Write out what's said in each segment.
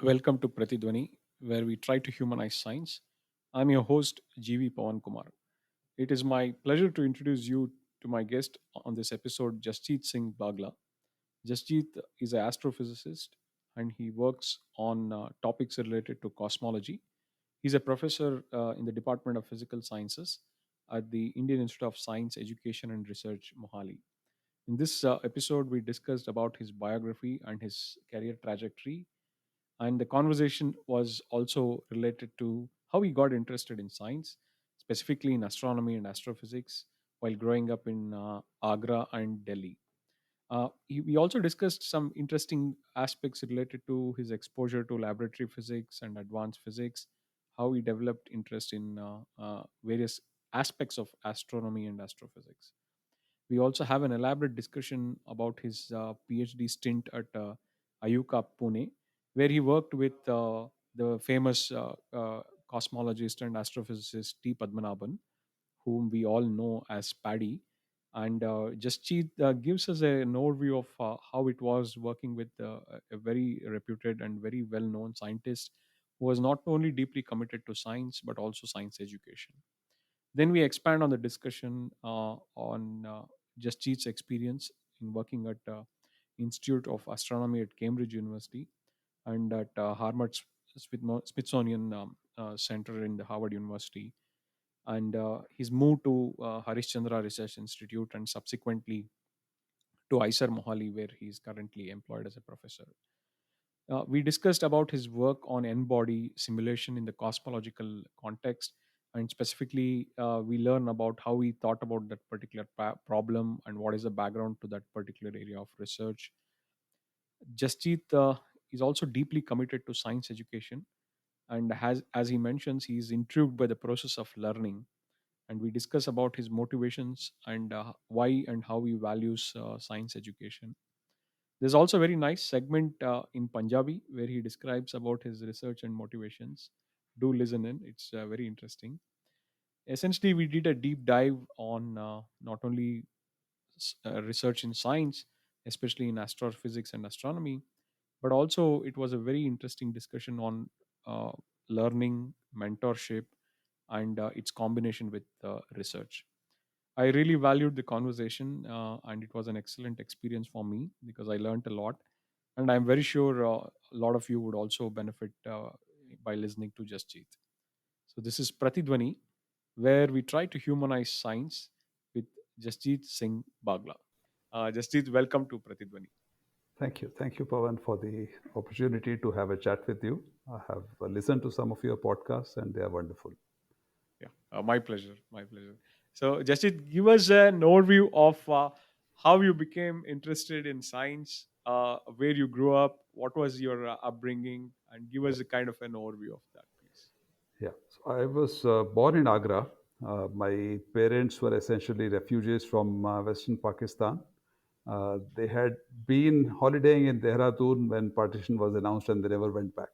Welcome to Pratidwani, where we try to humanize science. I'm your host, GV Pawan Kumar. It is my pleasure to introduce you to my guest on this episode, Jasjeet Singh Bagla. Jasjeet is an astrophysicist and he works on topics related to cosmology. He's a professor in the Department of Physical Sciences at the Indian Institute of Science, Education and Research, Mohali. In this episode, we discussed about his biography and his career trajectory, and the conversation was also related to how he got interested in science, specifically in astronomy and astrophysics, while growing up in Agra and Delhi. We also discussed some interesting aspects related to his exposure to laboratory physics and advanced physics, how he developed interest in various aspects of astronomy and astrophysics. We also have an elaborate discussion about his PhD stint at IUCAA-Pune, where he worked with the famous cosmologist and astrophysicist T. Padmanabhan, whom we all know as Paddy. And Jasjeet gives us an overview of how it was working with a very reputed and very well known scientist who was not only deeply committed to science but also science education. Then we expand on the discussion on Jasjeet's experience in working at Institute of Astronomy at Cambridge University and at Harvard Smithsonian Center in the Harvard University, and his move to Harishchandra Research Institute and subsequently to ISER Mohali, where he is currently employed as a professor. We discussed about his work on n-body simulation in the cosmological context, and specifically, we learn about how he thought about that particular problem and what is the background to that particular area of research. Jasjeet is also deeply committed to science education, and as he mentions, he is intrigued by the process of learning. And we discuss about his motivations and why and how he values science education. There's also a very nice segment in Punjabi where he describes about his research and motivations. Do listen in; it's very interesting. Essentially, we did a deep dive on not only research in science, especially in astrophysics and astronomy, but also it was a very interesting discussion on uh, learning, mentorship, and its combination with research. I really valued the conversation, and it was an excellent experience for me because I learned a lot. And I'm very sure a lot of you would also benefit by listening to Jasjeet. So, this is Pratidwani, where we try to humanize science with Jasjeet Singh Bagla. Jasjeet, welcome to Pratidwani. Thank you. Thank you, Pawan, for the opportunity to have a chat with you. I have listened to some of your podcasts and they are wonderful. Yeah, my pleasure. My pleasure. So, Jasjeet, give us an overview of how you became interested in science, where you grew up, what was your upbringing, and give us a kind of an overview of that, please. Yeah. So I was born in Agra. My parents were essentially refugees from Western Pakistan. They had been holidaying in Dehradun when partition was announced and they never went back.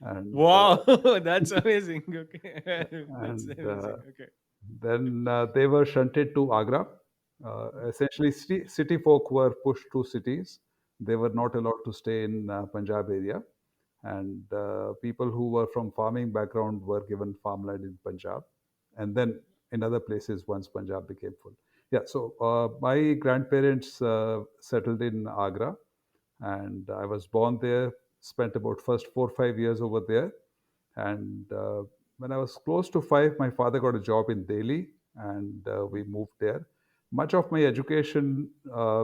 And Wow, that's amazing. Okay, that's and amazing. Okay. then they were shunted to Agra. Essentially, city folk were pushed to cities. They were not allowed to stay in Punjab area, and people who were from farming background were given farmland in Punjab, and then in other places once Punjab became full. Yeah, so my grandparents settled in Agra, and I was born there. Spent about first 4 or 5 years over there, and when I was close to five, my father got a job in Delhi, and we moved there. Much of my education,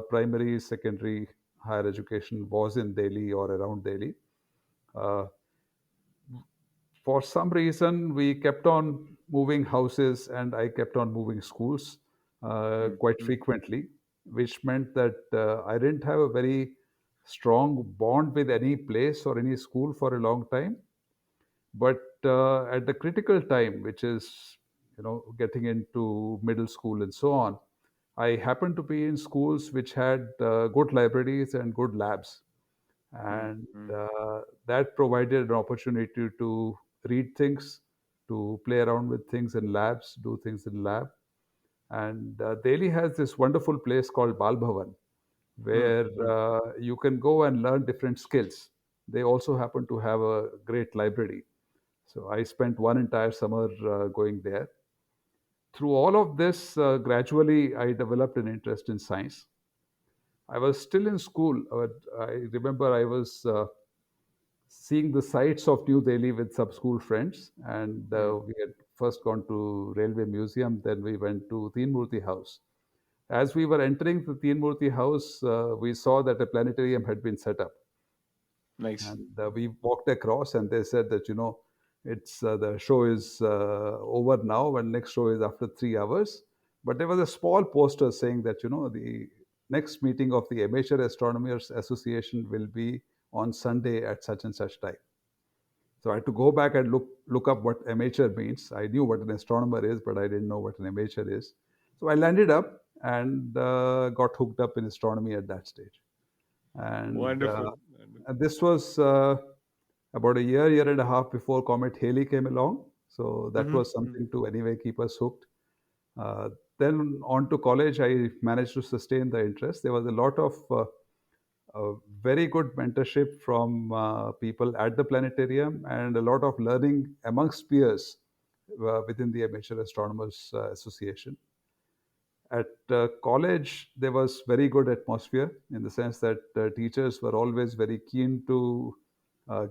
primary, secondary, higher education, was in Delhi or around Delhi. Uh, for some reason, we kept on moving houses, and I kept on moving schools Mm, quite mm, frequently, which meant that I didn't have a very strong bond with any place or any school for a long time. But at the critical time, which is getting into middle school and so on, I happened to be in schools which had good libraries and good labs, mm, and mm, that provided an opportunity to read things, to play around with things in labs, do things in lab. And Delhi has this wonderful place called Bal Bhavan, mm, where mm, you can go and learn different skills. they also happened to have a great library. So I spent one entire summer going there. Through all of this, gradually I developed an interest in science. I was still in school. I remember I was seeing the sights of New Delhi with some school friends, and Mm. we had first gone to Railway Museum, then we went to Teen Murti House. As we were entering the Teen Murti House, we saw that a planetarium had been set up, Nice. and we walked across, and they said that it's the show is over now, and next show is after 3 hours. But there was a small poster saying that the next meeting of the Amateur Astronomers Association will be on Sunday at such and such time. So I had to go back and look up what amateur means. I knew what an astronomer is, but I didn't know what an amateur is. So I landed up and got hooked up in astronomy at that stage. And, Wonderful. Wonderful. and this was about a year and a half before Comet Halley came along. So that was Mm-hmm. something to anyway keep us hooked. Uh, then on to college, I managed to sustain the interest. There was a lot of very good mentorship from people at the planetarium and a lot of learning amongst peers within the Amateur Astronomers Association. At college, there was very good atmosphere in the sense that teachers were always very keen to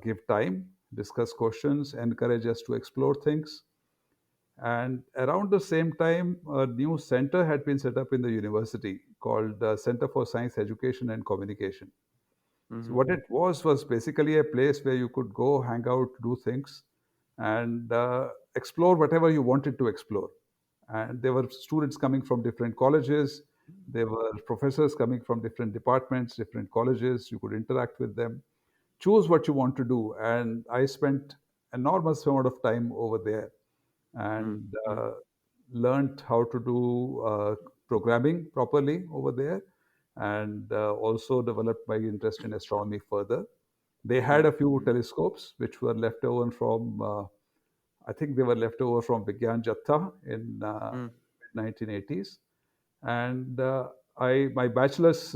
give time, discuss questions, encourage us to explore things. And around the same time, a new center had been set up in the university called Center for Science Education and Communication. So Mm-hmm. what it was basically a place where you could go, hang out, do things, and explore whatever you wanted to explore. And there were students coming from different colleges. There were professors coming from different departments, different colleges. You could interact with them, choose what you want to do. And I spent enormous amount of time over there and Mm-hmm. learned how to do programming properly over there, and also developed my interest in astronomy further. They had a few Mm-hmm. telescopes which were left over from, I think they were left over from Vigyan Jattha in 1980s. And my bachelor's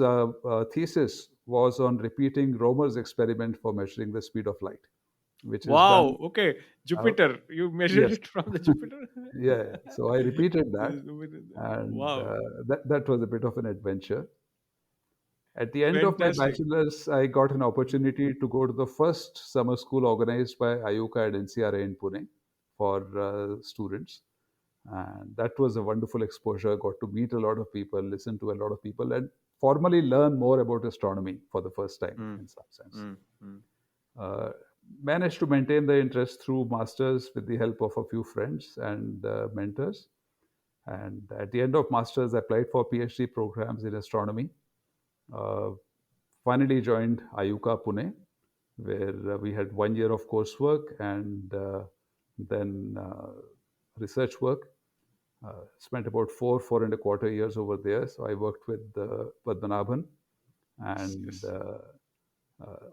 thesis was on repeating Romer's experiment for measuring the speed of light, which is done. Wow. Okay. Uh, Jupiter. You measured yes, it from the Jupiter? yeah, yeah. So I repeated that, This Jupiter. and Wow. that was a bit of an adventure. At the end of my Fantastic. bachelor's, I got an opportunity to go to the first summer school organized by IUCAA and NCRA in Pune for students. And that was a wonderful exposure. Got to meet a lot of people, listen to a lot of people, and formally learn more about astronomy for the first time Mm, in some sense. mm, mm. Uh, Managed to maintain the interest through masters with the help of a few friends and mentors. And at the end of masters, I applied for PhD programs in astronomy. Uh, Finally joined IUCAA Pune, where we had 1 year of coursework and then research work. Spent about four and a quarter years over there. So I worked with Padmanabhan Yes, and yes.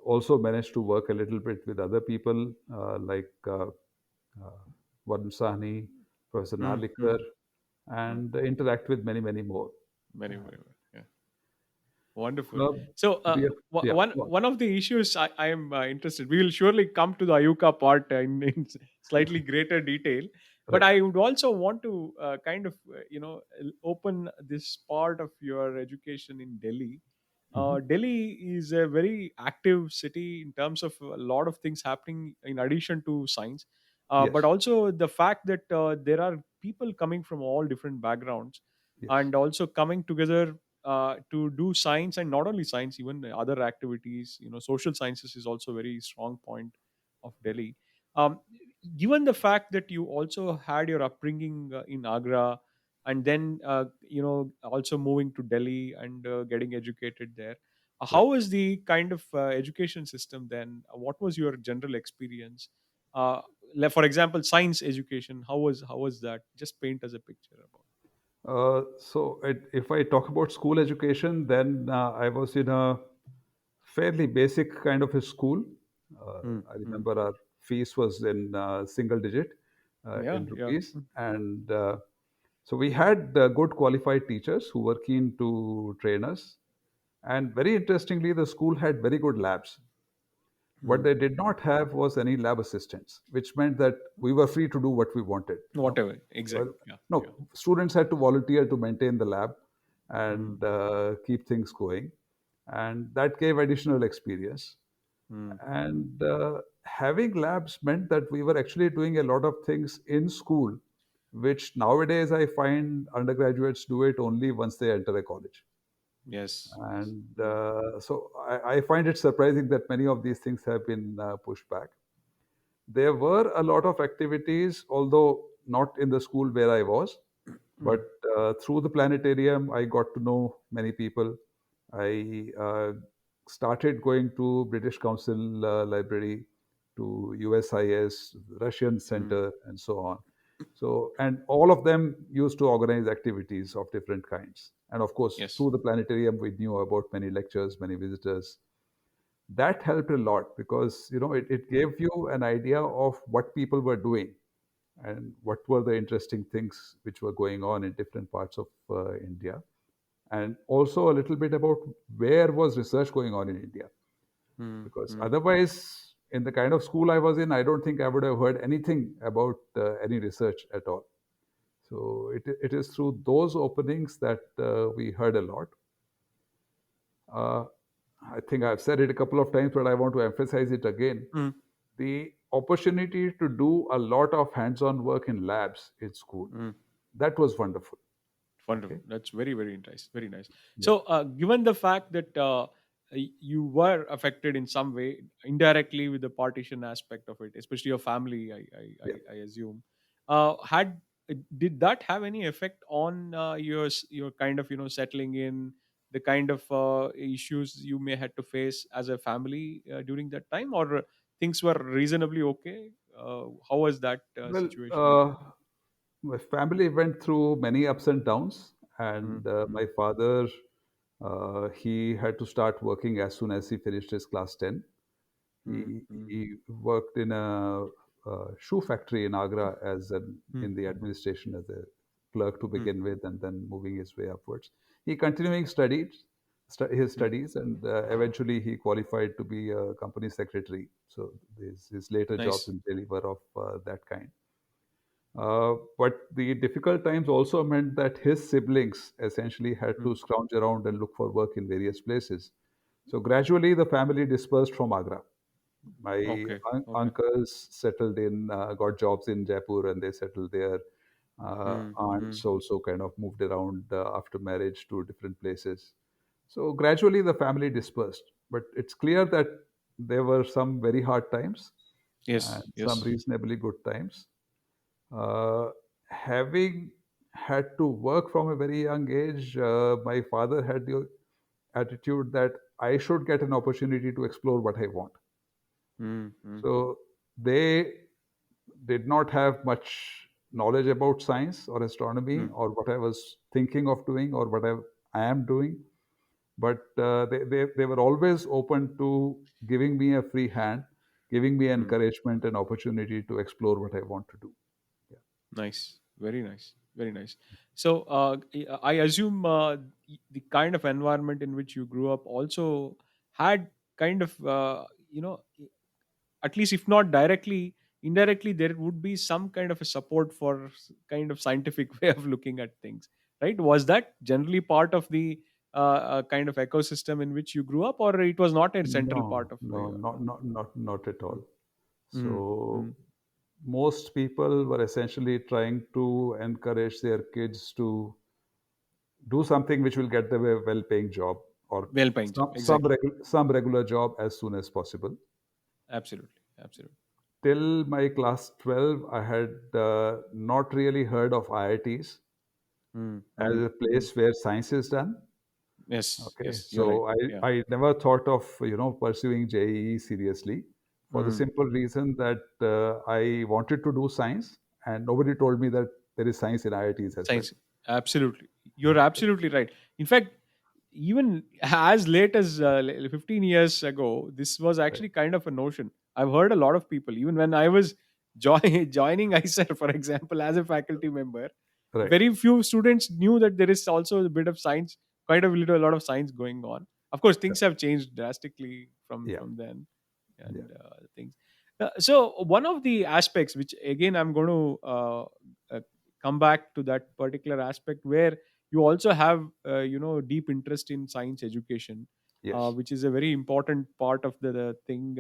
also managed to work a little bit with other people like uh, Varun Sahni, Professor Mm, mm, Narlikar, mm. and interact with many, many more. Many, Uh, very well. Yeah. Wonderful. uh, So, yeah, yeah. one of the issues I am interested. We will surely come to the Ayuka part in slightly greater detail. But Right. I would also want to kind of open this part of your education in Delhi. Mhm. Delhi is a very active city in terms of a lot of things happening in addition to science, but Yes. also the fact that there are people coming from all different backgrounds Yes. and also coming together to do science, and not only science, even other activities. Social sciences is also a very strong point of Delhi. um, Given the fact that you also had your upbringing in Agra, and then also moving to Delhi and getting educated there, Right. how was the kind of education system then? What was your general experience? uh, for example, science education, how was that? Just paint us a picture about. If I talk about school education, then I was in a fairly basic kind of a school. Hmm. I Hmm. remember our fees was in single digit Yeah, in yeah. rupees, and so we had good qualified teachers who were keen to train us. And very interestingly, the school had very good labs. What Mm. they did not have was any lab assistants, which meant that we were free to do what we wanted. Whatever. Well, Exactly. Yeah. Yeah. no, students had to volunteer to maintain the lab Mm. and keep things going, and that gave additional experience. Mm. And having labs meant that we were actually doing a lot of things in school, which nowadays I find undergraduates do it only once they enter a college. Yes. Yes. And Mm. so I find it surprising that many of these things have been pushed back. There were a lot of activities, although not in the school where I was, but Mm. through the planetarium, I got to know many people. I started going to British Council Library, to USIS, Russian Mm. Center, and so on. So, and all of them used to organize activities of different kinds. And of course, Yes. through the planetarium, we knew about many lectures, many visitors. That helped a lot because it gave you an idea of what people were doing and what were the interesting things which were going on in different parts of India, and also a little bit about where was research going on in India. Mm. Because Mm. otherwise, in the kind of school I was in, I don't think I would have heard anything about any research at all. So it is through those openings that we heard a lot. Uh, I think I've said it a couple of times, but I want to emphasize it again. Mm. The opportunity to do a lot of hands-on work in labs in school, Mm. that was wonderful. Wonderful. Okay. That's very, very nice. Very nice. Yeah. So, given the fact that you were affected in some way indirectly with the partition aspect of it, especially your family, Yeah. I assume, had did that have any effect on your kind of settling in, the kind of issues you may had to face as a family during that time, or things were reasonably okay? How was that Well, situation? my family went through many ups and downs, Mm, and mm, my father, he had to start working as soon as he finished his class 10. mm, He worked in a, shoe factory in Agra mm, in the administration as a clerk to mm, begin with, and then moving his way upwards. He continuing studied his mm. studies, and eventually he qualified to be a company secretary. So his later jobs Nice. in Delhi were of that kind. But the difficult times also meant that his siblings essentially had Mm. to scrounge around and look for work in various places. So gradually, the family dispersed from Agra. My Okay. Okay. uncles settled got jobs in Jaipur, and they settled there. Mm, mm. Aunts also kind of moved around after marriage to different places. So gradually, the family dispersed. But it's clear that there were some very hard times and Yes. some Yes. reasonably good times. Uh, Having had to work from a very young age, my father had the attitude that I should get an opportunity to explore what I want. Mm, mm, So they did not have much knowledge about science or astronomy mm, or what I was thinking of doing or I am doing. But they were always open to giving me a free hand, giving me mm. encouragement and opportunity to explore what I want to do. Yeah. Nice. Very nice. Very nice. So, I assume the kind of environment in which you grew up also had kind of, at least if not directly, indirectly, there would be some kind of a support for kind of scientific way of looking at things, right? Was that generally part of the kind of ecosystem in which you grew up, or it was not a central part No, of no, not at all. Mm, So mm. most people were essentially trying to encourage their kids to do something which will get them a well-paying job or Well paying job, exactly. some regular job as soon as possible. Absolutely, absolutely. Till my class 12, I had not really heard of IITs Mm, as mm, a mm. place where science is done. Yes, Okay, yes, you're right. so Yeah, I never thought of pursuing JEE seriously for the mm. simple reason that I wanted to do science, and nobody told me that there is science in IITs as well. Science, absolutely. You're absolutely right. In fact, even as late as 15 years ago, this was Right, actually kind of a notion. I've heard a lot of people, even when I was joining ISER, for example, as a faculty member, right, very few students knew that there is also a bit of science, quite a little, a lot of science going on. Of course, things right. have changed drastically from Yeah. then. Yeah. and things. So one of the aspects, which again I'm going to uh, come back to that particular aspect, where you also have deep interest in science education, Yes. which is a very important part of the thing,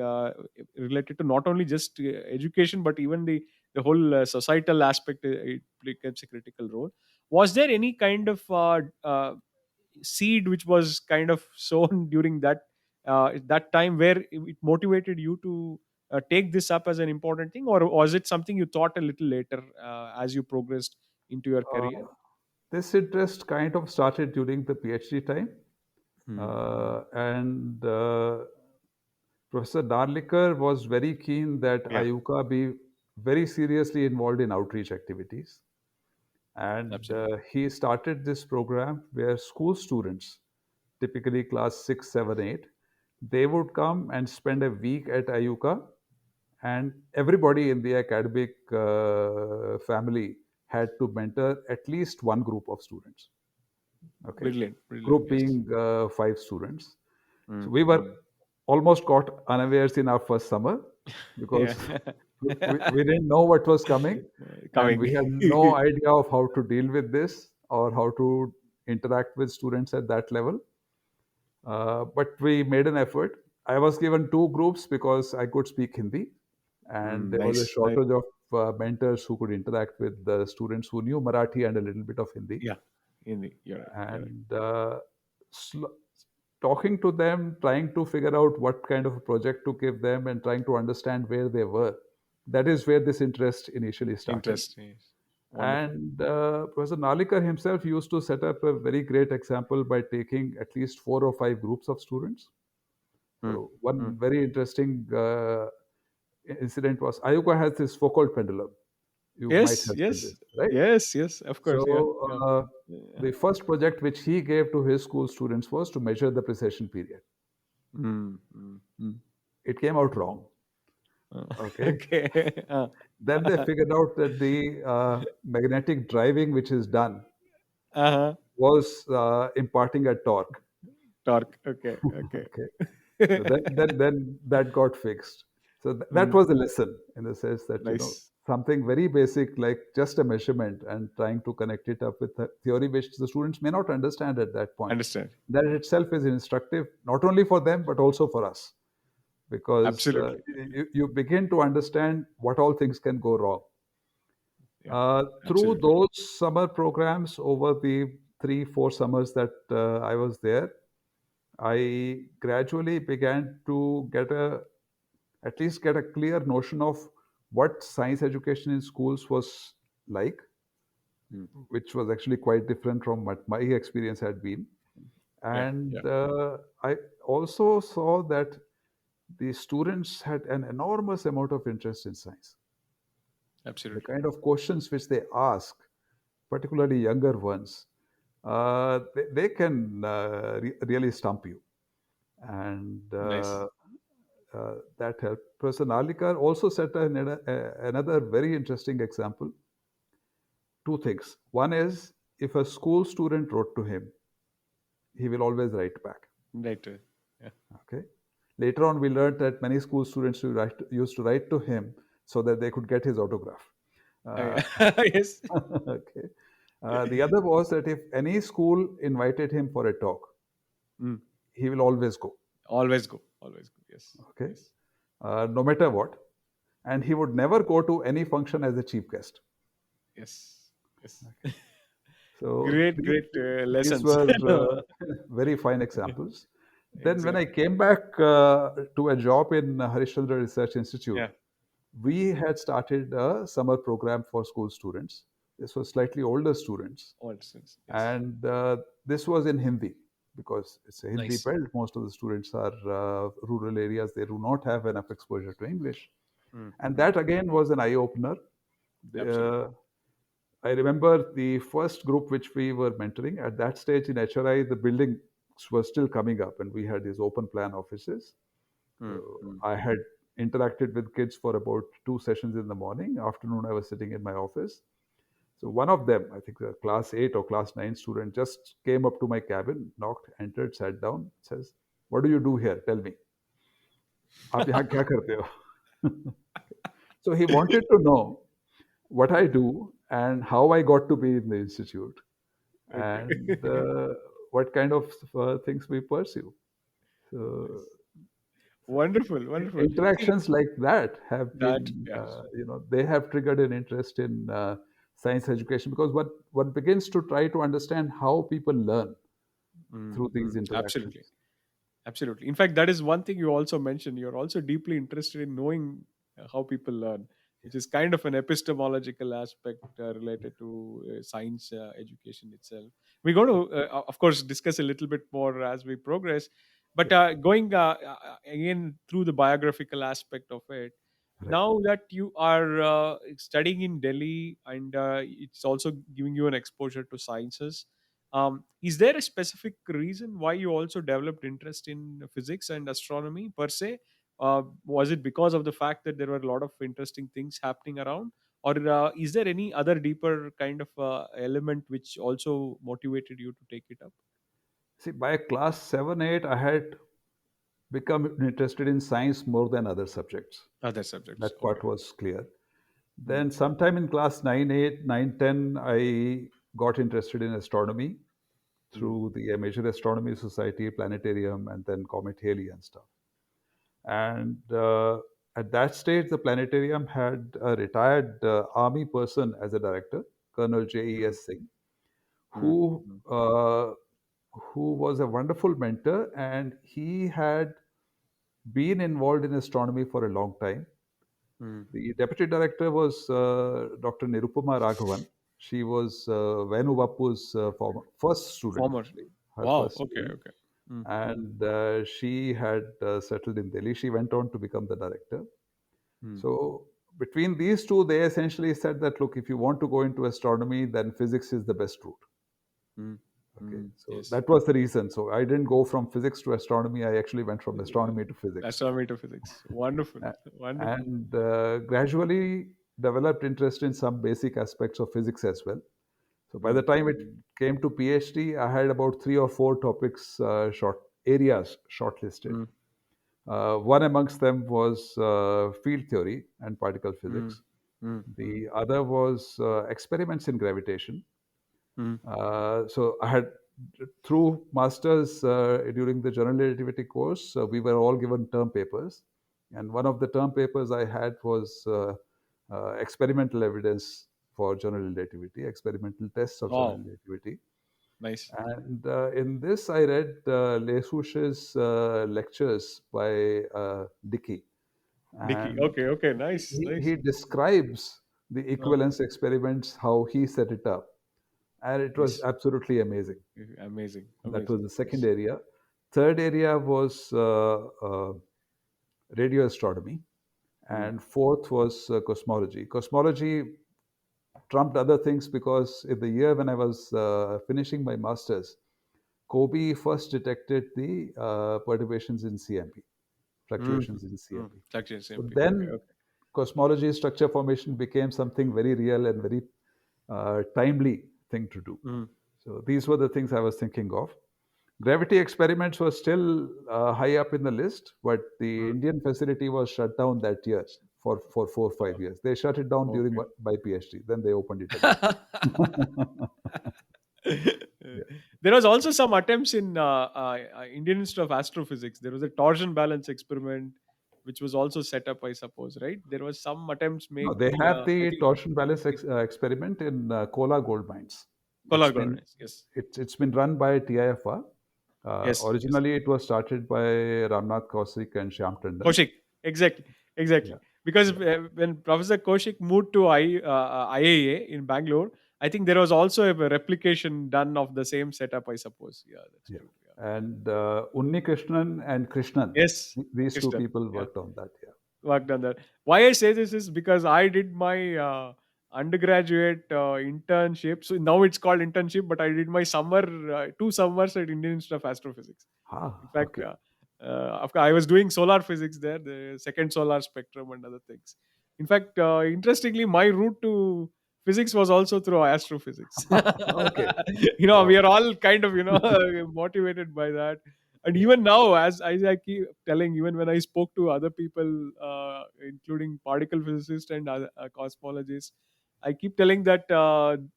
related to not only just education, but even the whole societal aspect. It becomes a critical role. Was there any kind of seed which was kind of sown during that time, where it motivated you to take this up as an important thing, or was it something you thought a little later, as you progressed into your Uh, career? this interest kind of started during the PhD time, Hmm. and Professor Darlikar was very keen that Yeah, IUCAA be very seriously involved in outreach activities. And absolutely. he started this program where school students, typically class 6, 7, 8, they would come and spend a week at IUCAA, and everybody in the academic family had to mentor at least one group of students. Okay, Brilliant, brilliant. group Yes. being 5 students. So Mm, we were mm. almost caught unawares in our first summer Yeah. because we didn't know what was coming, and Coming. we had no idea of how to deal with this or how to interact with students at that level. But we made an effort. I was given two groups because I could speak Hindi, and there was a Nice, nice. shortage of mentors who could interact with the students who knew Marathi and a little bit of Hindi. Yeah, Hindi. You're right. You're right. And sl- talking to them, trying to figure out what kind of a project to give them, and trying to understand where they were. That is where this interest initially started. Interest. Yes. Wonderful. And Professor Nalikar himself used to set up a very great example by taking at least 4 or 5 groups of students. Mm, So mm. one very interesting incident was Ayuka has this Foucault pendulum. You might Yes, have seen yes, this, right? yes, yes. Of course. Yeah, So yeah. Yeah. the first project which he gave to his school students was to measure the precession period. Mm, mm, mm. It came out wrong. Uh, Okay. okay. Then they figured out that the magnetic driving which is done Uh-huh. was imparting a torque. Torque. Okay. Okay. Okay. So then that got fixed. So that Mm, was a lesson in the sense that, nice. something very basic like just a measurement and trying to connect it up with a theory which the students may not understand at that point. Understand. That in itself is instructive, not only for them, but also for us, because Absolutely. you begin to understand what all things can go wrong. Yeah. Through Absolutely. those summer programs over the 3, 4 summers that I was there, I gradually began to at least get a clear notion of what science education in schools was like, Mm. which was actually quite different from what my experience had been. Yeah. Yeah. And I also saw that the students had an enormous amount of interest in science. The Absolutely. kind of questions which they ask, particularly younger ones, they can really stump you. And Nice. that helped. Professor Nalikar also set another very interesting example. Two things. One is if a school student wrote to him, he will always write back. Right. Yeah. Okay. Later on, we learned that many school students used to write to him so that they could get his autograph. Uh, Yes. okay. The other was that if any school invited him for a talk, Mm. he will always go. Always go. Always go. Yes. Okay. Yes. No matter what. And he would never go to any function as a chief guest. Yes. Yes. So Great. Great these lessons. were No. very fine examples. Then, when I Exactly. came back to a job in Harishchandra Research Institute, Yeah. we had started a summer program for school students. This was slightly older students, All sense. Yes. and this was in Hindi because it's a Hindi Nice. belt. Most of the students are rural areas; they do not have enough exposure to English, Mm, and mm. that again was an eye opener. Absolutely. I remember the first group which we were mentoring. At that stage in HRI, the buildings were still coming up, and we had these open plan offices. Mm, So mm. I had interacted with kids for about 2 sessions in the morning. Afternoon, I was sitting in my office. So one of them, I think a class 8 or class 9 student, just came up to my cabin, knocked, entered, sat down, says, "What do you do here? Tell me." आप यहाँ क्या करते हो? So he wanted to know what I do and how I got to be in the institute Okay. and what kind of things we pursue. So Wonderful, wonderful. See, interactions like that have that, been, yes. they have triggered an interest in science education because one begins to try to understand how people learn Mm, through these mm, absolutely. interactions. Absolutely. In fact, that is one thing you also mentioned. You're also deeply interested in knowing how people learn, which is kind of an epistemological aspect related to science education itself. We're going to, of course, discuss a little bit more as we progress. But Yeah, going again through the biographical aspect of it, right. now that you are studying in Delhi and it's also giving you an exposure to sciences, is there a specific reason why you also developed interest in physics and astronomy per se? Was it because of the fact that there were a lot of interesting things happening around, or is there any other deeper kind of element which also motivated you to take it up? See, by class 7, 8, I had become interested in science more than other subjects. Other subjects. That Okay. part was clear. Mm, Then, sometime in class 9, 8, 9, 10, I got interested in astronomy mm, through the Major Astronomy Society, planetarium, and then Comet Halley and stuff. And at that stage, the planetarium had a retired army person as a director, Colonel mm, Jes Singh, mm, who mm, uh, who was a wonderful mentor, and he had been involved in astronomy for a long time. mm. The deputy director was Dr. Nirupama Raghavan. She was Venu Bapu's first student, Former. actually, her Wow. first Okay. student. Okay. Mm, And she had settled in Delhi. She went on to become the director. mm, So, between these two, they essentially said that look, if you want to go into astronomy, then physics is the best route. mm, Okay, mm. so Yes. that was the reason. So, I didn't go from physics to astronomy, I actually went from Uh, astronomy to physics. Astronomy to physics. Wonderful. A- Wonderful. and gradually developed interest in some basic aspects of physics as well. So by the Mm, time it mm, came to PhD, I had about three or four topics, short areas shortlisted. mm, One amongst them was field theory and particle mm, physics. mm, mm, The other was experiments in gravitation. mm. So I had through masters during the general relativity course, we were all given term papers, and one of the term papers I had was experimental evidence for general relativity, experimental tests of general Wow. relativity. Nice. And in this, I read Lesuch's lectures by Dickey, Dicky. and Okay. Okay. Nice. Nice. he describes the Uh, equivalence experiments, how he set it up, and it was nice. absolutely amazing. Amazing. That was Amazing. the second Yes. area. Third area was radio astronomy, Mm, and fourth was cosmology. Cosmology trumped other things because in the year when I was finishing my masters, Kobe first detected the perturbations in CMB, mm, fluctuations in mm. CMB. Structures So MP. Okay. then Okay. cosmology structure formation became something very real and very timely thing to do. Mm, So these were the things I was thinking of. Gravity experiments were still high up in the list, but the mm. Indian facility was shut down that year for 4 or 5 years. They shut it down during Okay. my PhD, then they opened it again. Yeah, There was also some attempts in Indian Institute of Astrophysics. There was a torsion balance experiment, which was also set up, I suppose, right? There was some attempts no, made they by, have I the think, torsion balance experiment in Kola gold mines. It's been Colagornis. Yes, it's been run by TIFR. yes, yes. Originally, it was started by Ramnath Kaushik and Shyam Tandon. Kaushik, exactly, exactly. Yeah, Because yeah, when Professor Kaushik moved to IAA in Bangalore, I think there was also a replication done of the same setup. I suppose. Yeah, that's yeah. true. Yeah. And Unni Krishnan and Krishnan, Yes, these two Krishnan. people Yeah. worked on that. Yeah, Worked on that. Why I say this is because I did my undergraduate internship. So now it's called internship, but I did my summer, 2 summers at Indian Institute of Astrophysics. In ah, fact, okay. of course, I was doing solar physics there, the second solar spectrum and other things. In fact, interestingly, my route to physics was also through astrophysics. Okay. We Wow. are all kind of, motivated by that. And yeah, even now, as I keep telling, even when I spoke to other people, including particle physicists and other, cosmologists, I keep telling that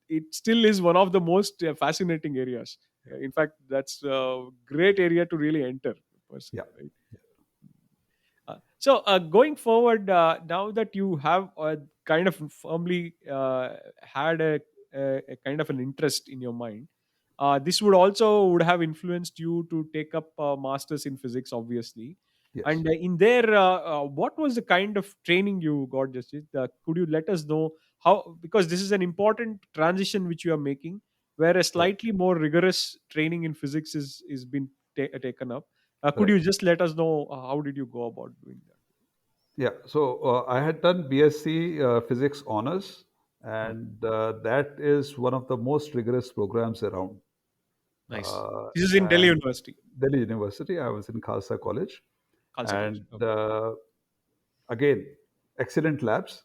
it still is one of the most fascinating areas. In fact, that's a great area to really enter per se, yeah, right? Going forward, now that you have kind of firmly had a kind of an interest in your mind, this would also would have influenced you to take up masters in physics, obviously. yes, And in there, what was the kind of training you got? Just could you let us know how? Because this is an important transition which you are making, where a right, slightly more rigorous training in physics is been taken up. Could right. you just let us know how did you go about doing that? Yeah, so I had done BSc Physics Honors, Mm, and that is one of the most rigorous programs around. nice. This is in Delhi And University, Delhi University, I was in Khalsa College, Khalsa College. and Okay. again, excellent labs,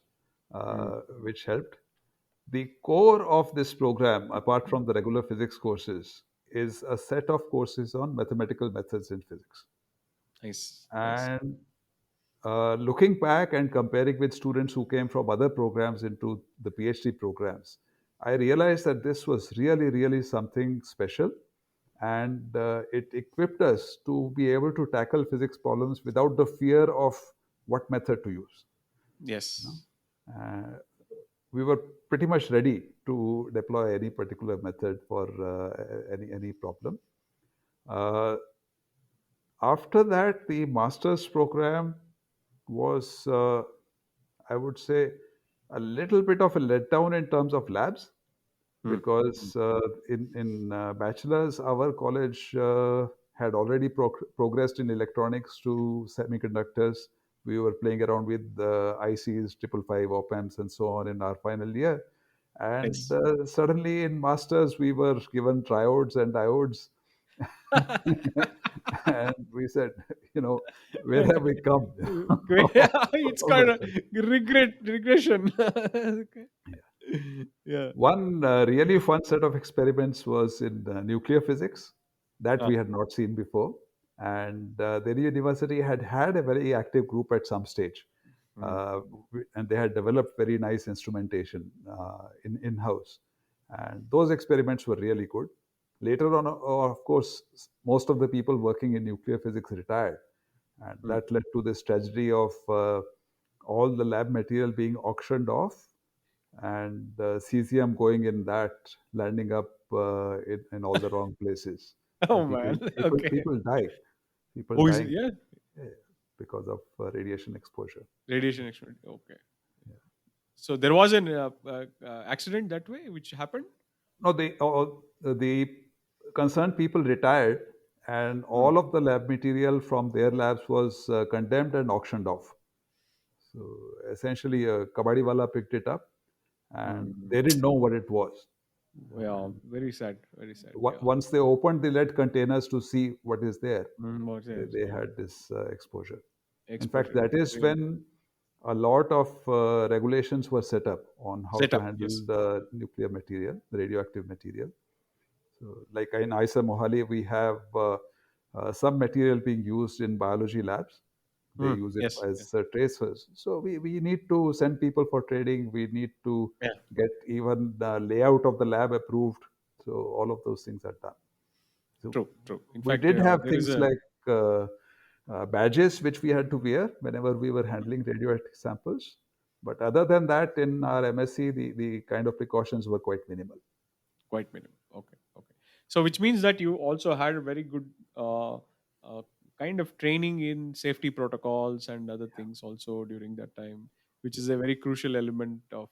Mm, which helped. The core of this program, apart from the regular physics courses, is a set of courses on mathematical methods in physics. nice, nice. And looking back and comparing with students who came from other programs into the PhD programs, I realized that this was really, really something special. And it equipped us to be able to tackle physics problems without the fear of what method to use. You know? Yes. Uh, we were pretty much ready to deploy any particular method for any problem. Uh, After that, the master's program was, I would say, a little bit of a letdown in terms of labs Mm, mm, because in bachelor's, our college had already progressed in electronics to semiconductors. We were playing around with ICs, 555 op amps, and so on in our final year. And nice. suddenly in masters, we were given triodes and diodes. And we said, you know, where have we come? It's All of kind a of sudden. regression. Okay. Yeah. One really fun set of experiments was in nuclear physics that Ah, we had not seen before. And the university had had a very active group at some stage. mm, Uh, and they had developed very nice instrumentation in-house. And those experiments were really good. Later on, of course, most of the people working in nuclear physics retired. And mm. that led to this tragedy of all the lab material being auctioned off and cesium going in that, landing up in all the wrong places, Oh and man. people Okay. people died, people Oh, is it? dying Yeah. eh, because of radiation exposure. Radiation experiment. Okay. So there was an accident that way which happened. No, the concerned people retired, and Mm, all of the lab material from their labs was condemned and auctioned off. So essentially, a kabadi wala picked it up, and mm. they didn't know what it was. Yeah. Very sad. Very sad. Yeah. Once they opened the lead containers to see what is there, What's there? they Yeah. had this exposure. In fact, Exposure. that is Really when a lot of regulations were set up on how set to up. handle Yes. the nuclear material, the radioactive material. So, like in ISA Mohali, we have some material being used in biology labs. They Mm, use it yes. Yes. as tracers. So we need to send people for training. We need to Yeah. get even the layout of the lab approved. So all of those things are done. So True. True. In we fact, did have there is things a like badges which we had to wear whenever we were handling radioactive samples. But other than that, in our MSc, the kind of precautions were quite minimal. quite minimum. Okay. Okay. So, which means that you also had a very good kind of training in safety protocols and other things also during that time, which is a very crucial element of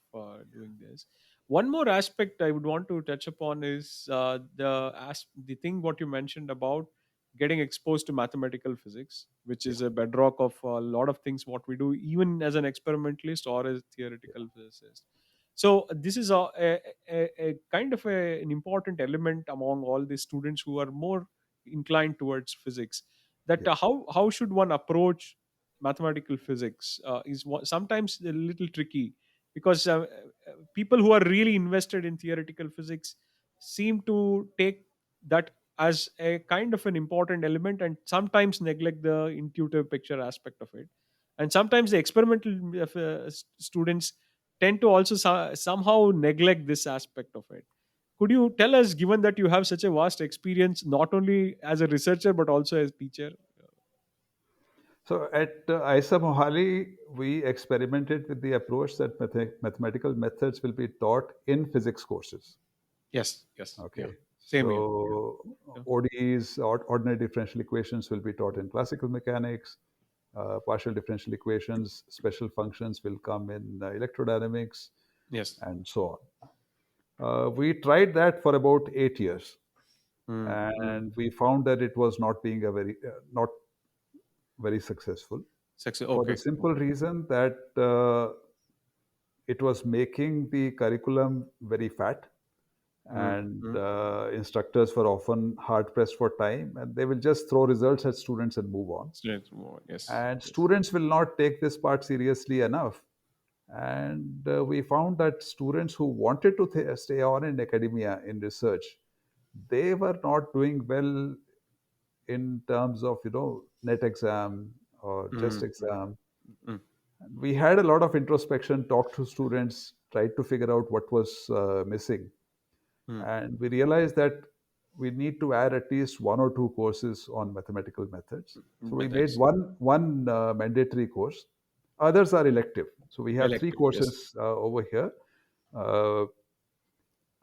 doing this. One more aspect I would want to touch upon is the thing what you mentioned about getting exposed to mathematical physics, which Yeah, is a bedrock of a lot of things what we do, even as an experimentalist or as a theoretical physicist. So this is a kind of an important element among all the students who are more inclined towards physics, that yeah, how should one approach mathematical physics is sometimes a little tricky, because people who are really invested in theoretical physics seem to take that as a kind of an important element, and sometimes neglect the intuitive picture aspect of it. And sometimes the experimental students tend to also somehow neglect this aspect of it. Could you tell us, given that you have such a vast experience, not only as a researcher but also as teacher? So at ISA Mohali, we experimented with the approach that mathematical methods will be taught in physics courses. Yes, yes, yeah. Okay. Same here. Yeah. So Yeah. ODEs, or ordinary differential equations, will be taught in classical mechanics. Partial differential equations, special functions will come in electrodynamics, Yes. and so on. We tried that for about 8 years, Mm, mm. and we found that it was not being a not very successful, for the Okay. simple reason that it was making the curriculum very fat, Mm, and mm. instructors were often hard pressed for time, and they will just throw results at students and move on. Straight forward. Yes. And Yes. students will not take this part seriously enough. And we found that students who wanted to stay on in academia, in research, they were not doing well in terms of net exam or just Mm, mm, exam. mm, We had a lot of introspection, talked to students, tried to figure out what was missing, mm. and we realized that we need to add at least one or two courses on mathematical methods. So we made Methods. one mandatory course. Others are elective. So we have three Elective. Yes. courses over here. Uh,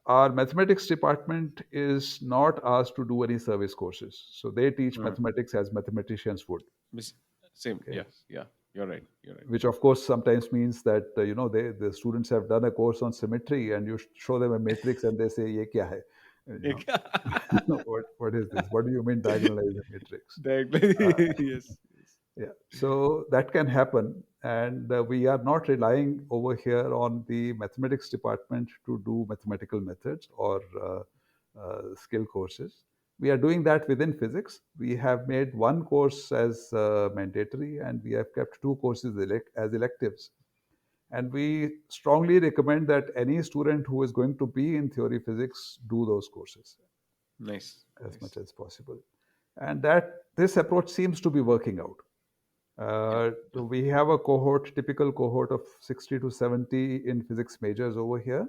our mathematics department is not asked to do any service courses. So they teach Mm. mathematics as mathematicians would. Mis- Same. Okay. Yes. Yeah. You're right. You're right. Which of course sometimes means that the students have done a course on symmetry, and you show them a matrix and they say ye kya hai. What is this? What do you mean diagonalize a matrix? Uh, Yes. Yes. yeah, so that can happen, and we are not relying over here on the mathematics department to do mathematical methods or skill courses. We are doing that within physics. We have made one course as mandatory, and we have kept two courses as electives. And we strongly recommend that any student who is going to be in theory physics do those courses Nice. as Nice. much as possible. And that this approach seems to be working out. Yeah. So we have a cohort, typical cohort of 60 to 70 in physics majors over here,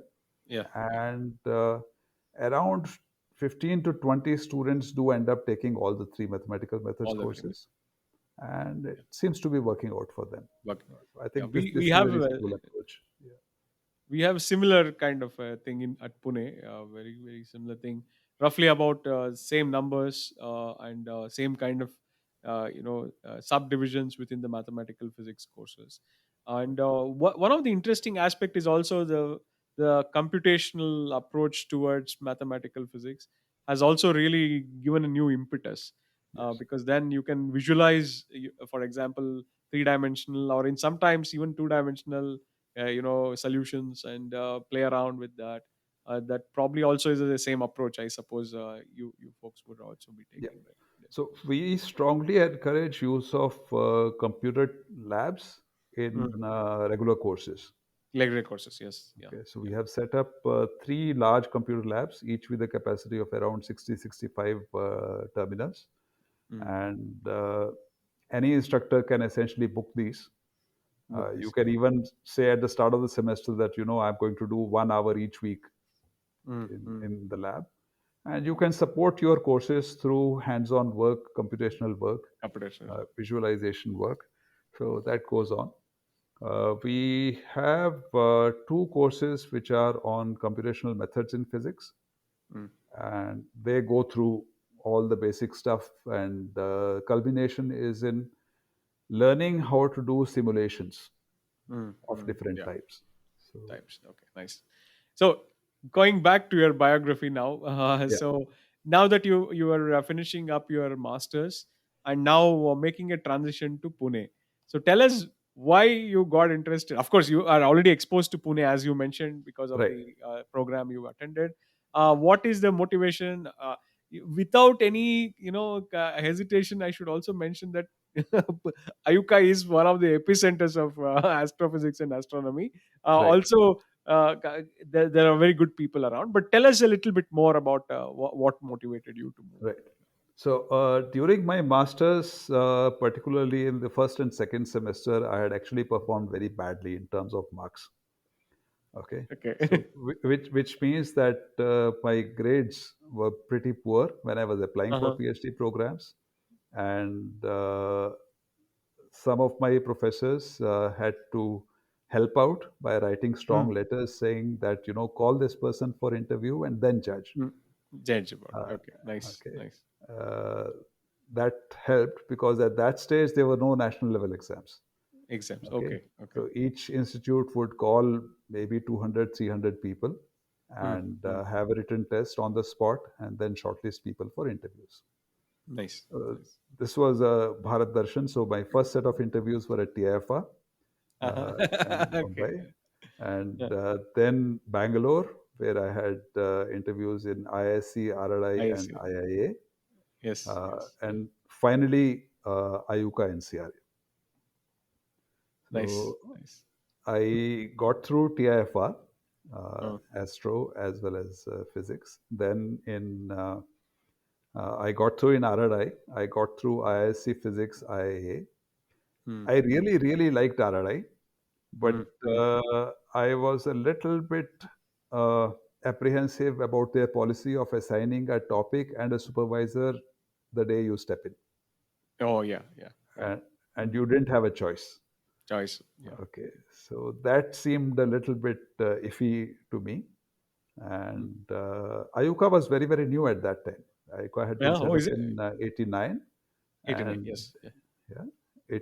Yeah. Yeah. and around 15 to 20 students do end up taking all the three mathematical methods All the three. courses, and it Yeah. seems to be working out for them. But So I yeah, think we this is a have reasonable approach. Yeah. we have similar kind of a thing in at Pune. Very similar thing. Roughly about same numbers and same kind of subdivisions within the mathematical physics courses. And one of the interesting aspect is also the computational approach towards mathematical physics has also really given a new impetus. Yes. Because then you can visualize, for example, three-dimensional or in sometimes even two-dimensional solutions, and play around with that. That probably also is the same approach, I suppose. You folks would also be Yeah. taking, right? Yes. So we strongly encourage use of computer labs Mm. in regular courses. Legrade courses, yes. Yeah. Okay, so we Yeah. have set up three large computer labs, each with a capacity of around 60-65 terminals. Mm. And any instructor can essentially book these. Book You this, can yeah. even say at the start of the semester that, I'm going to do 1 hour each week Mm. Mm. in the lab. And you can support your courses through hands on work, computational work, Computational. visualization work. So that goes on. We have two courses which are on computational methods in physics, Mm. and they go through all the basic stuff. And the culmination is in learning how to do simulations Mm. of Mm. different Yeah. types. So, Types. Okay, nice. So going back to your biography now, yeah, so now that you are finishing up your masters and now making a transition to Pune, so tell us why you got interested. Of course, you are already exposed to Pune, as you mentioned, because of right. the program you attended. What is the motivation? Without any hesitation, I should also mention that Ayuka is one of the epicenters of astrophysics and astronomy. Right. Also, there are very good people around. But tell us a little bit more about what motivated you to move. Right. So during my masters, particularly in the first and second semester, I had actually performed very badly in terms of marks. Okay, so Okay. which means that my grades were pretty poor when I was applying for Uh-huh. PhD programs, and some of my professors had to help out by writing strong Mm, letters saying that call this person for interview and then judge. mm. Judge about. Uh, Okay. Nice. okay, Nice. uh, that helped because at that stage there were no national level exams. Exams. Okay, Okay. Okay. so each institute would call maybe 200, 300 people Mm, and mm. have a written test on the spot and then shortlist people for interviews. Nice. Uh, Nice. this was Bharat Darshan. So my first set of interviews were at TIFA Uh-huh. and Okay. Mumbai, and Yeah. then Bangalore, where I had interviews in ISC, RRI, I and see. IIA, Yes. Yes. and finally IUCAA NCRA. Nice. So Nice. I got through TIFR, Uh, Astro, as well as physics. Then I got through in RRI. I got through ISC Physics IIA. mm, I mm, really, really liked RRI, but mm, mm. I was a little bit uh, apprehensive about their policy of assigning a topic and a supervisor the day you step in, Oh yeah. Yeah. Yeah. and, and Mm. you didn't have a choice. Choice. Yeah. Okay, so that seemed a little bit iffy to me. Mm. And IUCAA was very, very new at that time. IUCAA had been Yeah. set Oh, up is it in 89, 89? and Yes. Yeah. yeah,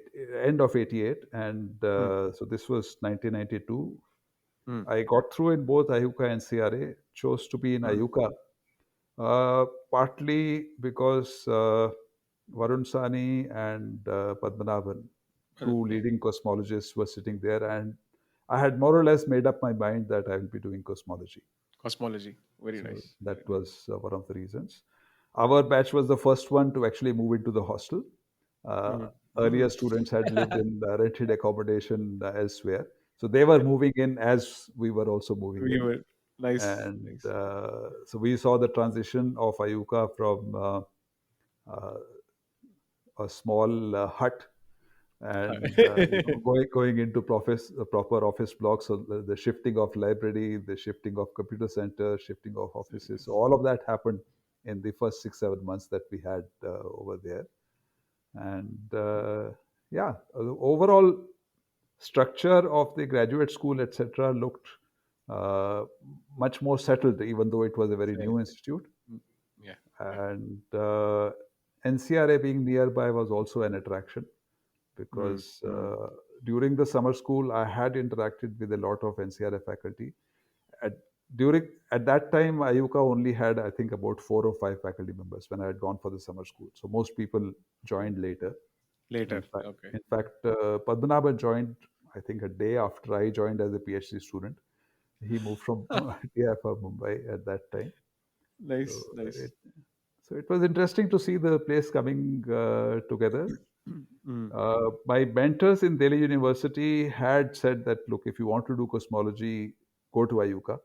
end of 88. And Mm, so this was 1992. mm, I got through in both IUCAA and CRA, chose to be in mm. IUCAA, partly because Varun Sani and Padmanabhan, two Yeah. leading cosmologists, were sitting there, and I had more or less made up my mind that I will be doing cosmology. Cosmology. Very So nice. that Very nice. was one of the reasons. Our batch was the first one to actually move into the hostel. Uh, Mm, Earlier mm. students had lived in rented accommodation elsewhere. So they were moving in as we were also moving We in. were nice. And Nice. so we saw the transition of Ayuka from uh, a small hut and going into proper office blocks. So the shifting of library, the shifting of computer center, shifting of Very offices. So nice. all of that happened in the first 6 7 months that we had over there. And yeah, the overall structure of the graduate school, etc., looked uh, much more settled, even though it was a very Fair. new institute. Mm, yeah. Yeah. And NCRA being nearby was also an attraction Mm, because mm. during the summer school, I had interacted with a lot of NCRA faculty. At, at that time, IUCAA only had, I think, about 4 or 5 faculty members when I had gone for the summer school. So most people joined later. Later. Okay. In fact, Padmanabhan joined, I think, a day after I joined as a PhD student. He moved from TIFR Mumbai at that time. So Nice. Nice. it, so it was interesting to see the place coming together. Mm, My mentors in Delhi University had said that, look, if you want to do cosmology, go to IUCAA.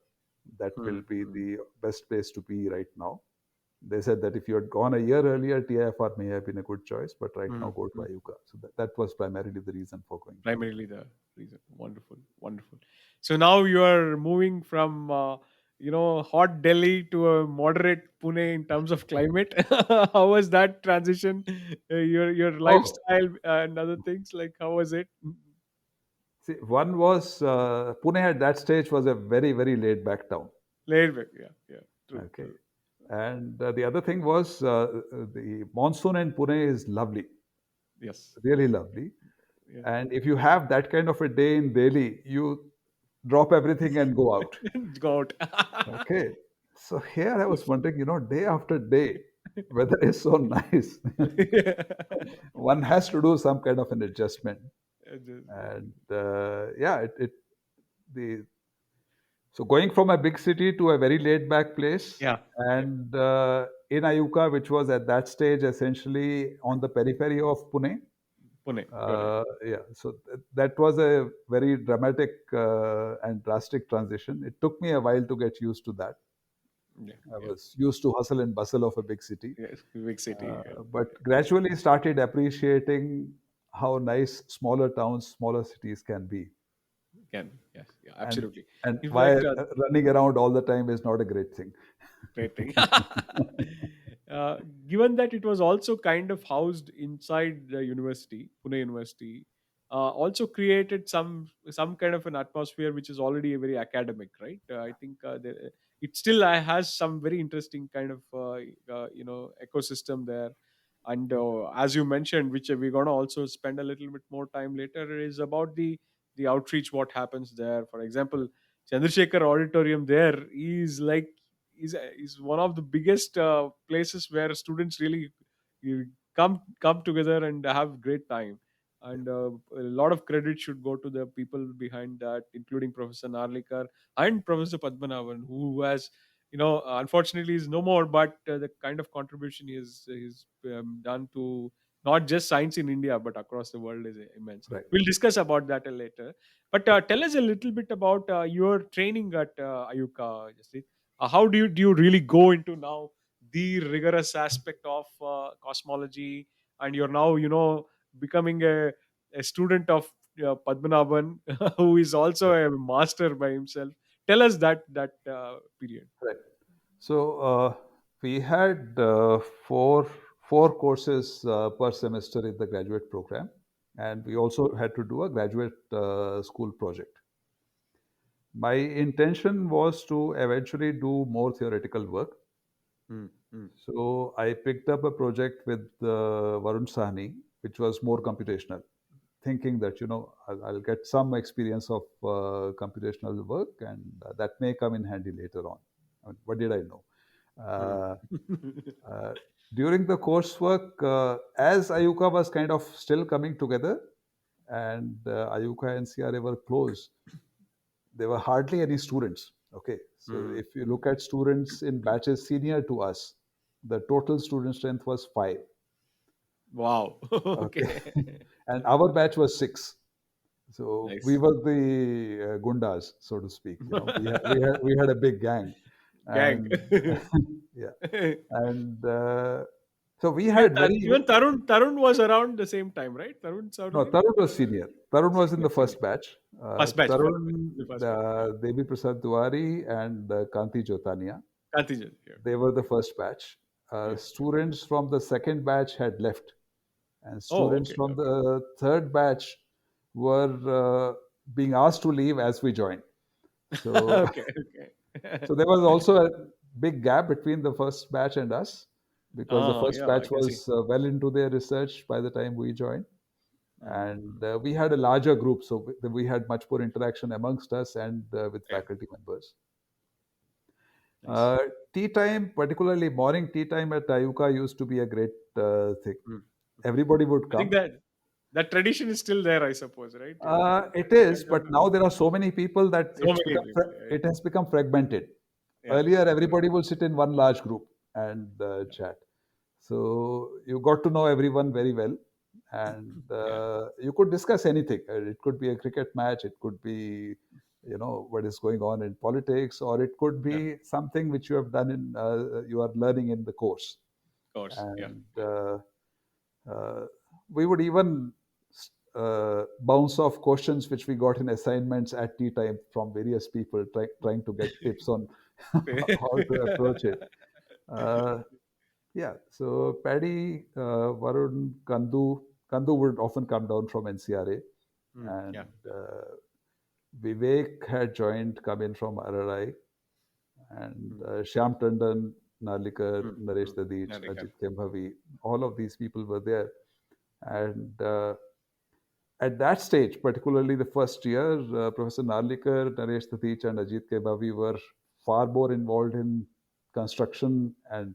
That will mm, be mm. the best place to be right now. They said that if you had gone a year earlier, TIFR may have been a good choice, but right now Mm, go to mm. IUCAA. So that was primarily the reason for going to Primarily the reason. Wonderful. Wonderful. So now you are moving from hot Delhi to a moderate Pune in terms of climate. How was that transition? Your IUCAA. Oh, lifestyle and other things, like how was it? see, one was Pune at that stage was a very, very laid back town. Laid back. Yeah. Yeah. True. Okay. True. And the other thing was the monsoon in Pune is lovely, Yes. really lovely. Yeah. And if you have that kind of a day in Delhi, you drop everything and go out. Go out. Okay. So here I was wondering, day after day, weather is so nice. One has to do some kind of an adjustment. And yeah, the so going from a big city to a very laid back place, Yeah. Yeah. and in Ayuka, which was at that stage essentially on the periphery of Pune, Pune. Got it. Yeah, so that was a very dramatic and drastic transition. It took me a while to get used to that. Yeah. I Yeah. was used to hustle and bustle of a big city, Yes. Big city. Yeah. but gradually started appreciating how nice smaller towns, smaller cities can be, Can. Yes. Yeah. and Absolutely. and In why fact, running around all the time is not a great thing. great thing. uh, Given that it was also kind of housed inside the university, Pune University, also created some kind of an atmosphere which is already very academic, right? I think it still has some very interesting kind of ecosystem there. And as you mentioned, which we're gonna also spend a little bit more time later, is about the outreach, what happens there. For example, Chandrasekhar Auditorium there is one of the biggest places where students really come together and have great time. And a lot of credit should go to the people behind that, including Professor Narlikar and Professor Padmanabhan, who has, unfortunately is no more, but the kind of contribution he's done to not just science in India but across the world is immense. Right. We'll discuss about that later. But tell us a little bit about your training at IUCAA, Jaspreet. How do you really go into now the rigorous aspect of cosmology, and you're now becoming a student of Padmanabhan, who is also Right. a master by himself. Tell us that period. Right. So we had four courses per semester in the graduate program, and we also had to do a graduate school project. My intention was to eventually do more theoretical work. Mm, mm, So I picked up a project with Varun Sahni, which was more computational, thinking that I'll get some experience of computational work, and that may come in handy later on. I mean, what did I know? mm. Uh, uh, During the coursework, as IUCAA was kind of still coming together, and IUCAA and CRA were close, there were hardly any students. Okay, so Mm, if you mm. look at students in batches senior to us, the total student strength was five. Wow. Okay, Okay. and our batch was six. So we Nice. were the gundas, so to speak. We had a big gang, Gang. and yeah, and so we even had very even Tarun was around the same time, right? Tarun no. Chowdhury? Tarun was senior. Tarun was in Senior, the senior. first batch. First batch. Tarun, The first batch. Yeah. Devi Prasad Duari, and Kanti Jotania. Kantijan. Yeah. They were the first batch. Yeah. Students from the second batch had left, and Oh, students okay. from Okay. the third batch were being asked to leave as we joined. So, Okay. Okay. so there was also a big gap between the first batch and us, because the first Yeah, I batch can see. was well into their research by the time we joined, Mm, and mm. we had a larger group, so we had much more interaction amongst us and with Yeah. faculty members. Nice. Uh, Tea time, particularly morning tea time at Ayuka, used to be a great thing. Mm. Everybody would I think come. that tradition is still there, I suppose, right? It is, Kind of, but now there are so many people that so many people. Yeah. it has become fragmented. Yeah. Earlier, Correct. everybody would sit in one large group and chat. So you got to know everyone very well, and Yeah. you could discuss anything. It could be a cricket match. It could be, what is going on in politics, or it could Yeah. Of be something which you have done you are learning in the course. course. Yeah. And Yeah. uh, we would even bounce off questions which we got in assignments at tea time from various people, trying to get tips on how to approach it. Uh, yeah, so Paddy, Varun, Kandu would often come down from NCRA, Mm, and yeah. Vivek had come in from RRI, and Mm, Shyam Tandon, Narlikar, mm, Naresh mm. Dadich, Yeah, Ajit Kembhavi, all of these people were there. And at that stage, particularly the first year, Professor Narlikar, Naresh Dadich, and Ajit Kembhavi were far more involved in construction and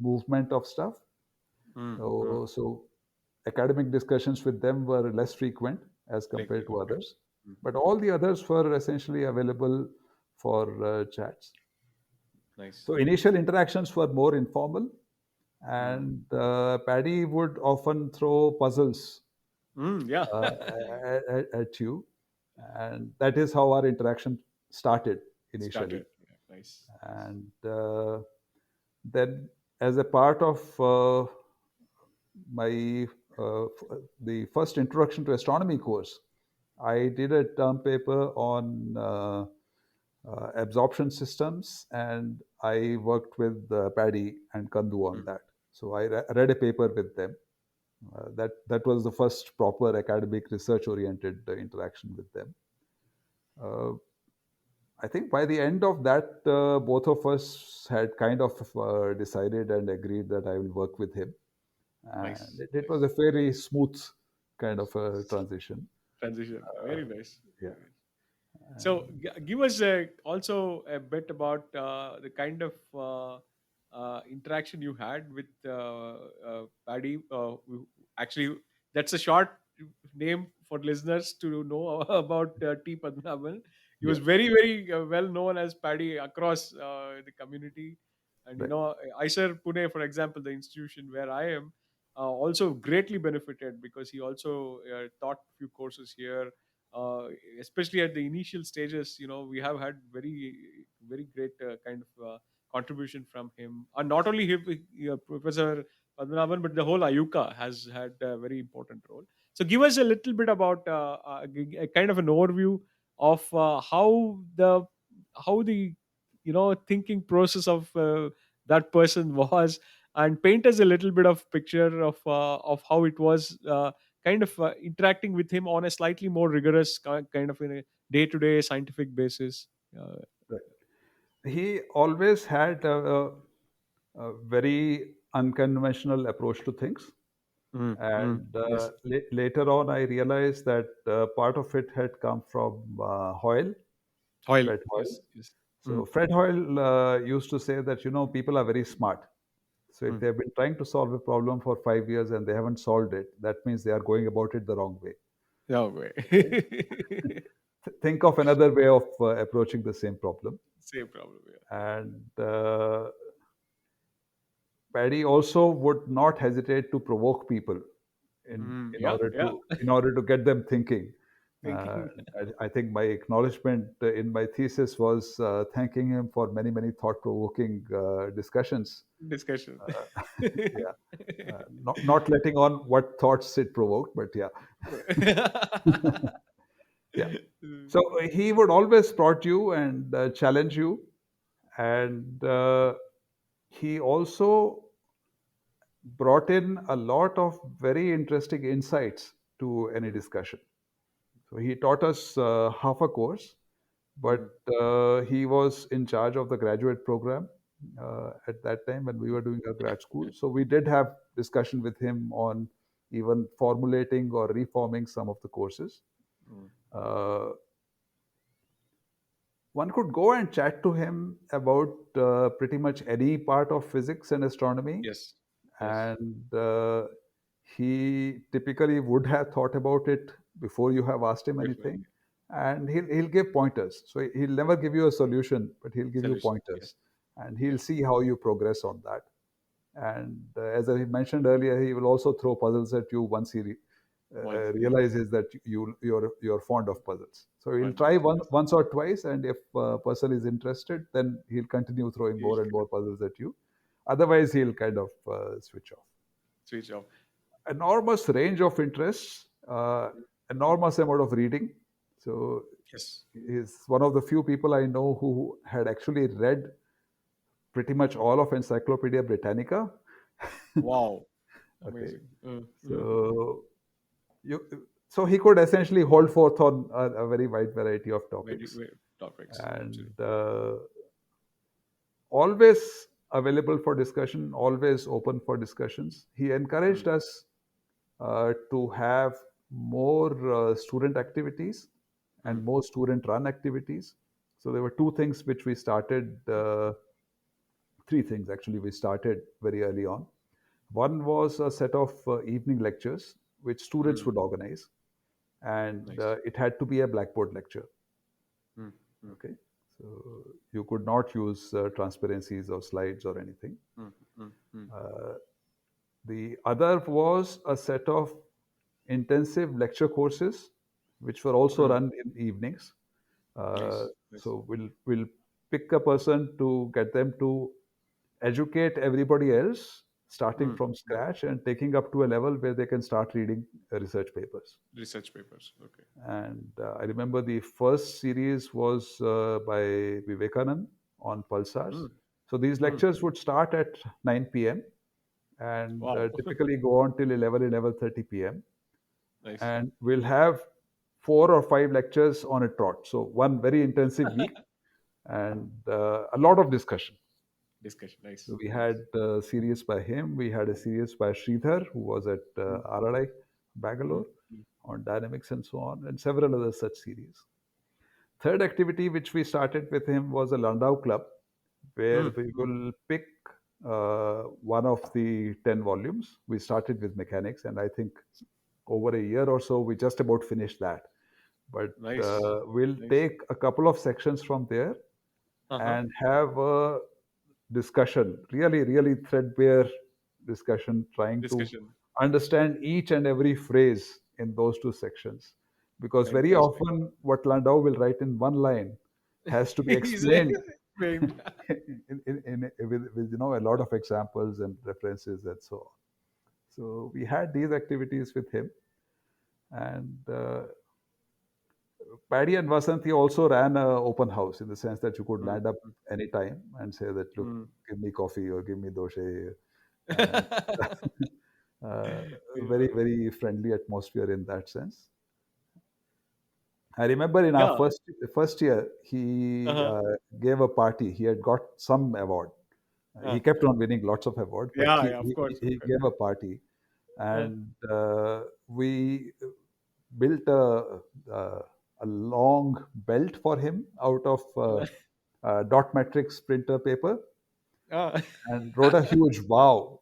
movement of stuff. mm, mm. So academic discussions with them were less frequent as compared to Okay. others. Mm, But all the others were essentially available for chats. nice. So initial interactions were more informal, Mm, and Paddy would often throw puzzles Yeah. at you, and that is how our interaction started initially. Started. Yeah, nice. Nice. And then, as a part of my the first introduction to astronomy course, I did a term paper on absorption systems, and I worked with Paddy and Kandu on Mm. that. So I read a paper with them. That was the first proper academic research oriented interaction with them. Uh, I think by the end of that, both of us had kind of decided and agreed that I will work with him, and Nice. it was Nice. a very smooth kind of a transition. Transition. Very nice. Yeah. Very nice. So, give us also a bit about the kind of interaction you had with Paddy. Actually, that's a short name for listeners to know about T. Padmanabhan. He was Yeah. very, very well known as Paddy across the community. And, Right. ISER Pune, for example, the institution where I am, also greatly benefited because he also taught a few courses here, uh, especially at the initial stages. We have had very, very great kind of contribution from him, and not only him, Professor Padmanabhan, but the whole IUCAA has had a very important role. So give us a little bit about a kind of an overview of how the thinking process of that person was, and paint us a little bit of picture of how it was kind of interacting with him on a slightly more rigorous kind of in a day-to-day scientific basis. Uh, Right. He always had a very unconventional approach to things. And yes. later on, I realized that part of it had come from Hoyle, Oil. Fred Hoyle. Yes. Yes. So Fred Hoyle used to say that people are very smart. So if Mm. they have been trying to solve a problem for 5 years and they haven't solved it, that means they are going about it the wrong way. No way. Okay? Think of another way of approaching the same problem. Same problem. Yeah. And Paddy also would not hesitate to provoke people in in Yeah. order Yeah. to in order to get them thinking. Uh, Thinking. I think my acknowledgement in my thesis was thanking him for many thought-provoking discussions. Discussion. Yeah, not letting on what thoughts it provoked, but yeah, yeah. Mm. So he would always prod you and challenge you, and he also brought in a lot of very interesting insights to any discussion. So he taught us half a course, but Mm. he was in charge of the graduate program at that time when we were doing our grad school. So we did have discussion with him on even formulating or reforming some of the courses. Mm. Uh, One could go and chat to him about pretty much any part of physics and astronomy, Yes. Yes. and he typically would have thought about it before you have asked him Before. anything, and he'll give pointers. So he'll never give you a solution, but he'll give you Solution. pointers, Yes. and Yeah. he'll see how you progress on that. And as I mentioned earlier, he will also throw puzzles at you once he Once. Yeah. realizes that you're fond of puzzles. So he'll Puzzles. try Yes. once or twice, and if a person is interested, then he'll continue throwing He'll more and more puzzles at you. Otherwise, he'll kind of switch off. switch off. Enormous range of interests, enormous amount of reading. So Yes. he's one of the few people I know who had actually read pretty much all of Encyclopedia Britannica. Wow. Okay, Amazing. so so he could essentially hold forth on a very wide variety of Very, topics, very topics. and Absolutely. always available for discussion, always open for discussions. He encouraged Mm. us to have more student activities and Mm. more student run activities. So there were two things which we started, three things actually we started very early on. One was a set of evening lectures which students Mm. would organize, and Nice. it had to be a blackboard lecture. Mm. Mm. Okay, so you could not use transparencies or slides or anything. Mm. Mm. Mm. The other was a set of intensive lecture courses, which were also Mm. run in evenings. Nice. Nice. So we'll pick a person to get them to educate everybody else, starting Mm. from Mm. scratch and taking up to a level where they can start reading research papers. Research papers. Okay. And I remember the first series was by Vivekanand on pulsars. Mm. So these Mm. lectures would start at 9 p.m. and Wow. typically go on till 11:30 p.m. Nice. And we'll have 4 or 5 lectures on a trot. So one very intensive week and a lot of discussion. Discussion. So Nice. we Nice. had a series by him. We had a series by Sridhar, who was at Mm. RRI, Mm. Bangalore, Mm. on dynamics and so on, and several other such series. Third activity which we started with him was a Landau Club, where Mm. we Mm. will pick one of the 10 volumes. We started with mechanics, and I think over a year or so, we just about finished that. But Nice. we'll Nice. take a couple of sections from there Uh-huh. and have a discussion, really, really threadbare discussion, trying to Discussion. understand each and every phrase in those two sections. Because very Fantastic. often, what Landau will write in one line has to be He's explained explained. with a lot of examples and references and so on. So we had these activities with him, and Paddy and Vasanthi also ran a open house in the sense that you could Mm. land up anytime and say that, look, Mm. give me coffee or give me doshe, and Yeah. uh, very, very friendly atmosphere in that sense. I remember in our Yeah. first year, he Uh-huh. gave a party. He had got some award. He kept on winning lots of awards, but Yeah, he, yeah, of he, course, of he course. gave a party, Uh, and we built a long belt for him out of dot matrix printer paper uh, and wrote a huge wow.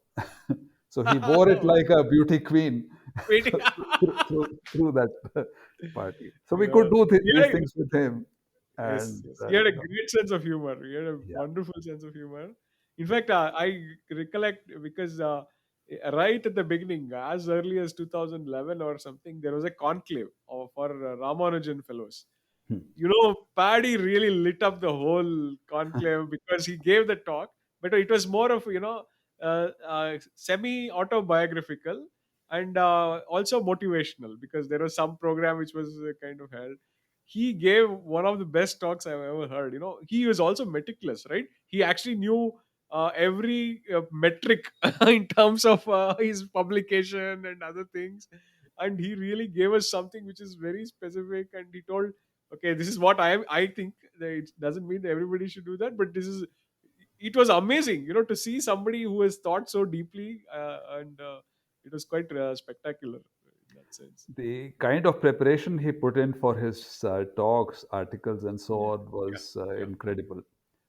So he wore it wow. like a beauty queen Waiting. through that party. So we could Yeah. do He these had a, things with him, yes, and yes. He had a great sense of humor. He had a yeah. wonderful sense of humor. In fact, I recollect because right at the beginning, as early as 2011 or something, there was a conclave for Ramanujan fellows. Hmm. Paddy really lit up the whole conclave because he gave the talk, but it was more of semi autobiographical and also motivational because there was some program which was kind of held. He gave one of the best talks I've ever heard. He was also meticulous, right? He actually knew every metric in terms of his publication and other things, and he really gave us something which is very specific. And he told, okay, this is what I think. That it doesn't mean that everybody should do that, but this is. It was amazing, to see somebody who has thought so deeply, and it was quite spectacular in that sense. The kind of preparation he put in for his talks, articles, and so Yeah, on yeah, was yeah. incredible.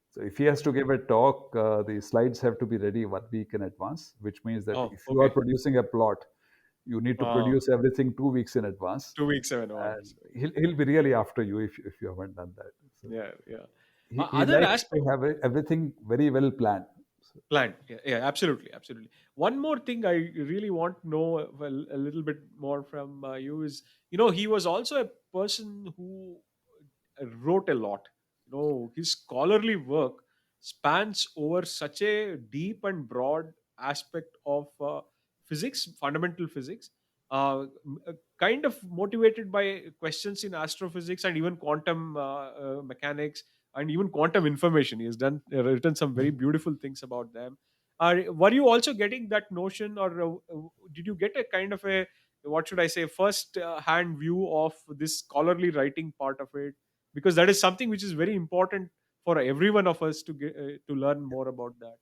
So if he has to give a talk, the slides have to be ready 1 week in advance, which means that Oh, if you are okay. producing a plot, you need to Wow. produce everything 2 weeks in advance, 2 weeks in and advance. he'll be really after you if you haven't done that. So Yeah, yeah. he Other likes aspect. to have everything very well planned. So, Planned. Yeah, yeah, absolutely, absolutely. One more thing I really want to know a little bit more from you is, he was also a person who wrote a lot. His scholarly work spans over such a deep and broad aspect of physics, fundamental physics, kind of motivated by questions in astrophysics and even quantum mechanics and even quantum information. He has written some very beautiful things about them. Were you also getting that notion, or did you get a kind of a, what should I say, first hand view of this scholarly writing part of it? Because that is something which is very important for every one of us to get to learn more about that.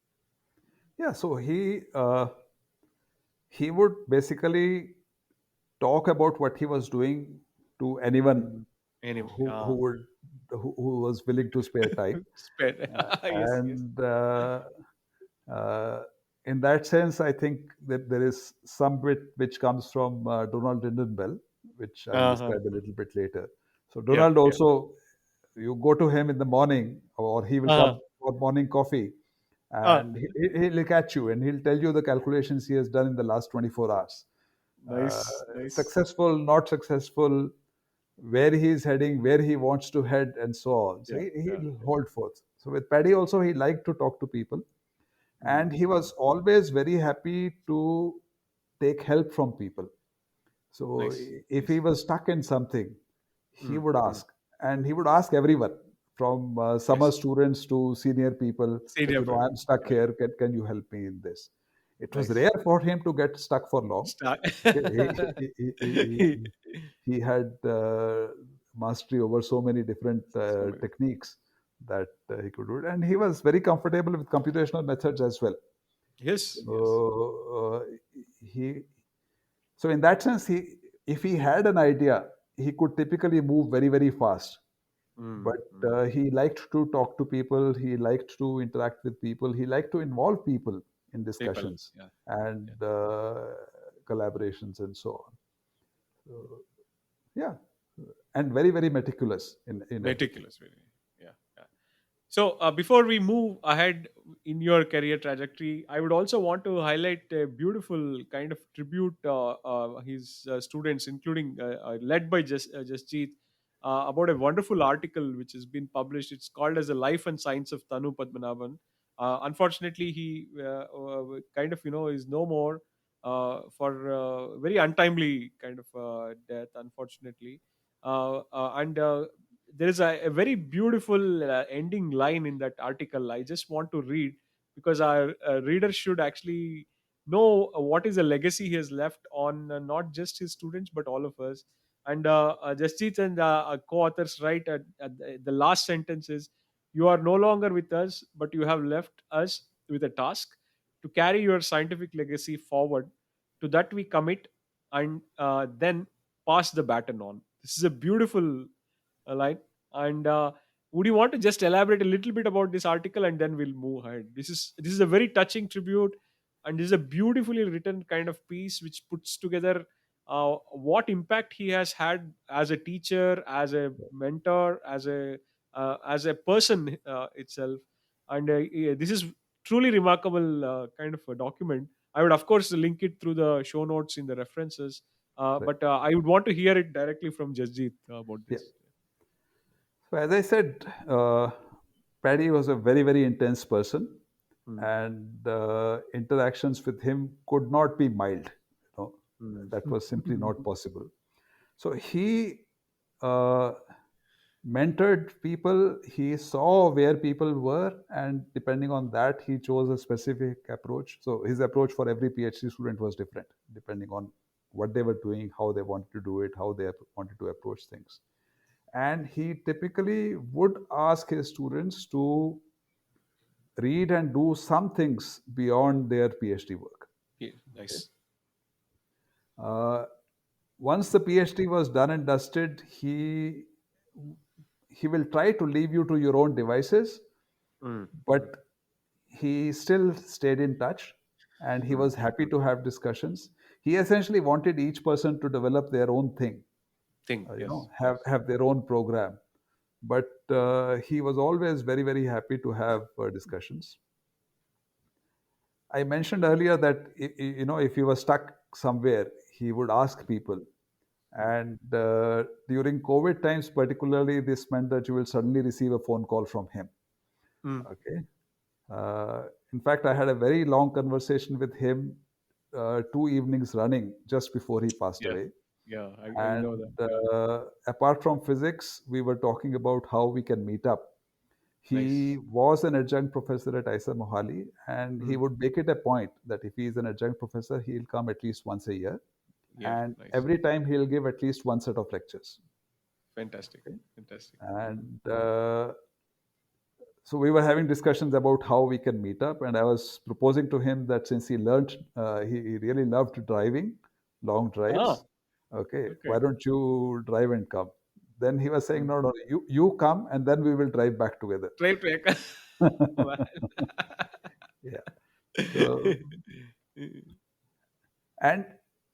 yeah, so he would basically talk about what he was doing to anyone Mm. Anyway, who was willing to spare time. spare. Yes, yes. And uh, in that sense, I think that there is some bit which comes from Donald Bell, which I'll Uh-huh. describe a little bit later. So Yeah, Donald yeah. also, you go to him in the morning, or he will Uh-huh. come for morning coffee, Uh, and he'll look at you and he'll tell you the calculations he has done in the last 24 hours. Nice, nice. Successful, not successful, where he is heading, where he wants to head, and so on. So Yeah, yeah, he'll yeah. hold forth. So with Paddy also, he liked to talk to people, Mm, and he mm. was always very happy to take help from people. So Nice, if he nice. was stuck in something, he Mm, would mm. ask, and he would ask everyone from summer Yes. students to senior people that, Senior people. I'm stuck Correct. here. Can you help me in this? It was Nice. rare for him to get stuck for long. Start. Okay, he had mastery over so many different So many. techniques that he could do it, and he was very comfortable with computational methods as well. Yes, yes. So he so in that sense, he if he had an idea, he could typically move very very fast. Mm, But mm. he liked to talk to people. He liked to interact with people. He liked to involve people in People. discussions Yeah, and yeah. collaborations and so on. So, yeah, and very very meticulous in everything. Meticulous, really. Yeah, yeah. So, before we move ahead in your career trajectory, I would also want to highlight a beautiful kind of tribute his students, including led by Jasjeet, about a wonderful article which has been published. It's called as "The Life and Science of Tanu Padmanabhan." Unfortunately, he kind of is no more for very untimely kind of death. Unfortunately, and there is a very beautiful ending line in that article. I just want to read because our readers should actually know what is the legacy he has left on not just his students but all of us. And Jasjeet and co-authors write at the last sentence is, "You are no longer with us, but you have left us with a task to carry your scientific legacy forward. To that we commit, and then pass the baton on." This is a beautiful line. And would you want to just elaborate a little bit about this article, and then we'll move ahead? This is a very touching tribute, and this is a beautifully written kind of piece which puts together what impact he has had as a teacher, as a mentor, as a person itself. And yeah, this is truly remarkable kind of a document. I would of course link it through the show notes in the references, Right. but I would want to hear it directly from Jasjeet about Yeah. this. So as I said, Paddy was a very very intense person, Mm, and interactions with him could not be mild. mm. That was simply not possible. So he uh, mentored people. He saw where people were, and depending on that, he chose a specific approach. So his approach for every PhD student was different, depending on what they were doing, how they wanted to do it, how they wanted to approach things. And he typically would ask his students to read and do some things beyond their PhD work. Yeah, Okay. nice. Uh, Once the PhD was done and dusted, he will try to leave you to your own devices, Mm, mm, but he still stayed in touch, and he mm, was happy mm. to have discussions. He essentially wanted each person to develop their own thing, Thing, yes, have yes. their own program. But he was always very very happy to have discussions. I mentioned earlier that if he was stuck somewhere, he would ask people. Mm, And during COVID times, particularly, this meant that you will suddenly receive a phone call from him. mm. Okay. In fact, I had a very long conversation with him 2 evenings running just before he passed Yeah, away. yeah. I know that. And Yeah, apart from physics, we were talking about how we can meet up. He nice. was an adjunct professor at ISA Mohali, and he Mm, would make it a point that if he is an adjunct professor, he'll come at least once a year. yeah, And nice. every time he'll give at least one set of lectures. Fantastic, Okay. fantastic. Mm, And so we were having discussions about how we can meet up, and I was proposing to him that since he learned, he really loved driving long ah, drives. Okay, okay. why don't you drive and come? Then he was saying, Mm. no, no, you come, and then we will drive back together. Trail track. Man. Yeah. So, and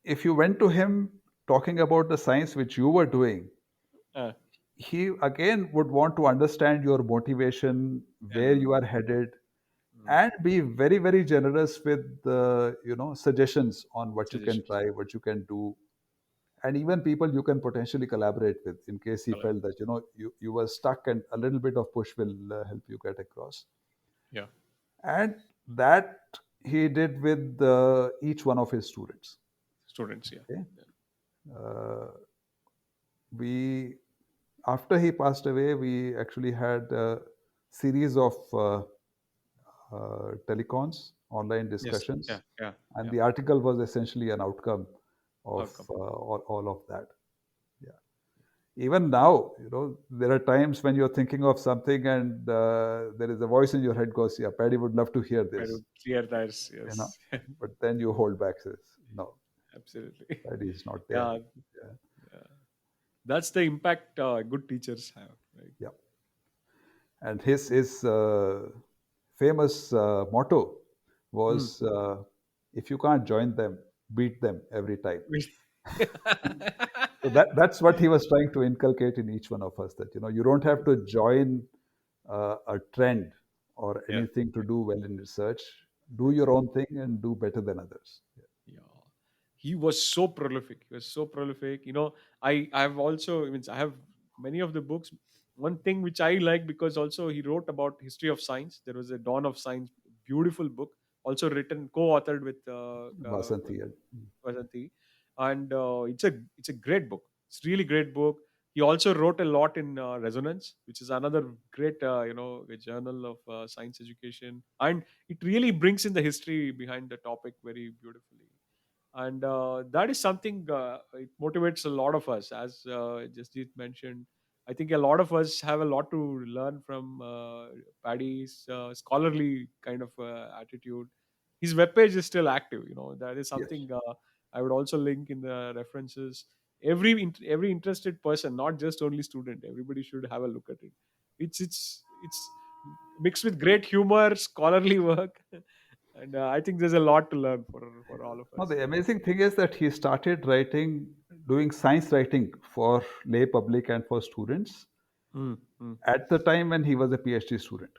if you went to him talking about the science which you were doing, uh, he again would want to understand your motivation, where yeah. you are headed, mm. and be very, very generous with suggestions on what you can Suggestions. try, what you can do, and even people you can potentially collaborate with in case he Color. felt that you were stuck and a little bit of push will help you get across. Yeah. And that he did with each one of his students. Students. Yeah. Okay, Yeah. uh, we after he passed away, we actually had a series of telecons, online Yes. Yeah. discussions, Yeah. and Yeah. the article was essentially an outcome of Outcome. all of that. Yeah. Even now, there are times when you're thinking of something and there is a voice in your head goes, "Yeah, Paddy would love to hear I this," would clear that. you know. Yes. But then you hold back, says, "No, Absolutely. Paddy is not there." Yeah. Yeah. Yeah. That's the impact good teachers have, right? Yeah. And his famous motto Mm. was, "If you can't join them, beat them every time." So that's what he was trying to inculcate in each one of us. That you don't have to join a trend or Yeah. anything to do well in research. Do your own thing and do better than others. Yeah. He was so prolific. He was so prolific. I've also, I have many of the books. One thing which I like, because also he wrote about history of science. There was a Dawn of Science, beautiful book, also written, co-authored with Vasanthi. Vasanthi, and it's a great book. It's really great book. He also wrote a lot in Resonance, which is another great a journal of science education, and it really brings in the history behind the topic very beautifully. And that is something it motivates a lot of us, as Jasjeet mentioned. I think a lot of us have a lot to learn from Paddy's scholarly kind of attitude. His webpage is still active. That is Yes. something I would also link in the references. Every interested person, not just only student, everybody should have a look at it. It's mixed with great humor, scholarly work, and I think there's a lot to learn for all of Now, us. the amazing thing is that he started doing science writing for lay public and for students Mm, mm. at the time when he was a PhD student.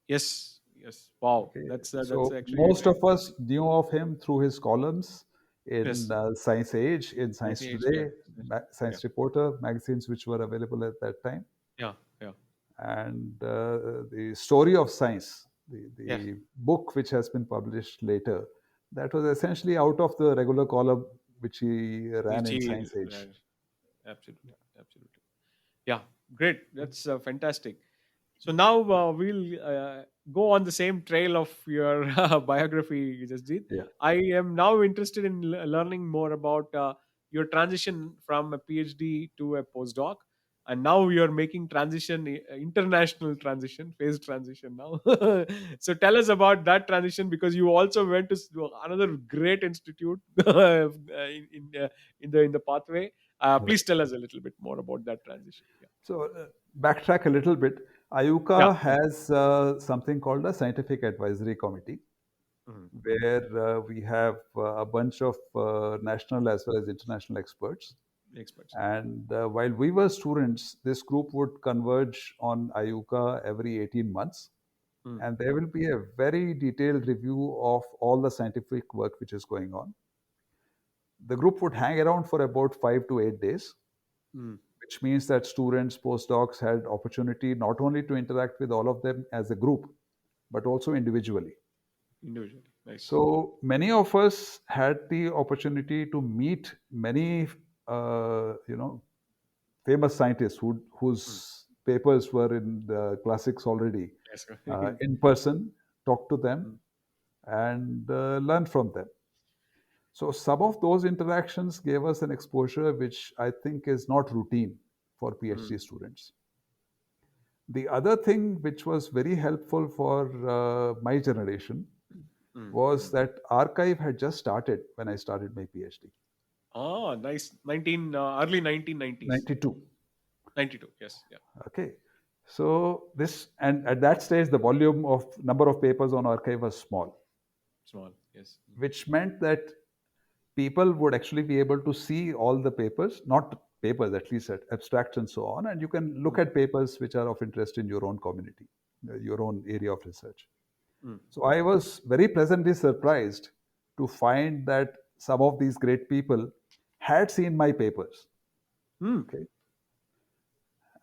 Yes, yes. Wow, Okay, that's so actually most very of us knew of him through his columns in yes. Science Age, in I Science see it. Yeah, Today, yeah, Science Reporter, magazines which were available at that time. yeah, yeah, And the story of science, yeah. the book which has been published later, that was essentially out of the regular column which he ran Which in he Science Age. ran. Absolutely, absolutely. Yeah, great. That's fantastic. So now we'll go on the same trail of your biography, Jasjeet. Yeah. I am now interested in learning more about your transition from a PhD to a postdoc, and now you're making transition, international transition, phase transition now. So tell us about that transition, because you also went to another great institute in the pathway. Please Right. tell us a little bit more about that transition. Yeah. So backtrack a little bit. Yeah. IUCAA has something called a Scientific Advisory Committee, Mhm. where we have a bunch of national as well as international experts. Experts. Yeah. And while we were students, this group would converge on IUCAA every 18 months. Mm, And there mm, will be a very detailed review of all the scientific work which is going on. The group would hang around for about 5 to 8 days, mm. which means that students, postdocs had opportunity not only to interact with all of them as a group, but also individually. Individually. Nice. So many of us had the opportunity to meet many, famous scientists Mm. whose papers were in the classics already, Yes. in person, talk to them, Mm, and learn from them. So some of those interactions gave us an exposure which I think is not routine for mm, PhD students. The other thing which was very helpful for my generation mm, was mm. that archive had just started when I started my PhD. Ah, nice. Early 1990s. 92. 92. Yes. Yeah. Okay. So this, and at that stage, the volume of number of papers on archive was small, Small. Yes. which meant that people would actually be able to see all the papers, not papers, at least abstracts and so on, and you can look Mm, at papers which are of interest in your own community, your own area of research. Mm. So I was very pleasantly surprised to find that some of these great people had seen my papers. Mm. Okay,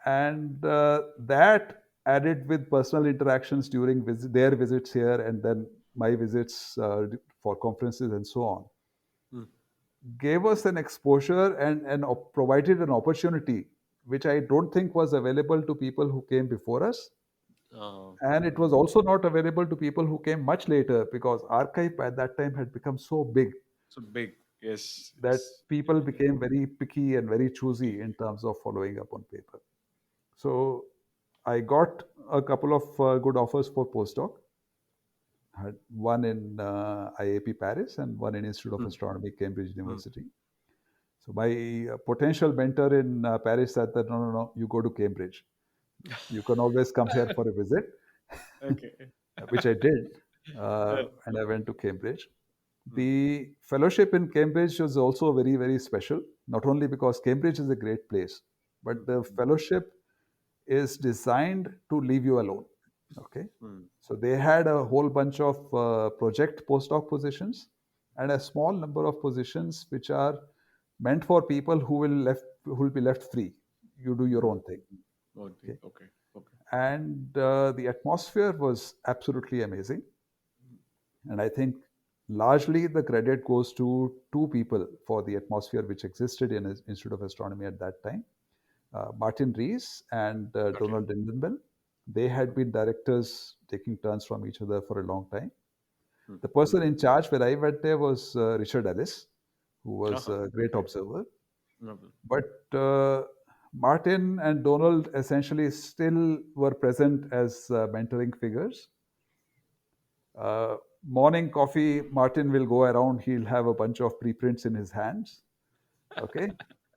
and that added with personal interactions during their visits here and then my visits for conferences and so on Mm. gave us an exposure and provided an opportunity which I don't think was available to people who came before us. And it was Mm. also not available to people who came much later because archive at that time had become so big So big. Yes. that Yes. people became very picky and very choosy in terms of following up on paper. So I got a couple of good offers for postdoc. Had one in IAP Paris and one in Institute of Mm. Astronomy, Cambridge Mm. University. So my potential mentor in Paris said that no, no, no, you go to Cambridge. You can always come here for a visit, Okay. which I did, Uh, and I went to Cambridge. mm. The fellowship in Cambridge was also very, very special, not only because Cambridge is a great place, but Mm. the Mm. fellowship is designed to leave you alone. Okay. Mm. So they had a whole bunch of project postdoc positions and a small number of positions which are meant for people who will be left free. You do your Mm. own thing. Okay. Okay. Okay. Okay. And the atmosphere was absolutely amazing. And I think largely the credit goes to two people for the atmosphere which existed in Institute of Astronomy at that time. Martin Rees and Okay. Donald Lindenbell. They had Okay. been directors taking turns from each other for a long time. Mm. The Mm. person in charge when I went there was Richard Ellis, who was Uh-huh. a great Okay. observer. Novel. But Martin and Donald essentially still were present as mentoring figures. Morning coffee, Martin will go around, he'll have a bunch of preprints in his hands. Okay.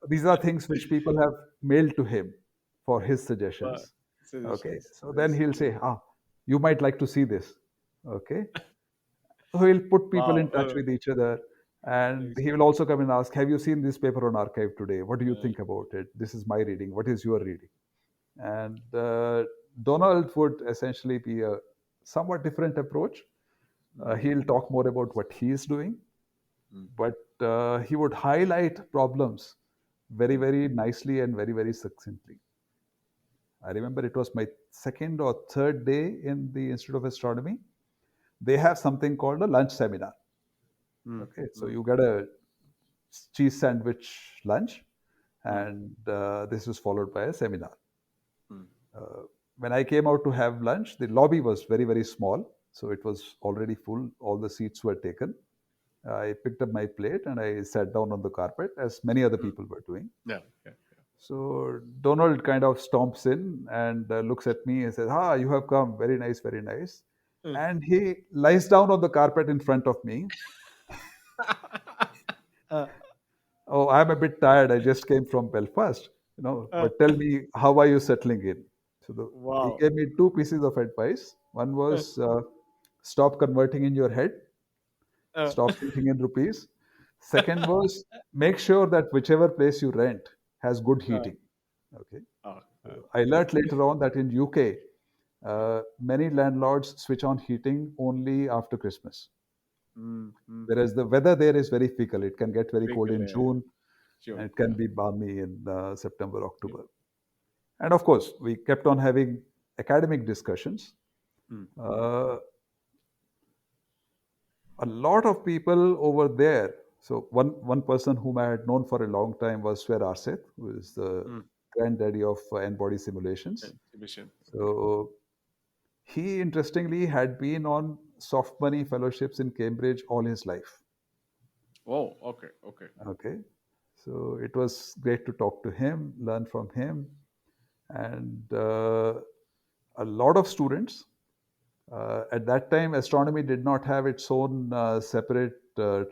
These are things which people have mailed to him for his Wow. suggestions. Okay. Suggestions. So then Nice. he'll say, you might like to see this. Okay. So he'll put people Wow. in touch with each other. And Nice. he will also come and ask, have you seen this paper on archive today? What do you Uh, think about it? This is my reading. What is your reading? And Donald would essentially be a somewhat different approach. mm. He'll talk more about what he is doing, Mm. but he would highlight problems very, Mm. very nicely and very, very succinctly. I remember it was my second or third day in the Institute of Astronomy. They have something called a lunch seminar. Mm. Okay, so Mm. you get a cheese sandwich lunch, Mm. and this was followed by a seminar. Mm. Uh, when I came out to have lunch, the lobby was very, very small, so it was already full. All the seats were taken. I picked up my plate and I sat down on the carpet, as many other Mm. people were doing. Yeah. Yeah. So Donald kind of stomps in and looks at me and says, you have come. Very nice, very nice. Yeah. And he lies down on the carpet in front of me. Uh, Oh, I'm a bit tired. I just came from Belfast, uh, but tell me, how are you settling in? He wow. gave me two pieces of advice. One Uh, was stop converting in your head, uh, stop thinking in rupees. Second was make sure that whichever place you rent has good uh, heating. Okay. uh, So uh, I learned later on that in UK, uh, many landlords switch on heating only after Christmas, mm. Mm. whereas the weather there is very fickle. It can get very cold Vehicle, in yeah. June, and Sure. it can Yeah. be balmy in September, Yeah. October. And of course, we kept on having academic discussions. Mm. Mm. Uh, a lot of people over there. So one person whom I had known for a long time was Swer Arseth, who is the Mm. granddaddy of N-body simulations. Exhibition. Okay. So he interestingly had been on soft money fellowships in Cambridge all his life. Oh, okay. Okay. Okay, so it was great to talk to him, learn from him, and a lot of students. At that time, astronomy did not have its own separate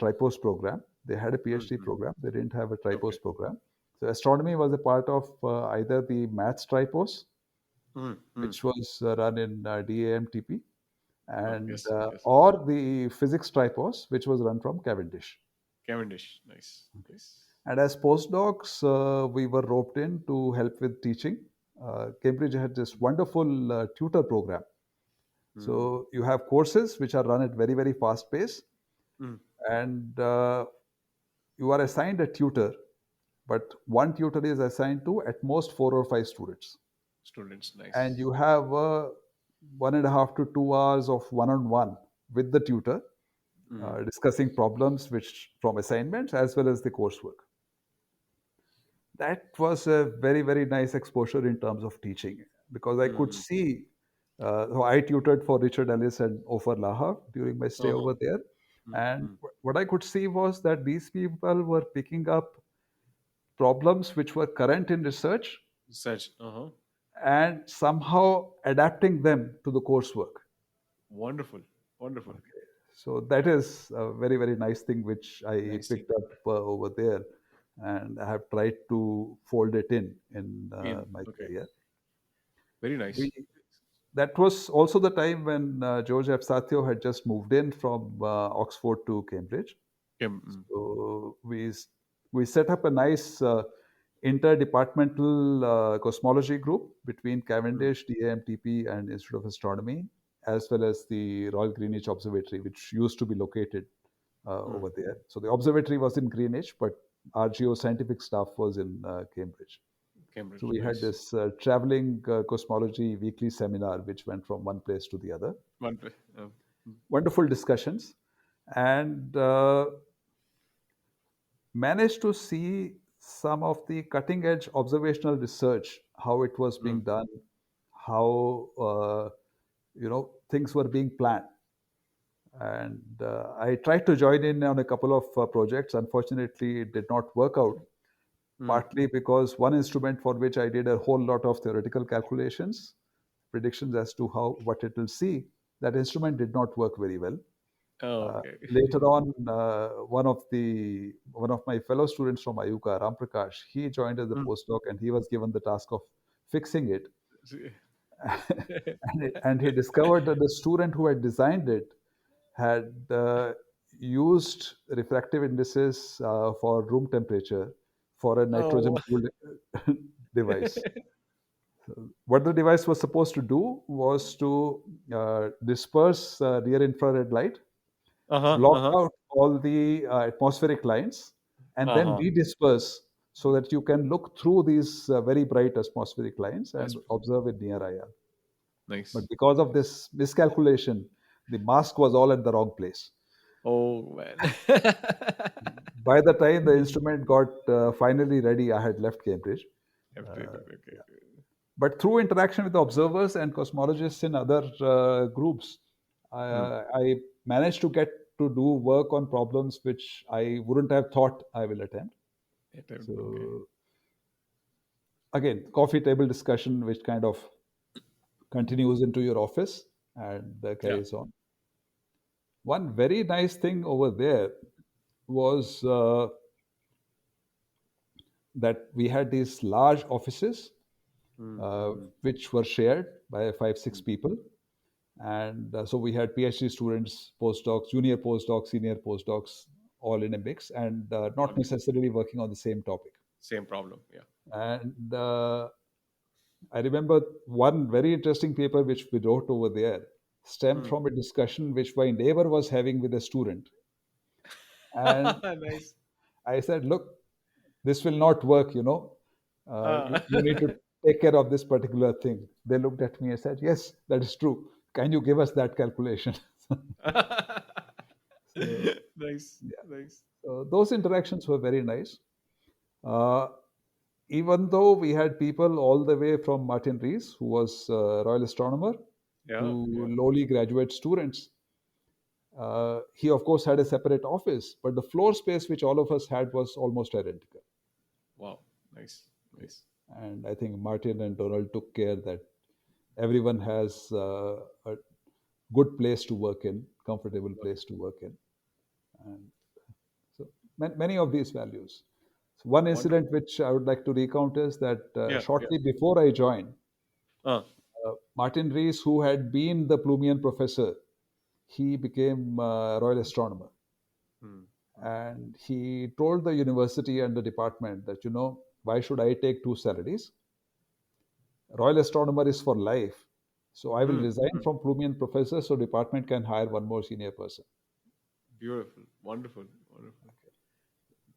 tripos program. They had a Mm. PhD Mm. program. They didn't have a Okay. tripos program. So astronomy was a part of either the maths tripos, Mm. Mm. which was run in DAMTP, Oh, and yes. Yes. or the physics tripos, which was run from Cavendish. Cavendish. Nice. Okay. Nice. And as postdocs, we were roped in to help with teaching. Cambridge had this wonderful tutor program Mm. So you have courses which are run at very, very fast pace, Mm. and you are assigned a tutor, but one tutor is assigned to at most 4 or 5 students, Students, and nice. you have 1.5 to 2 hours of one-on-one with the tutor, Mm. discussing problems which from assignments as well as the coursework. That was a very, very nice exposure in terms of teaching, because I could Mm. see. So I tutored for Richard Ellis and Ofer Laha during my stay Uh-huh. over there, Mm. and Mm. what I could see was that these people were picking up problems which were current in research Such. Uh-huh. and somehow adapting them to the coursework. Wonderful. Wonderful. Okay. So that is a very, very nice thing which I Nice thing. picked up over there, and I have tried to fold it in In. my Okay. career. Very We nice. That was also the time when George F. Satyo had just moved in from Oxford to Cambridge. Kim. Mm. So we set up a nice interdepartmental cosmology group between Mm. Cavendish, DAMTP, and Institute of Astronomy, as well as the Royal Greenwich Observatory, which used to be located Mm. over there. So the observatory was in Greenwich, but our geoscientific staff was in Cambridge. So Cambridge. we had Nice. this traveling cosmology weekly seminar, which went from one place to the other. One play. Mm. Wonderful discussions, and managed to see some of the cutting edge observational research, how it was being Mm. done, how things were being planned. And I tried to join in on a couple of projects. Unfortunately, it did not work out, Mm. partly because one instrument for which I did a whole lot of theoretical calculations, predictions as to how what it will see, that instrument did not work very well. Oh, okay. Later on, one of my fellow students from IUCAA, Ram Prakash, he joined as a Mm. postdoc, and he was given the task of fixing it. See. And he discovered that the student who had designed it had used refractive indices for room temperature for a nitrogen Oh. cooled device. What the device was supposed to do was to disperse near infrared light, Uh-huh. block Uh-huh. out all the atmospheric lines, and then Uh-huh. redisperse so that you can look through these very bright atmospheric lines That's and observe in near IR. But nice. because of Nice. this miscalculation, the mask was all at the wrong place. Oh man. By the time the instrument got finally ready, I had left Cambridge. Okay. Uh, Okay. but through interaction with observers and cosmologists in other groups, Mm. I managed to get to do work on problems which I wouldn't have thought I will attempt. Okay. So again, coffee table discussion, which kind of continues into your office and Yeah. carries on. One very nice thing over there was that we had these large offices Mm. Mm. which were shared by five, six Mm. people. And so we had PhD students, postdocs, junior postdocs, senior postdocs, all in a mix, and not All necessarily working on the same topic. same problem. Yeah. And I remember one very interesting paper which we wrote over there stemmed Mm. from a discussion which my neighbor was having with a student. And Nice. I said, look, this will not work, Uh. you need to take care of this particular thing. They looked at me and said, yes, that is true. Can you give us that calculation? So, Nice. yeah. Nice. So those interactions were very nice. Uh, Even though we had people all the way from Martin Rees, who was Royal Astronomer, Yeah. to Yeah. lowly graduate students, he of course had a separate office, but the floor space which all of us had was almost identical. Wow. Nice. Nice. And I think Martin and Donald took care that everyone has a good place to work in, comfortable place to work in. And so many of these values. So one Wonderful. incident which I would like to recount is that Yeah. Yeah. shortly before I joined, Uh. Martin Rees, who had been the Plumian professor, he became Royal Astronomer. Mm. Mm. And he told the university and the department that, why should I take two salaries? Royal Astronomer is for life. So I will Mm, resign mm. from Plumian professor so department can hire one more senior person. Beautiful, wonderful, wonderful.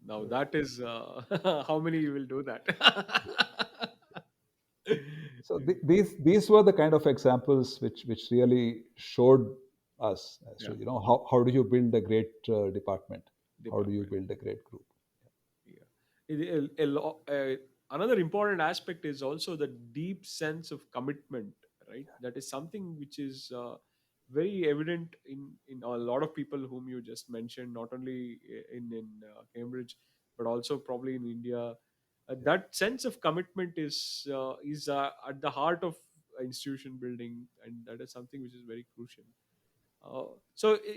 Now So, that is how many you will do that? these were the kind of examples which really showed us as Yeah, to how do you build a great department, how do you department. build a great group. Yeah. Another important aspect is also the deep sense of commitment, right? That is something which is very evident in a lot of people whom you just mentioned, not only in Cambridge, but also probably in India. That sense of commitment is at the heart of institution building, and that is something which is very crucial.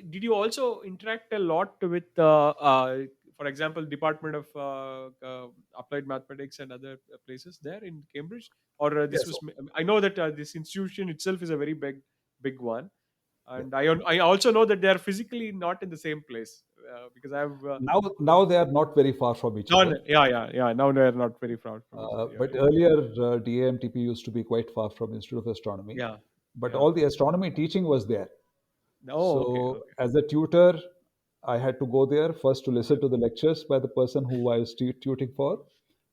Did you also interact a lot with, for example, Department of Applied Mathematics and other places there in Cambridge, or this Yes. was? I know that this institution itself is a very big one, Yeah. and I also know that they are physically not in the same place because I've Now they are not very far from each done. other. Yeah, yeah, yeah. Now they are not very far from each other. You're But right. earlier, DAMTP used to be quite far from Institute of Astronomy. Yeah, But yeah. all the astronomy teaching was there. Oh, okay, So, okay. as a tutor, I had to go there first to Yeah, listen to the lectures by the person who I was tutoring for,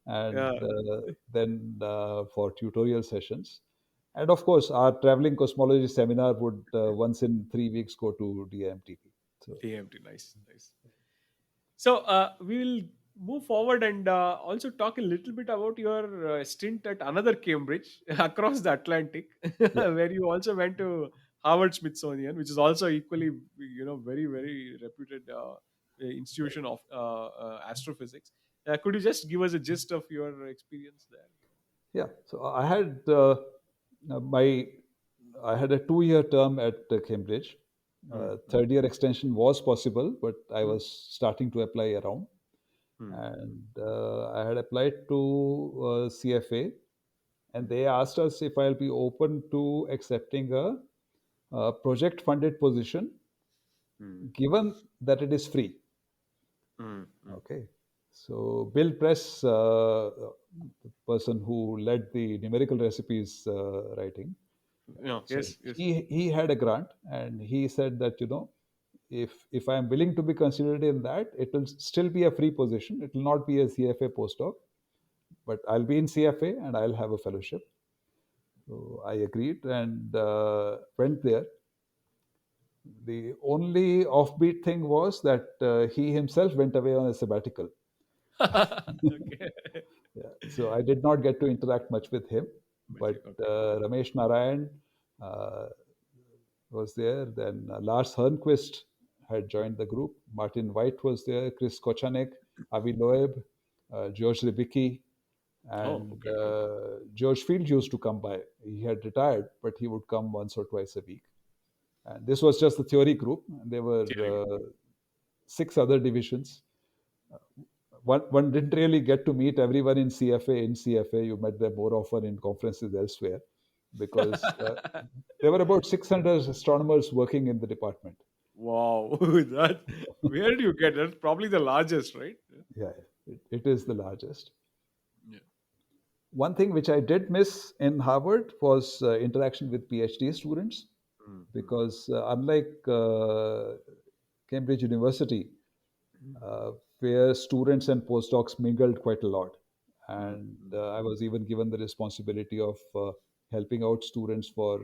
and yeah. then for tutorial sessions. And of course, our traveling cosmology seminar would once in 3 weeks go to DAMTP. So, TMT, nice, nice. So we will move forward and also talk a little bit about your stint at another Cambridge across the Atlantic, yeah, where you also went to Harvard Smithsonian, which is also equally, very very reputed institution of astrophysics. Could you just give us a gist of your experience there? yeah. So my I had a 2 year term at Cambridge. Hmm, hmm, Third year extension was possible, but I hmm, was starting to apply around, hmm, hmm, and I had applied to CFA, and they asked us if I'll be open to accepting a project funded position, hmm, given that it is free. hmm, hmm. Okay. So Bill Press, the person who led the numerical recipes writing, No, so yes, yes. he had a grant, and he said that if I am willing to be considered in that, it will still be a free position. It will not be a CFA postdoc, but I'll be in CFA and I'll have a fellowship. So I agreed and went there. The only offbeat thing was that he himself went away on a sabbatical. Okay. Yeah. So I did not get to interact much with him, But but okay. Ramesh Narayan uh, was there. Then Lars Hernquist had joined the group. Martin White was there. Chris Kochanek, Avi Loeb, George Ribicki, Oh, and okay, okay. George Field used to come by. He had retired, but he would come once or twice a week. And this was just the theory group. And there were Theory. six other divisions. One didn't really get to meet everyone in CFA. In CFA, you met them more often in conferences elsewhere, because there were about 600 astronomers working in the department. Wow, that where do you get? That's probably the largest, right? Yeah, it is the largest. Yeah. One thing which I did miss in Harvard was interaction with PhD students, Mm-hmm. because unlike Cambridge University, uh, where students and postdocs mingled quite a lot. And Mm-hmm. I was even given the responsibility of helping out students for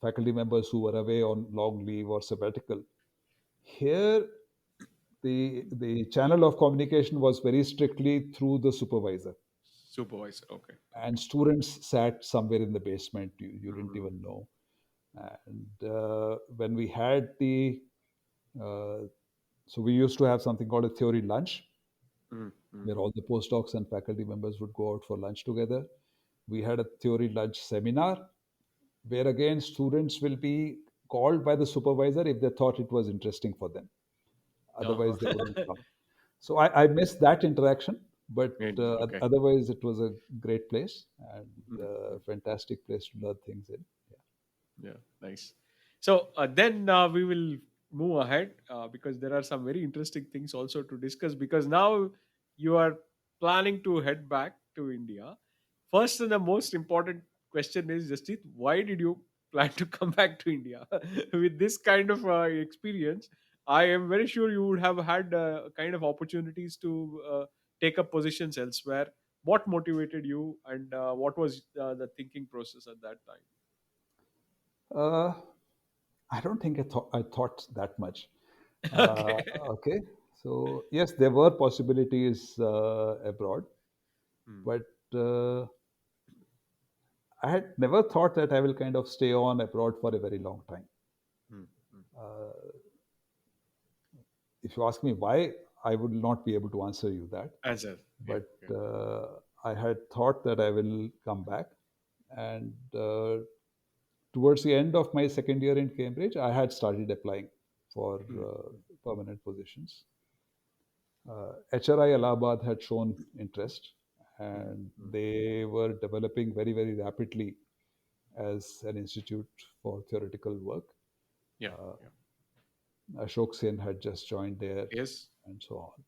faculty members who were away on long leave or sabbatical. Here, the channel of communication was very strictly through the supervisor, Supervisor. Okay. and Okay. students sat somewhere in the basement. You didn't Mm-hmm. even know. And when we had the uh, so we used to have something called a theory lunch, Mm-hmm. where all the postdocs and faculty members would go out for lunch together. We had a theory lunch seminar, where again students will be called by the supervisor if they thought it was interesting for them. Uh-huh. Otherwise, they wouldn't come. So I missed that interaction, but Okay. otherwise, it was a great place and Mhm. fantastic place to learn things in. Yeah, nice. So then we will move ahead because there are some very interesting things also to discuss. Because now you are planning to head back to India. First and the most important question is, Jasjeet, why did you plan to come back to India with this kind of experience? I am very sure you would have had kind of opportunities to take up positions elsewhere. What motivated you, and what was the thinking process at that time? Uh, I don't think I thought that much. Uh, Okay. okay, so yes, there were possibilities abroad, Hmm, but I had never thought that I will kind of stay on abroad for a very long time. hmm, hmm. If you ask me why, I would not be able to answer you that. Answer. Yeah. But Yeah. I had thought that I will come back, and towards the end of my second year in Cambridge, I had started applying for Hmm, permanent positions. HRI Allahabad had shown interest, hmm, and hmm. they were developing very, very rapidly as an institute for theoretical work. Yeah. Yeah. Ashok Sen had just joined there, Yes. and so on.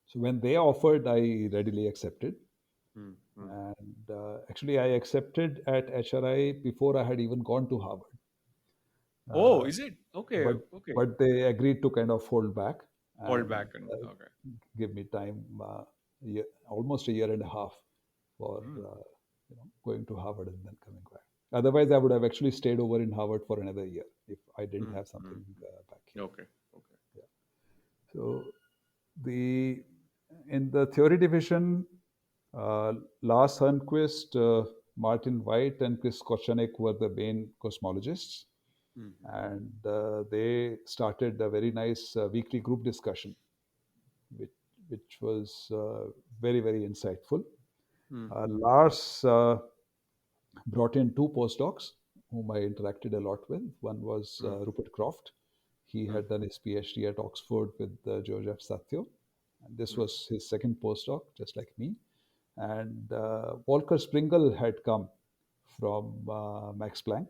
So when they offered, I readily accepted. Hmm, hmm. And actually, I accepted at HRI before I had even gone to Harvard. Oh, Uh, is it? Okay. but Okay. but they agreed to kind of hold back Hold and back and okay. give me time, almost a year and a half for Hmm, going to Harvard and then coming back. Otherwise, I would have actually stayed over in Harvard for another year if I didn't hmm, have hmm. something back here. Okay. Okay. Yeah. So the in the theory division, Lars Hörnqvist, Martin White, and Chris Kochanek were the main cosmologists, Hmm, and they started a very nice weekly group discussion, which, which was very, very insightful. hmm, hmm, Lars brought in two postdocs whom I interacted a lot with. One was hmm, Rupert Croft. He hmm, had done his PhD at Oxford with Joseph Satyo, and this hmm, was his second postdoc, just like me. And Volker Springel had come from Max Planck.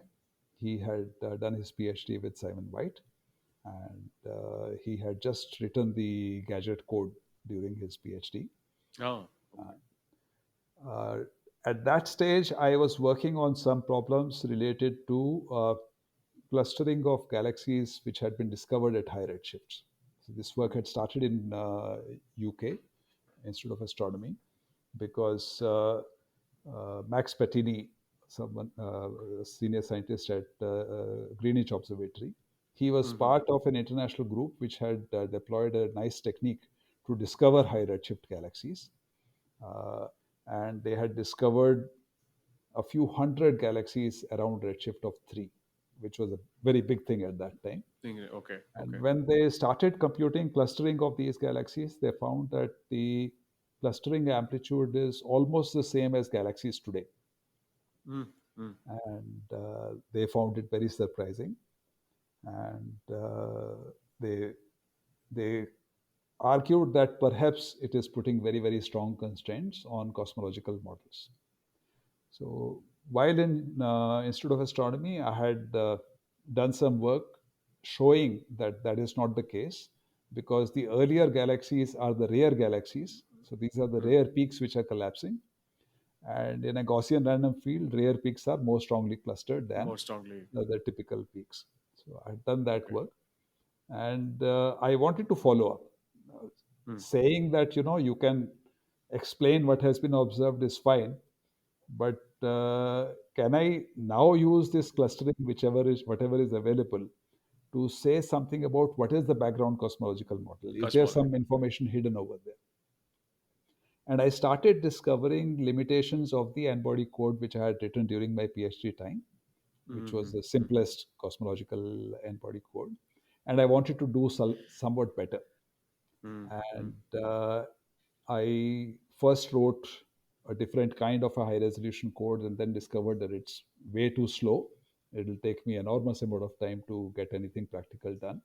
He had done his PhD with Simon White, and he had just written the gadget code during his PhD. ah, okay. Uh, at that stage, I was working on some problems related to clustering of galaxies which had been discovered at high redshifts. So this work Hmm, had started in UK, Institute of Astronomy, because Max Pettini, someone a senior scientist at Greenwich Observatory, he was hmm, hmm. part of an international group which had deployed a nice technique to discover high redshift galaxies. Uh, and they had discovered a few hundred galaxies around redshift of 3, which was a very big thing at that time. Okay. And Okay. when they started computing clustering of these galaxies, they found that the clustering amplitude is almost the same as galaxies today. Hmm, hmm. And they found it very surprising. And they, they argued that perhaps it is putting very, very strong constraints on cosmological models. So while in Institute of Astronomy, I had done some work showing that that is not the case because the earlier galaxies are the rare galaxies. So these are the Hmm. rare peaks which are collapsing. And in a Gaussian random field, rare peaks are more strongly clustered than More strongly. the typical peaks. So I've done that Okay. work, and I wanted to follow up, uh, Hmm. saying that you can explain what has been observed is fine, but can I now use this clustering, whichever is whatever is available, to say something about what is the background cosmological model? Is there Cosmology. some information hidden over there? And I started discovering limitations of the n-body code which I had written during my PhD time, which Hmm, was hmm, the hmm, simplest cosmological n-body code. And I wanted to do somewhat better. hmm, hmm. And I first wrote a different kind of a high resolution code and then discovered that it's way too slow. It'll take me enormous amount of time to get anything practical done.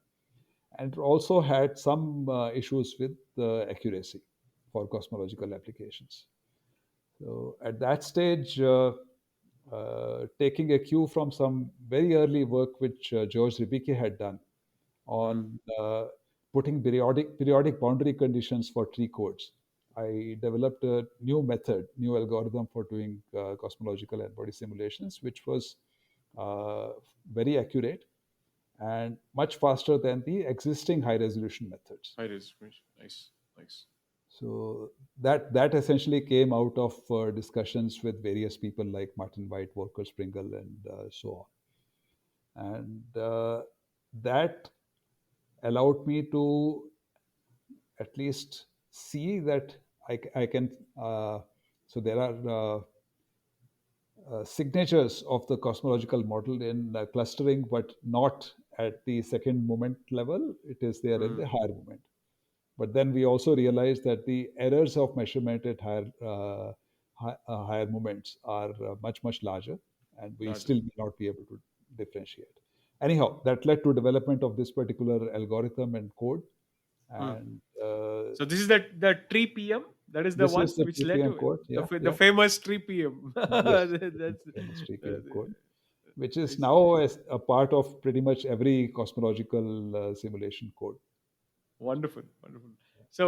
And it also had some issues with accuracy for cosmological applications. So at that stage, taking a cue from some very early work which George Ribicki had done Hmm. on putting periodic boundary conditions for tree codes, I developed a new method, new algorithm for doing cosmological and body simulations, which was uh, very accurate and much faster than the existing high resolution methods. High resolution. Nice. Nice. So that essentially came out of discussions with various people like Martin White, Volker Springel, and so on. And that allowed me to at least see that I can. So there are signatures of the cosmological model in clustering, but not at the second moment level. It is there in Mm, the higher moment. But then we also realized that the errors of measurement at higher moments are much larger, and we larger. still may not be able to differentiate. Anyhow, that led to development of this particular algorithm and code, Mm. and So this is that TreePM. That is the this one is the which led TreePM to code. the Yeah, the yeah, famous TreePM. yes, That's famous uh, TreePM code, which is nice, now nice. as a part of pretty much every cosmological simulation code. Wonderful, wonderful. So,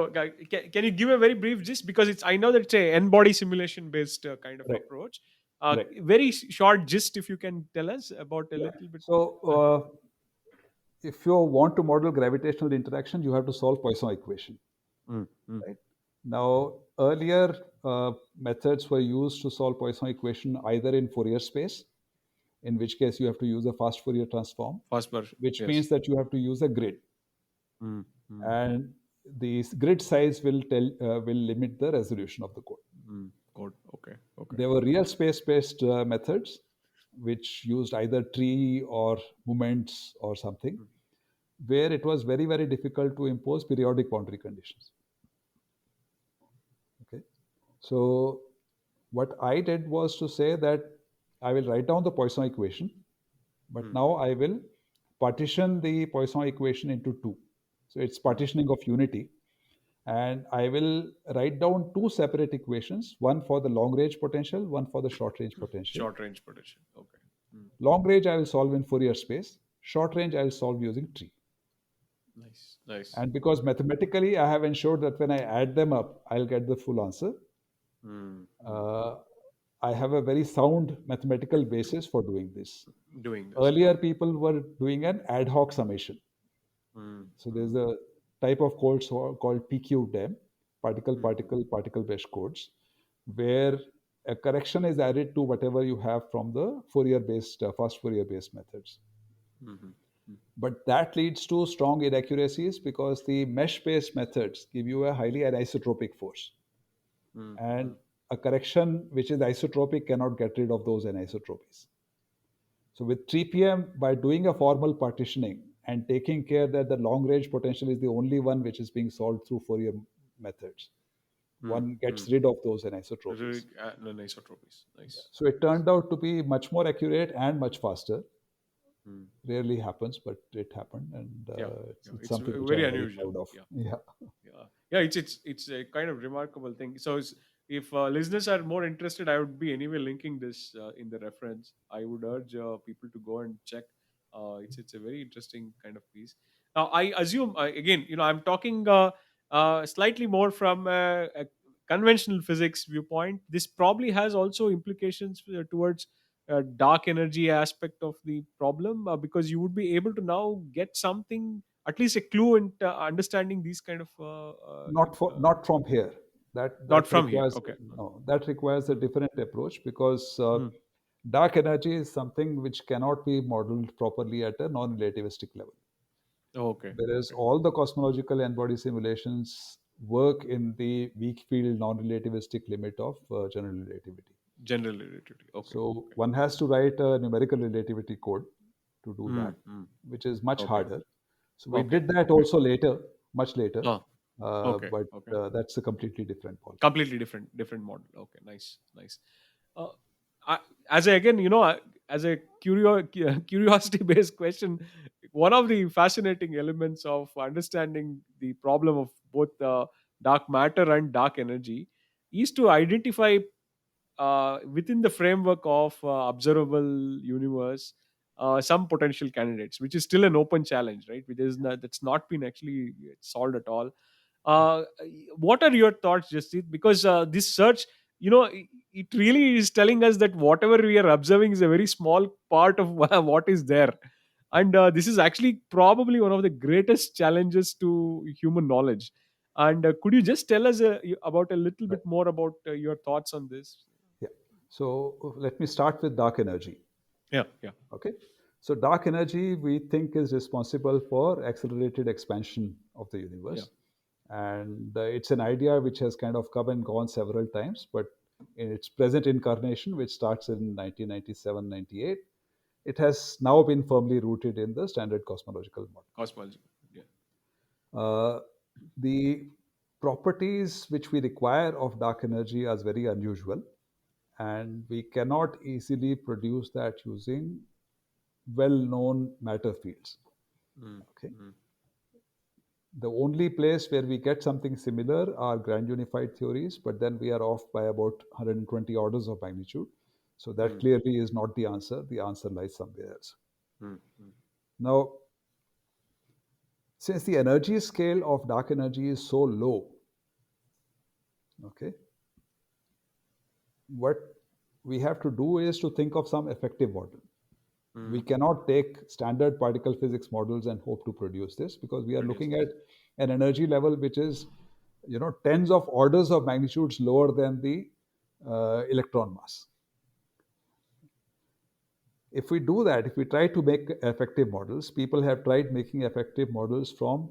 can you give a very brief gist, because it's I know that it's a n-body simulation based kind of Right, approach. right. Very short gist, if you can tell us about a Yeah. little bit. So, Uh, if you want to model gravitational interaction, you have to solve Poisson equation, mm, mm, right? Now, earlier methods were used to solve Poisson equation either in Fourier space, in which case you have to use a fast Fourier transform, fast version. which Yes. means that you have to use a grid, Mm, mm, and the grid size will limit the resolution of the code. mm. Code. Okay. Okay. There were real space-based methods, which used either tree or moments or something, Mm, where it was very difficult to impose periodic boundary conditions. Okay, so what I did was to say that I will write down the Poisson equation, but mm, now I will partition the Poisson equation into two. So it's mm. partitioning of unity, and I will write down two separate equations: one for the long range potential, one for the short range potential. Short range potential. Okay. Mm. Long range I will solve in Fourier space. Short range I will solve using tree. Nice. Nice. And because mathematically I have ensured that when I add them up, I'll get the full answer. Mm, mm. Uh, I have a very sound mathematical basis for doing this. Doing this. Earlier, Okay. people were doing an ad hoc summation. Mm, So there's mm, a type of code called PQDEM, particle mm, particle particle based codes, where a correction is added to whatever you have from the Fourier based fast Fourier based methods. mm, mm, mm, But that leads to strong inaccuracies because the mesh based methods give you a highly anisotropic force, mm, and mm, a correction which is isotropic cannot get rid of those anisotropies. So with TreePM, by doing a formal partitioning and taking care that the long range potential is the only one which is being solved through Fourier methods, mm, one mm. gets rid of those anisotropies. No, isotropies. Nice. So it Nice. turned out to be much more accurate and much faster. Mm. Rarely happens, but it happened, and Yeah. it's, Yeah. it's It's something which very I'm very unusual. proud of. Yeah. Yeah. Yeah, yeah, it's a kind of remarkable thing. So if listeners are more interested, I would be anyway linking this in the reference. I would urge people to go and check. It's a very interesting kind of piece. Now I assume, again, I'm talking slightly more from a conventional physics viewpoint. This probably has also implications towards dark energy aspect of the problem, because you would be able to now get something, at least a clue in understanding these kind of Not from here. That not that from here. requires Okay. no. That requires a Mm, different approach because mm. dark energy is something which cannot be modeled properly at a non-relativistic level. Okay. Whereas Okay. all the cosmological and body simulations work in the weak field non-relativistic limit of general relativity. General relativity. Okay. So Okay. one has to write a numerical relativity code to do that, Mm, mm. which is much Okay. harder. So we Okay. did that Okay. also later, much later, Oh, okay. but Okay. that's a completely different ballgame. Completely different model. Okay. Nice. Nice. uh, I, as a, again, as a curiosity based question, one of the fascinating elements of understanding the problem of both dark matter and dark energy is to identify within the framework of observable universe some potential candidates, which is still an open challenge, right? Which is not, that's not been actually solved at all. Uh, what are your thoughts, Jaspreet? Because this search, it really is telling us that whatever we are observing is a very small part of what is there. And this is actually probably one of the greatest challenges to human knowledge. And could you just tell us about a little Right. bit more about your thoughts on this? Yeah. So let me start with dark energy. Yeah, yeah, Okay. So dark energy we think is responsible for accelerated expansion of the yeah. universe, and it's an idea which has kind of come and gone several times, but in its present incarnation, which starts in 1997-98, it has now been firmly rooted in the standard cosmological model. Cosmology. Yeah. Uh, the properties which we require of dark energy are very unusual, and we cannot easily produce that using well-known matter fields. Mm, Okay, mm, the only place where we get something similar are grand unified theories, but then we are off by about 120 orders of magnitude. So that mm, clearly is not the answer. The answer lies somewhere else. mm, mm, Now, since the energy scale of dark energy is so low, okay, what we have to do is to think of some effective model. We mm. cannot take standard particle physics models and hope to produce this, because we are Produce looking at this. an energy level which is tens of orders of magnitudes lower than the electron mass. If we do that, if we try to make effective models, people have tried making effective models from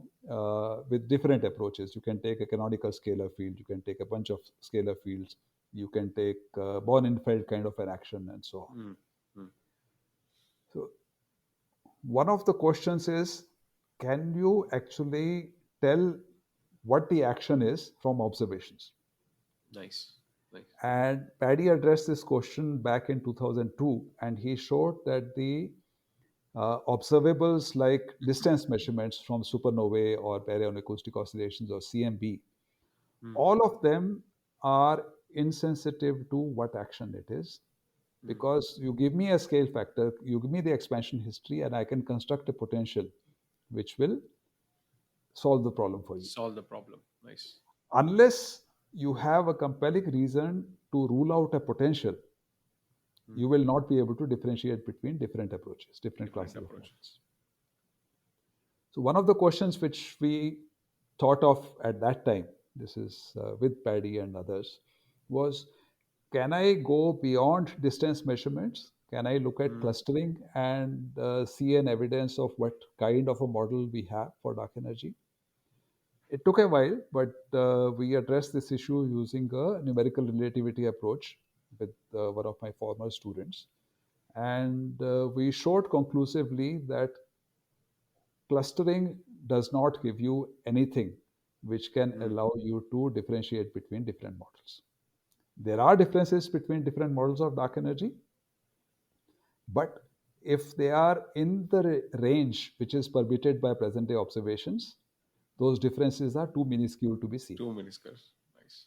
with different approaches. You can take a canonical scalar field, you can take a bunch of scalar fields, you can take Born-Infeld kind of an action, and so on. Mm, mm, So one of the questions is, can you actually tell what the action is from observations? nice. Nice. And Paddy addressed this question back in 2002, and he showed that the observables like distance measurements from supernovae or baryon-acoustic oscillations or CMB, Mm, all of them are insensitive to what action it is, mm. because you give me a scale factor, you give me the expansion history, and I can construct a potential which will solve the problem for you. Solve the problem. Nice. Unless you have a compelling reason to rule out a potential, Mm. you will not be able to differentiate between different approaches, different Different classes of approaches. models. So, one of the questions which we thought of at that time, this is with Paddy and others, was, can I go beyond distance measurements? Can I look at Mm, clustering and see an evidence of what kind of a model we have for dark energy? It took a while, but we addressed this issue using a numerical relativity approach with one of my former students. And we showed conclusively that clustering does not give you anything which can mm, allow you to differentiate between different models. There are differences between different models of dark energy, but if they are in the range which is permitted by present day observations, those differences are too minuscule to be seen. two minuscule. Nice.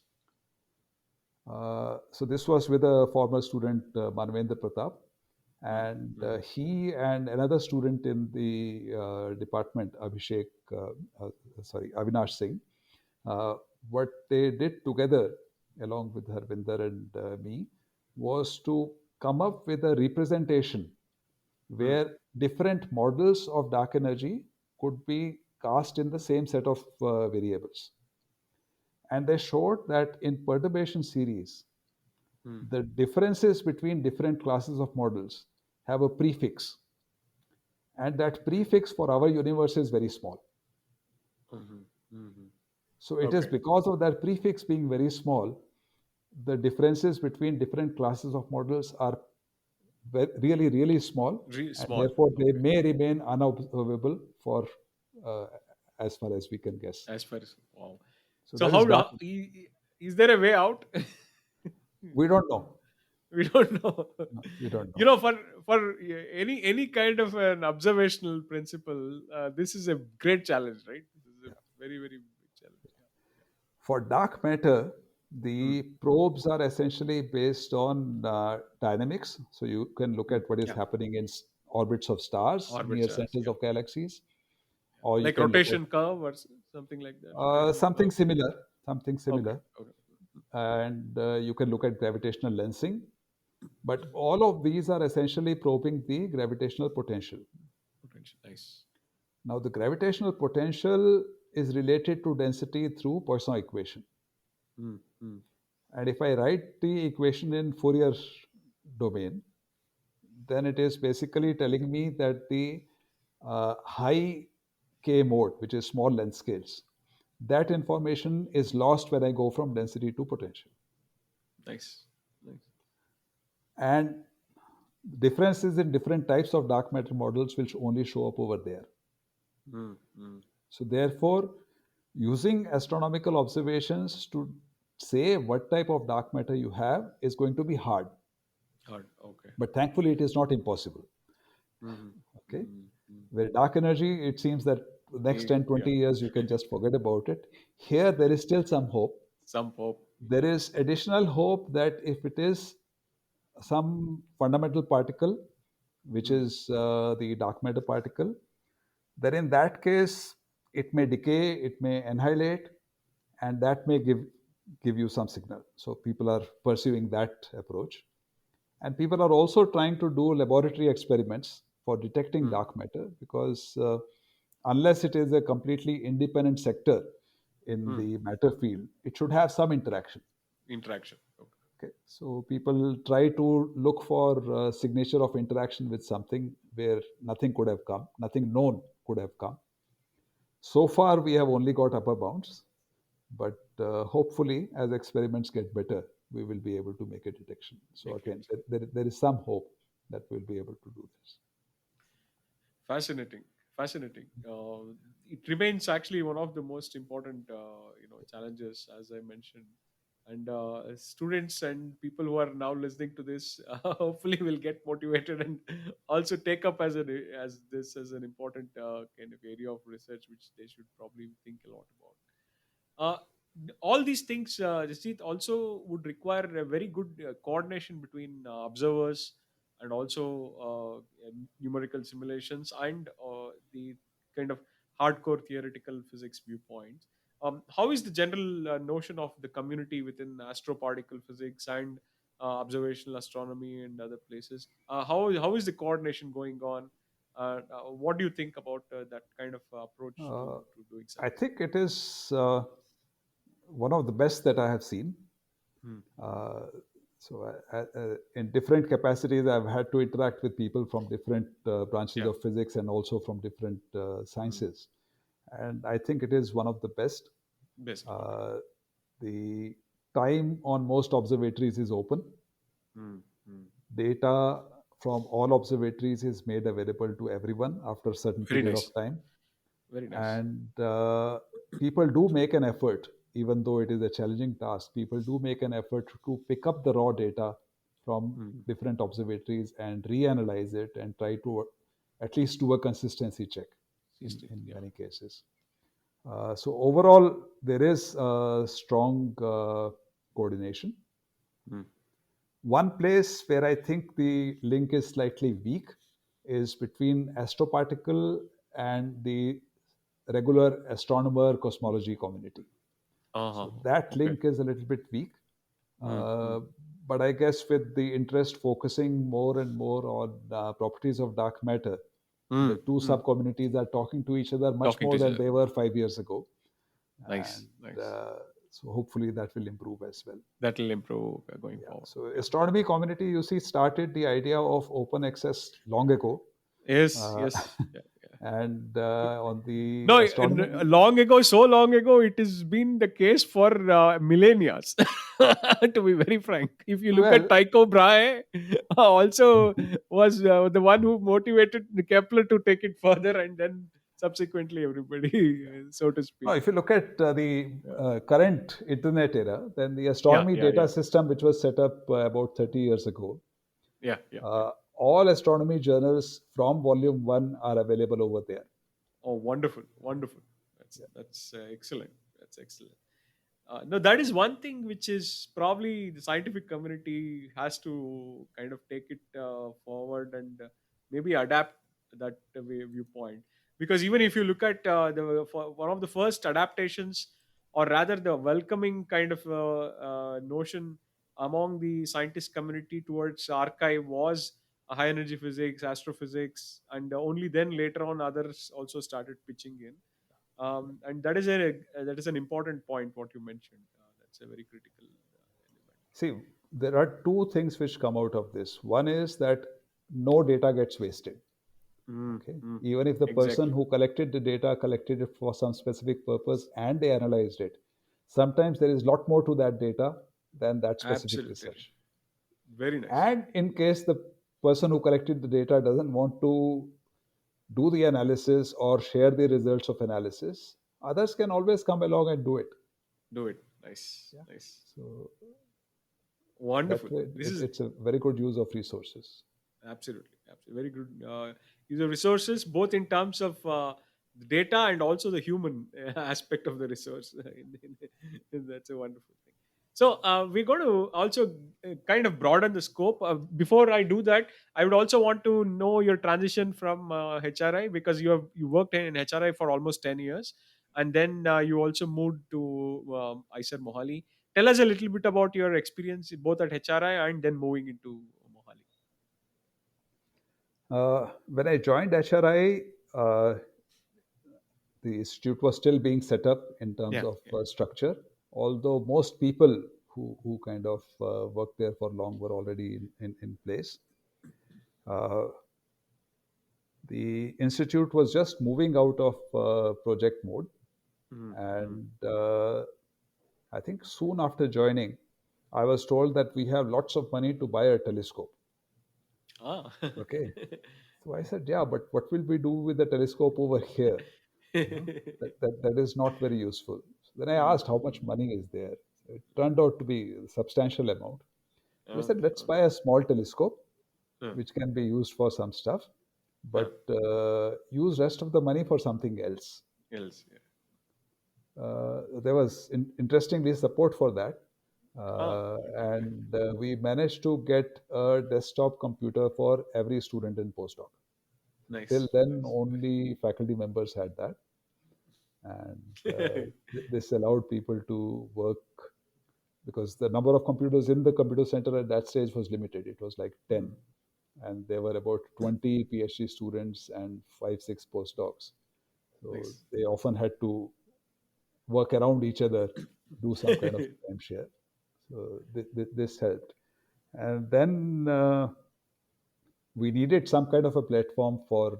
So this was with a former student, Manvendra Pratap, Mm, and mm, he and another student in the department, Avinash Singh. Uh, what they did together, along with Harvinder and me, was to come up with a representation mm, where different models of dark energy could be cast in the same set of variables. And they showed that in perturbation series, mm, the differences between different classes of models have a prefix, and that prefix for our universe is very small. mhm, mhm. So it is Okay. because of that prefix being very small, the differences between different classes of models are really, really small, Really and small. therefore they Okay. may remain unobservable for uh, as far as we can guess. As far as wow. So So that is dark. is there a way out? We don't know. We don't know. No, we don't You know. know, for any kind of an observational principle, this is a great challenge, right? This is a Yeah. very very big challenge. For dark matter, Yeah. the probes are essentially based on dynamics. So you can look at what is Yeah. happening in orbits of stars Orbit near charge. centers Yeah. of galaxies, Yeah. or you Like can look at rotation curve versus. something like that. Little Something okay, similar, okay. and you can look at gravitational lensing. But all of these are essentially probing the gravitational potential. Potential, nice. Now, the gravitational potential is related to density through Poisson equation. Mm, mm, And if I write the equation in Fourier domain, then it is basically telling me that the high k mode, which is small length scales, that information is lost when I go from density to potential. nice, nice. And differences in different types of dark matter models will only show up over there. Mm, mm. So, therefore, using astronomical observations to say what type of dark matter you have is going to be hard. Hard. Okay. But thankfully, it is not impossible. Mm-hmm. Okay. Mm. Where dark energy, it seems that the next 10, Yeah. 20 years, you can just forget about it. Here, there is still some hope. Some hope. There is additional hope that if it is some fundamental particle, which Mm, is the dark matter particle, then in that case, it may decay, it may annihilate, and that may give you some signal. So people are pursuing that approach. And people are also trying to do laboratory experiments for detecting mm, dark matter because unless it is a completely independent sector in mm. the matter field, it should have some interaction. Interaction. Okay. Okay, so people try to look for signature of interaction with something where nothing could have come, nothing known could have come. So far, we have only got upper bounds, but hopefully, as experiments get better, we will be able to make a detection. So Make it again, there is some hope that we'll be able to do this. fascinating. Fascinating. It remains actually one of the most important, challenges, as I mentioned. And students and people who are now listening to this, hopefully, will get motivated and also take up as this as an important kind of area of research, which they should probably think a lot about. Uh, all these things, Jasjeet, also would require a very good coordination between observers and also numerical simulations and the kind of hardcore theoretical physics viewpoints. How is the general notion of the community within astroparticle physics and observational astronomy and other places? How is the coordination going on? What do you think about that kind of approach Uh, to doing I science? think it is one of the best that I have seen. Hmm. Hmm. Uh, in different capacities, I've had to interact with people from different branches Yeah. of physics and also from different Mm. sciences. And I think it is one of the best. Best. Okay. Uh, the time on most observatories is open. Mm. Mm. Data from all observatories is made available to everyone after a certain Very period of nice. time. Very nice. And people do make an effort, even though it is a challenging task. People do make an effort to pick up the raw data from Mm. different observatories and reanalyze it and try to at least do a consistency check in Yeah. many cases. So overall, there is a strong coordination. Mm. One place where I think the link is slightly weak is between astroparticle and the regular astronomer cosmology community. Uh-huh. So that Okay. link is a little bit weak. Mm. Mm. Uh, but I guess with the interest focusing more and more on properties of dark matter, the Mm. two Mm. sub communities are talking to each other much Talking to more each than other. they were 5 years ago. Nice. And Nice. so hopefully that will improve as well. That will improve going Yeah. forward. So Yeah. astronomy community, you see, started the idea of open access long ago, Yes. uh, Yes. Yeah. Yeah. and on the No, astronomy. long ago, so long ago, it has been the case for millennia. To be very frank, if you look at Well, Tycho Brahe, also was the one who motivated Kepler to take it further, and then subsequently everybody, so to no, speak. if you look at the Yeah, current internet era, then the yeah, astronomy yeah, data yeah, system, which was set up about 30 years ago, yeah, yeah, yeah. all astronomy journals from volume one are available over there. Oh, wonderful, wonderful. That's excellent. That's excellent. No, that is one thing which is probably the scientific community has to kind of take it forward and maybe adapt that viewpoint. because even if you look at one of the first adaptations, or rather the welcoming kind of notion among the scientist community towards archive was high energy physics, astrophysics, and only then later on others also started pitching in. And that is an important point what you mentioned. That's a very critical element. See, there are two things which come out of this. One is that no data gets wasted. Mm, Okay. mm, Even if the person exactly. who collected the data collected it for some specific purpose and they analyzed it, sometimes there is a lot more to that data than that specific Absolutely. research. Very nice. And in case the person who collected the data doesn't want to do the analysis or share the results of analysis, others can always come along and do it. Do it. Nice. Yeah. Nice. So that Wonderful. way, This is it's a very good use of resources. absolutely, absolutely very good use of resources, both in terms of the data and also the human aspect of the resource. That's a wonderful thing. So we're going to also kind of broaden the scope. Before I do that, I would also want to know your transition from HRI, because you worked in HRI for almost 10 years, and then you also moved to ISER Mohali. Tell us a little bit about your experience both at HRI and then moving into Mohali. When I joined HRI, the institute was still being set up in terms Yeah, of yeah. structure, although most people who kind of worked there for long were already in place. Uh, the institute was just moving out of project mode, Mhm, mhm. and I think soon after joining, I was told that we have lots of money to buy a telescope. Ah. Okay. So I said, yeah, but what will we do with the telescope over here? That is not very useful. So then I Mm, asked how much mm. money is there. So it turned out to be a substantial amount. So we Ah, said, let's ah, buy a small telescope, ah, which can be used for some stuff, ah. but use rest of the money for something else. Else, yeah. There was interestingly support for that. Ah, good, good. And we managed to get a desktop computer for every student in postdoc. Till Nice, then, nice, only faculty members had that, and nice. this allowed people to work because the number of computers in the computer center at that stage was limited. It was like 10, Mm, and there were about 20 PhD students and 5, 6 postdocs. So nice. they often had to work around each other, do some kind of time share. So this helped. And then we needed some kind of a platform for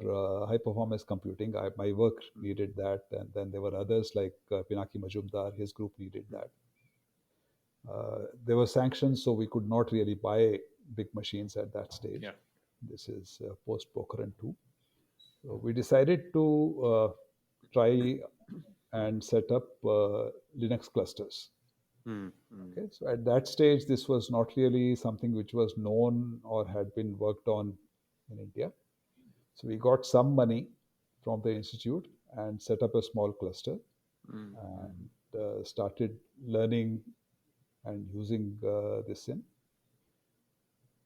high performance computing. My work Mm, needed that, and then there were others like Pinaki Majumdar. His group needed mm. that. There were sanctions, so we could not really buy big machines at that stage. Yeah. This is post Pokhran 2. So we decided to try and set up Linux clusters. Mm, mm, Okay, so at that stage, this was not really something which was known or had been worked on in India. So we got some money from the institute and set up a small cluster mm, mm, and started learning and using this in.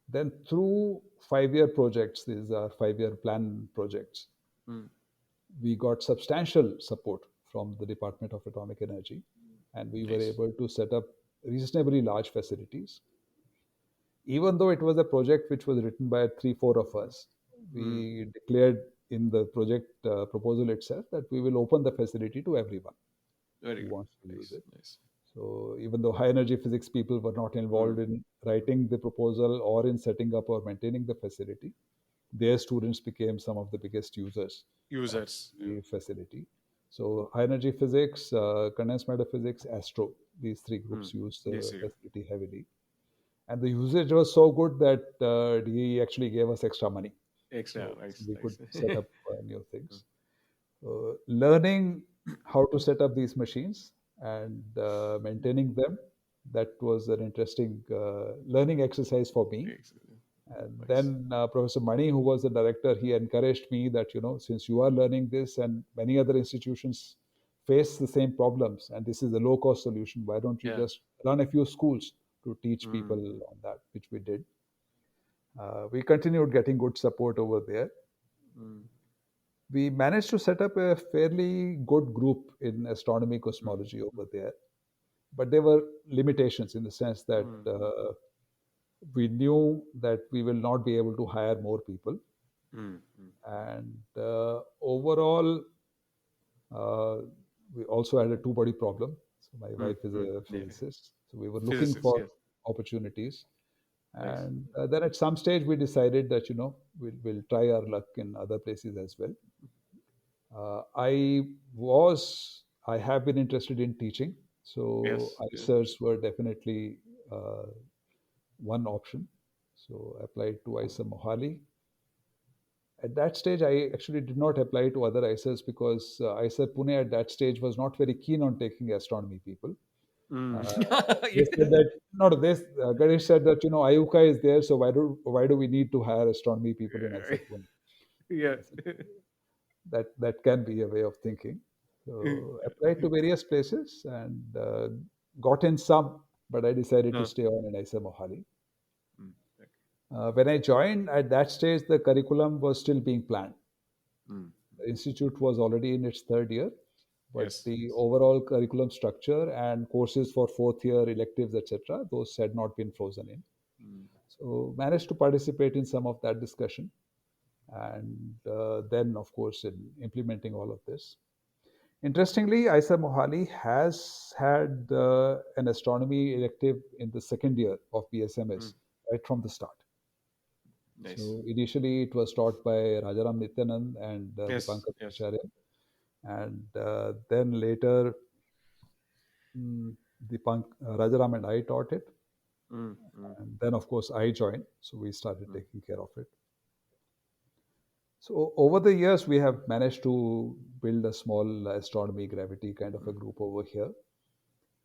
Then through 5-year projects, these are 5-year plan projects, mm. we got substantial support from the Department of Atomic Energy, and we were Nice. able to set up reasonably large facilities. Even though it was a project which was written by 3, 4 of us, Mm. we declared in the project proposal itself that we will open the facility to everyone Very who good. wants to use Nice, it. nice. So even though high energy physics people were not Mm. involved in writing the proposal or in setting up or maintaining the facility, their students became some of the biggest users of Users. Yeah. the facility. So high energy physics, condensed matter physics, astro, these three Mm. groups use Yes, the you. facility heavily. And the usage was so good that he actually gave us extra money. Extra. So Nice, we could nice. set up new things. Learning how to set up these machines and maintaining them, that was an interesting learning exercise for me. Excellent. And Nice. then Professor Mani, who was the director, he encouraged me that, since you are learning this and many other institutions face the same problems, and this is a low cost solution, why don't you Yeah. just run a few schools to teach Mm. people on that, which we did. We continued getting good support over there. Mm. We managed to set up a fairly good group in astronomy mm, cosmology mm, over there, but there were limitations in the sense that mm, we knew that we will not be able to hire more people, mm, mm, and overall, uh, we also had a two-body problem. So my mm, wife is mm. a Yeah. physicist, so we were looking Physicists, for yes. opportunities. Nice. And then at some stage, we decided that we'll try our luck in other places as well. I have been interested in teaching, so Yes, yes. ICERs were definitely uh, one option. So I applied to ICER Mohali. At that stage, I actually did not apply to other ICERs because ICER Pune at that stage was not very keen on taking astronomy people. Mm. Uh, they said Yeah. that no, this Ganesh said that IUCAA is there, so why do we need to hire astronomy people in ICER Pune? Yeah. I said, that can be a way of thinking. So applied to various places and got in some, but I decided to Uh, stay on in ICER Mohali. mm, okay. When I joined at that stage, the curriculum was still being planned. Mm, The institute was already in its third year, but yes. the overall curriculum structure and courses for fourth year electives, etc., those had not been frozen in. Mm, So managed to participate in some of that discussion, and then, of course, in implementing all of this. Interestingly, ISA Mohali has had an astronomy elective in the second year of mm, BSMS right from the start. nice. So initially, it was taught by Rajaram Nityanand and Yes, Dipankar yes. Acharya, and then later Rajaram and I taught it, Mm, mm, and then of course I joined. So we started mm, taking care of it. So over the years, we have managed to build a small astronomy gravity kind of a mm. group over here,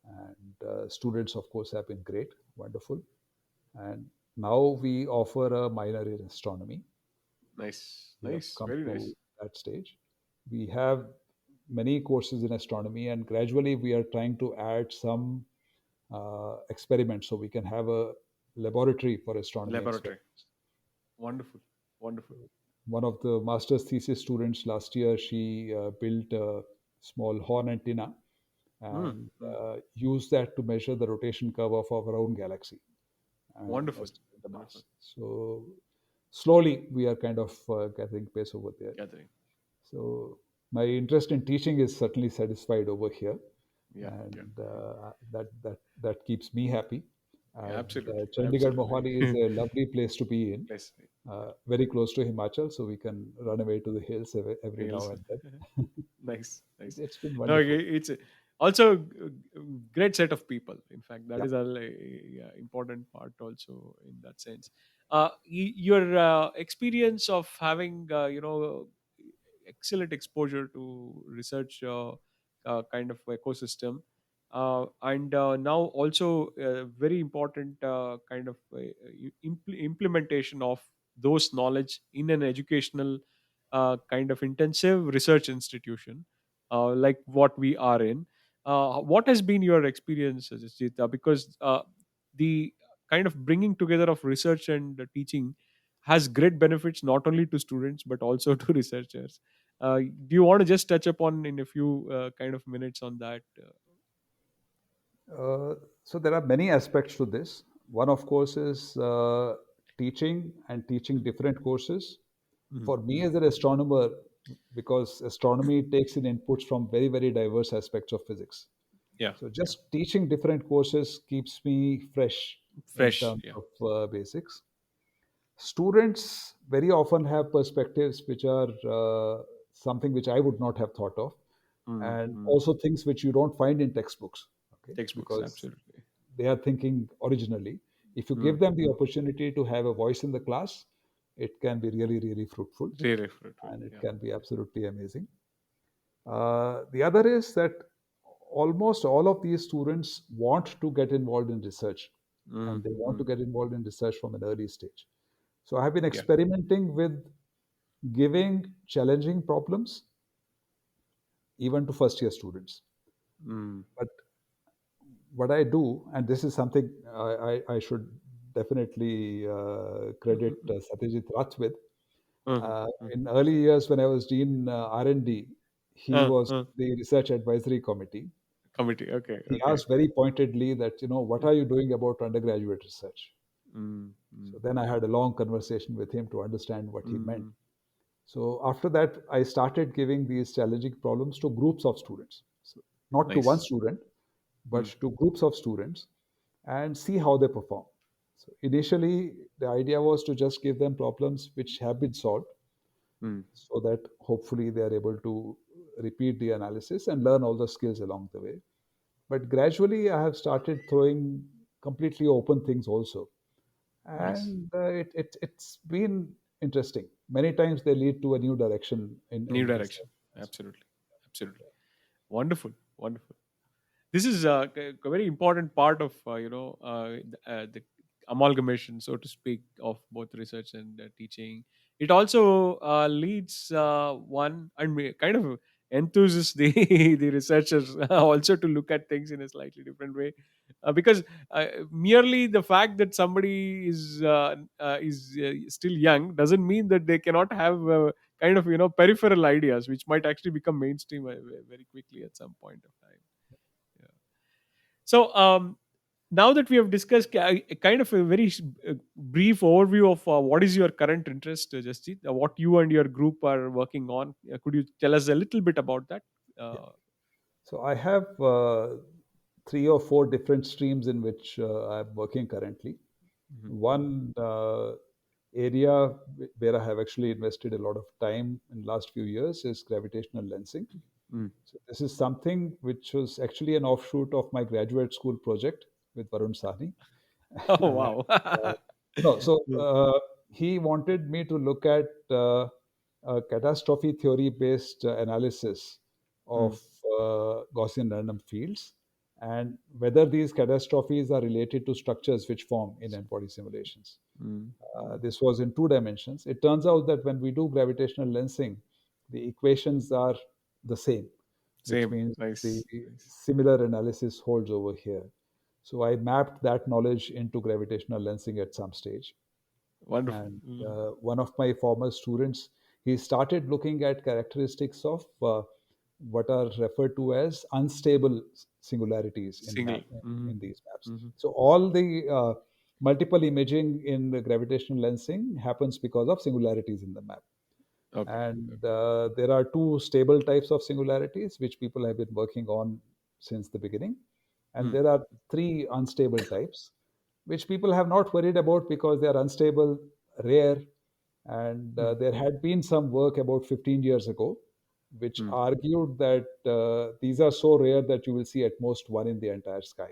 and students, of course, have been great, wonderful. And now we offer a minor in astronomy. Nice, We have nice, come very to nice. that stage. We have many courses in astronomy, and gradually we are trying to add some experiments so we can have a laboratory for astronomy Laboratory. experiments. Wonderful, wonderful. One of the master's thesis students last year, she built a small horn antenna Mm, and mm. used that to measure the rotation curve of our own galaxy and Wonderful, estimate the wonderful. mass. So slowly we are kind of gathering pace over there. Gathering. So my interest in teaching is certainly satisfied over here, Yeah, yeah, and yeah. that keeps me happy. Yeah, And absolutely, Chandigarh absolutely. Mohali is a lovely place to be in, Nice. very close to Himachal, so we can run away to the hills every now Yes. and then. Nice, nice. It's been No, wonderful. it's also a great set of people. In fact, that Yeah. is a yeah, important part also in that sense. Your experience of having excellent exposure to research kind of ecosystem, and now also very important kind of implementation of those knowledge in an educational kind of intensive research institution like what we are in. What has been your experience, Jasjeet? Because the kind of bringing together of research and teaching has great benefits not only to students but also to researchers. Do you want to just touch upon in a few kind of minutes on that? Uh, so there are many aspects to this. One, of course, is teaching and teaching different courses. Mhm. For me as an astronomer, because astronomy takes in inputs from very, very diverse aspects of physics. Yeah, So yeah, just teaching different courses keeps me fresh in fresh. terms Yeah. of basics. Students very often have perspectives which are something which I would not have thought of, Mm, and mm. also things which you don't find in textbooks. Okay, Textbooks, because absolutely. they are thinking originally. If you give Mm, them the mm. opportunity to have a voice in the class, it can be really, really fruitful, Really fruitful. and it Yeah. can be absolutely amazing. The other is that almost all of these students want to get involved in research, and Mm, they want to mm. get involved in research from an early stage. So I have been Yeah. experimenting with giving challenging problems even to first year students. Mm, But what I do, and this is something I should definitely credit Satyajit Rath with, Uh-huh. In early years, when I was Dean R&D, he Uh, was uh, the Research Advisory Committee. Committee. Okay. He Okay. asked very pointedly that, what are you doing about undergraduate research? Mm, So mm, then I had a long conversation with him to understand what he meant. mm. So after that, I started giving these challenging problems to groups of students. So not to one Nice. student, but Mm, to groups of students and see how they perform. So initially, the idea was to just give them problems which have been solved mm. so that hopefully they are able to repeat the analysis and learn all the skills along the way. But gradually, I have started throwing completely open things also. Nice. And it's been interesting. Many times they lead to a new direction New in direction. research as well. Absolutely. Absolutely. Wonderful. Wonderful. This is a very important part of the amalgamation, so to speak, of both research and teaching. It also leads one and kind of enthuses the the researchers also to look at things in a slightly different way, because merely the fact that somebody is still young doesn't mean that they cannot have kind of peripheral ideas which might actually become mainstream very quickly at some point of time. Yeah. So now that we have discussed kind of a very brief overview of what is your current interest, Jasjeet, what you and your group are working on, could you tell us a little bit about that? Yeah. Uh, So I have three or four different streams in which I'm working currently. mhm, One area where I have actually invested a lot of time in the last few years is gravitational lensing. mm. So this is something which was actually an offshoot of my graduate school project with Varun Sahni. Oh And, wow! no, so Mm, he wanted me to look at a catastrophe theory based analysis of mm, Gaussian random fields and whether these catastrophes are related to structures which form in n-body simulations. mm, mm. This was in two dimensions. It turns out that when we do gravitational lensing, the equations are the same, which Same, means the nice, nice, similar analysis holds over here. So I mapped that knowledge into gravitational lensing at some stage. wonderful. And Mm. one of my former students, he started looking at characteristics of what are referred to as unstable singularities Single. in Mm, these maps. mhm. So all the multiple imaging in the gravitational lensing happens because of singularities in the map. Okay, And okay. there are two stable types of singularities which people have been working on since the beginning. And Mm, there are three unstable types, which people have not worried about because they are unstable, rare. And mm, there had been some work about 15 years ago, which mm. argued that these are so rare that you will see at most one in the entire sky.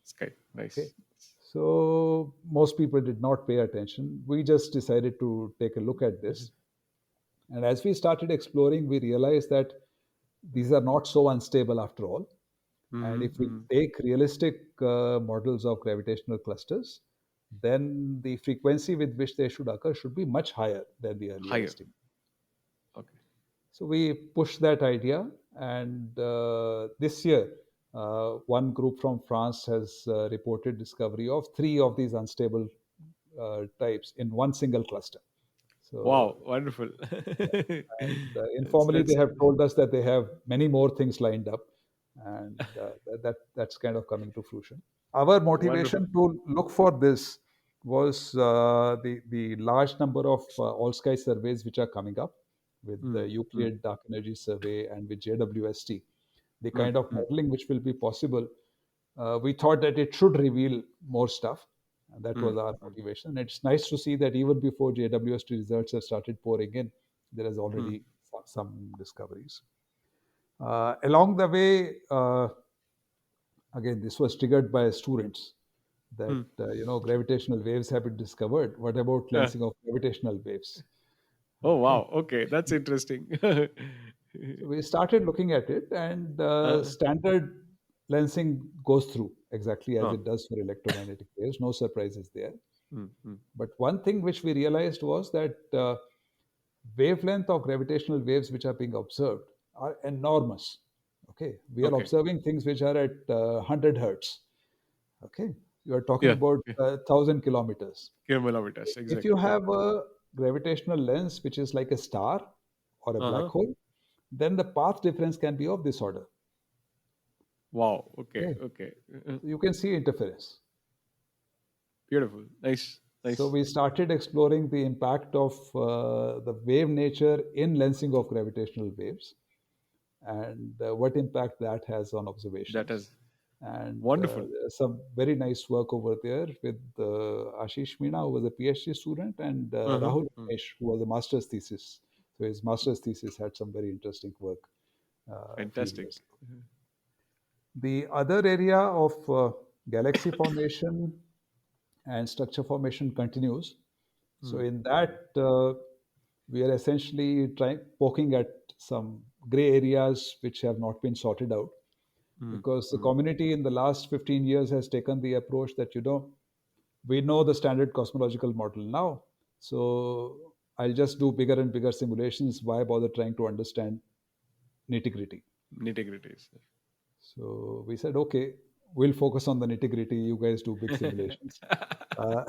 Sky, Okay. nice. So most people did not pay attention. We just decided to take a look at this. And as we started exploring, we realized that these are not so unstable after all. And Mm-hmm, if we mm-hmm. take realistic models of gravitational clusters, then the frequency with which they should occur should be much higher than the earlier Higher. estimate. Okay. So we pushed that idea, and this year, one group from France has reported discovery of three of these unstable types in one single cluster. So Wow, wonderful. and that's informally, they that's have told us that they have many more things lined up, and that's kind of coming to fruition. Our wonderful. motivation to look for this was the large number of all sky surveys which are coming up with the Mm, mm, Euclid Dark Energy Survey and with JWST, the mm, kind of mm, modeling which will be possible. We thought that it should reveal more stuff. And that was mm, our mm, motivation. And it's nice to see that even before JWST results have started pouring in, there is mm, already some discoveries. Along the way, again, this was triggered by students that mm. gravitational waves have been discovered. What about Uh, lensing of gravitational waves? oh Okay, wow. Okay, that's interesting. so we started looking at it, and uh, standard lensing goes through exactly as huh. it does for electromagnetic waves. No surprises there. Mm, mm. But one thing which we realized was that wavelength of gravitational waves which are being observed are enormous. Okay, we are Okay. observing things which are at 100 hertz. Okay, you are talking Yeah. about Yeah. 1,000 kilometers. Kilometers. If you Exactly. Yeah. have a gravitational lens, which is like a star or a Uh black huh. hole, then the path difference can be of this order. Wow. Okay. Okay, Okay. so you can see interference. Beautiful. Nice. So Nice. we started exploring the impact of the wave nature in lensing of gravitational waves, and what impact that has on That observations. is And wonderful. there's some very nice work over there with Ashish Meena, who was a PhD student, and Uh huh. Rahul Ramesh, who was a master's thesis. So his master's thesis had some very interesting work a few Fantastic. years ago. The other area of galaxy formation and structure formation continues. So Mm, in that, we are essentially trying poking at some gray areas which have not been sorted out, mm, because the mm. community in the last 15 years has taken the approach that, we know the standard cosmological model now, so I'll just do bigger and bigger simulations. Why bother trying to understand nitty gritty? Nitty-gritties. So we said, okay, we'll focus on the nitty gritty. You guys do big simulations. Uh,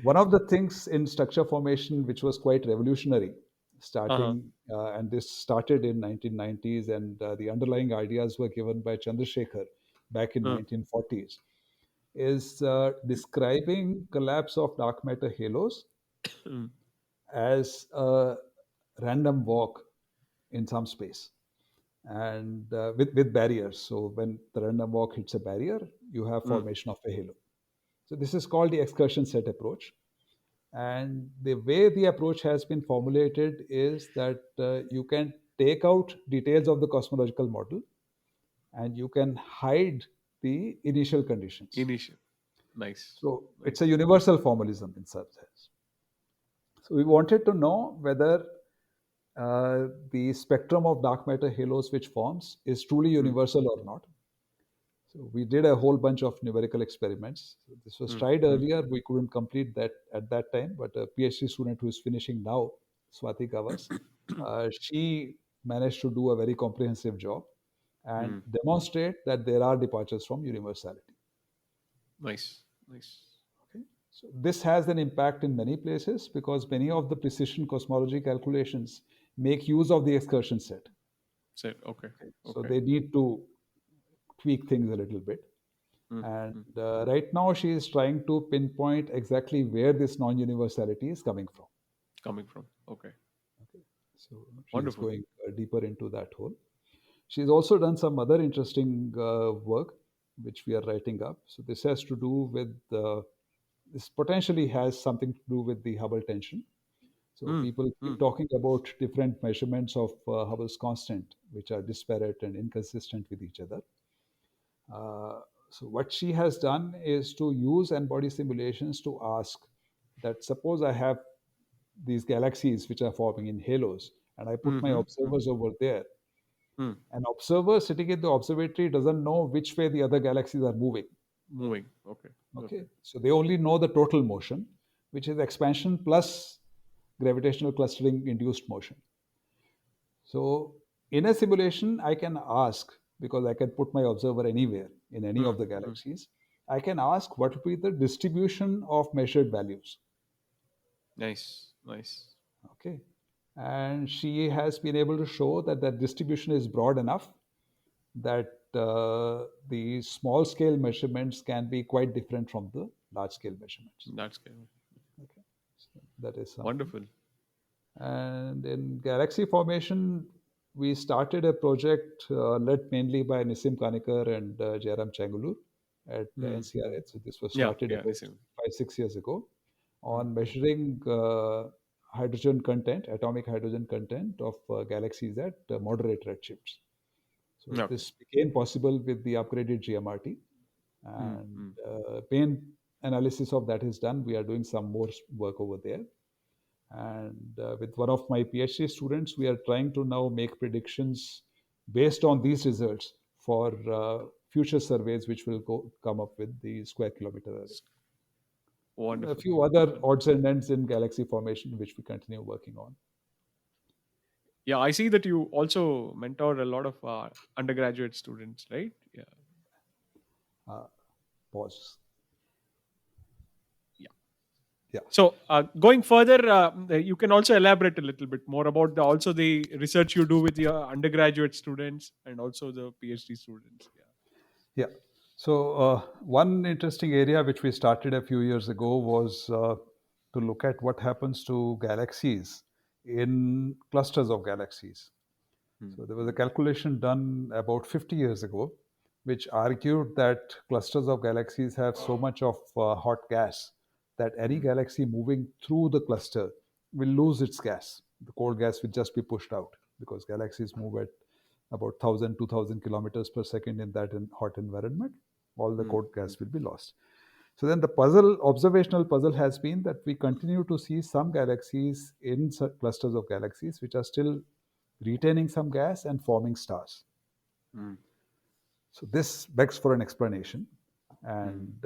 One of the things in structure formation which was quite revolutionary, Uh-huh. and this started in 1990s, and the underlying ideas were given by Chandrasekhar back in Uh, 1940s, is describing collapse of dark matter halos mm, as a random walk in some space, and with barriers. So when the random walk hits a barrier, you have mm, formation of a halo. So this is called the excursion set approach. And the way the approach has been formulated is that you can take out details of the cosmological model and you can hide the initial conditions. initial. Nice. So it's a Nice. universal formalism in some sense. So we wanted to know whether the spectrum of dark matter halos which forms is truly Mm, universal or not. So we did a whole bunch of numerical experiments. So this was mm, tried mm. earlier. We couldn't complete that at that time, but a PhD student who is finishing now, Swati Gawas, she managed to do a very comprehensive job and Mm, demonstrate that there are departures from universality. nice. Nice. Okay? So this has an impact in many places because many of the precision cosmology calculations make use of the excursion set. Said okay. Okay? So Okay. they need to tweak things a little bit. Mm, And mm. right now, she is trying to pinpoint exactly where this non universality is coming from. Coming from. Okay. Okay. So she is Wonderful. going deeper into that hole. She's also done some other interesting work, which we are writing up. So this has to do with this potentially has something to do with the Hubble tension. So Mm, people keep mm, talking about different measurements of Hubble's constant, which are disparate and inconsistent with each other. Uh, so what she has done is to use n-body simulations to ask that, suppose I have these galaxies which are forming in halos, and I put my mm-hmm, mm, observers over there. mm. An observer sitting in the observatory doesn't know which way the other galaxies are moving. Moving. Okay. Okay. Okay, so they only know the total motion, which is expansion plus gravitational clustering induced motion. So in a simulation, I can ask, because I can put my observer anywhere in any of Mm, the mm. galaxies, I can ask what will be the distribution of measured values. Nice. Nice. Okay. And she has been able to show that that distribution is broad enough that the small scale measurements can be quite different from the large scale measurements. That's good. Okay. So that is something. Wonderful. And in galaxy formation, we started a project led mainly by Nissim Kanikar and Jairam Changulu at Mm, mm. NCRH. So this was Yeah. started Yeah. about Listen. 5, 6 years ago Mm. on measuring hydrogen content, atomic hydrogen content of galaxies at moderate redshifts. So Okay. this became possible with the upgraded GMRT, Mm, and mm. main analysis of that is done. We are doing some more work over there. And with one of my PhD students, we are trying to now make predictions based on these results for future surveys, which will come up with the square kilometer array. And a Wonderful. few other Wonderful. odds and ends in galaxy formation, which we continue working on. Yeah, I see that you also mentor a lot of undergraduate students, right? Yeah. Uh, Pause. Yeah. Yeah. So, going further, you can also elaborate a little bit more about the research you do with your undergraduate students and also the PhD students. Yeah. Yeah. So, one interesting area which we started a few years ago was to look at what happens to galaxies in clusters of galaxies. Hmm. So, there was a calculation done about 50 years ago, which argued that clusters of galaxies have so much of hot gas that any Hmm. galaxy moving through the cluster will lose its gas. The cold gas will just be pushed out because galaxies move at about 1000, 2000 kilometers per second in that hot environment. All the Hmm. cold Hmm. gas will be lost. So then the observational puzzle has been that we continue to see some galaxies in clusters of galaxies which are still retaining some gas and forming stars. Hmm. So this begs for an explanation. Hmm. And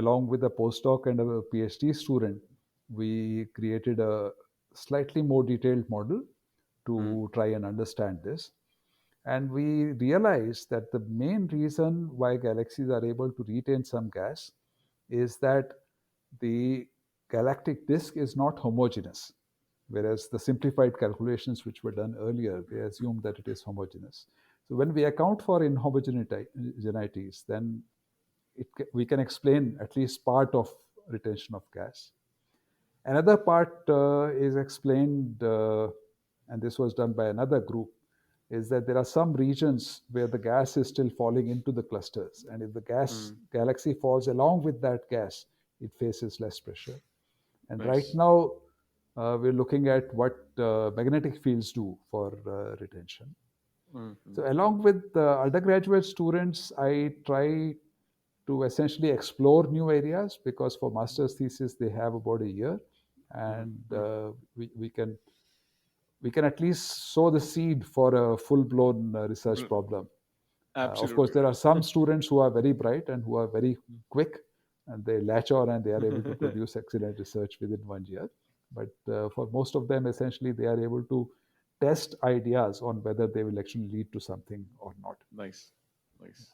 along with a postdoc and a PhD student, we created a slightly more detailed model Hmm. to try and understand this. And we realized that the main reason why galaxies are able to retain some gas is that the galactic disk is not homogeneous, whereas the simplified calculations which were done earlier, they assume that it is homogeneous. So when we account for inhomogeneities, then we can explain at least part of retention of gas. Another part is explained, and this was done by another group, is that there are some regions where the gas is still falling into the clusters. And if the gas Hmm. galaxy falls along with that gas, it faces less pressure. And right Nice. now, we're looking at what magnetic fields do for retention. Hmm. Hmm. So, along with undergraduate students, I try to essentially explore new areas because for master's thesis they have about a year, Hmm. and Hmm. we can at least sow the seed for a full blown research Br- problem. Of course, Absolutely there are some right. students who are very bright and who are very quick, and they latch on and they are able to Hmm. produce excellent research within 1 year. But for most of them, essentially, they are able to test ideas on whether they will actually lead to something or not. Nice. Nice.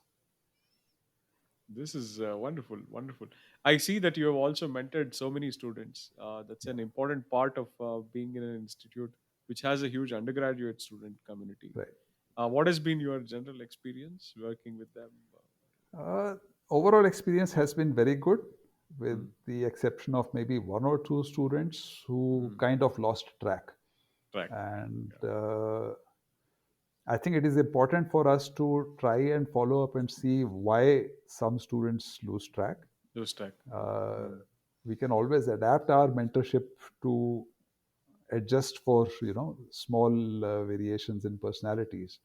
This is wonderful, wonderful. I see that you have also mentored so many students. That's an important part of being in an institute which has a huge undergraduate student community. Right. What has been your general experience working with them? Uh, Overall experience has been very good, with Mm, the exception of maybe one or two students who mm, kind of lost track. track. And Yeah. I think it is important for us to try and follow up and see why some students lose track. Those track. Uh, Mm, we can always adapt our mentorship to adjust for small variations in personalities.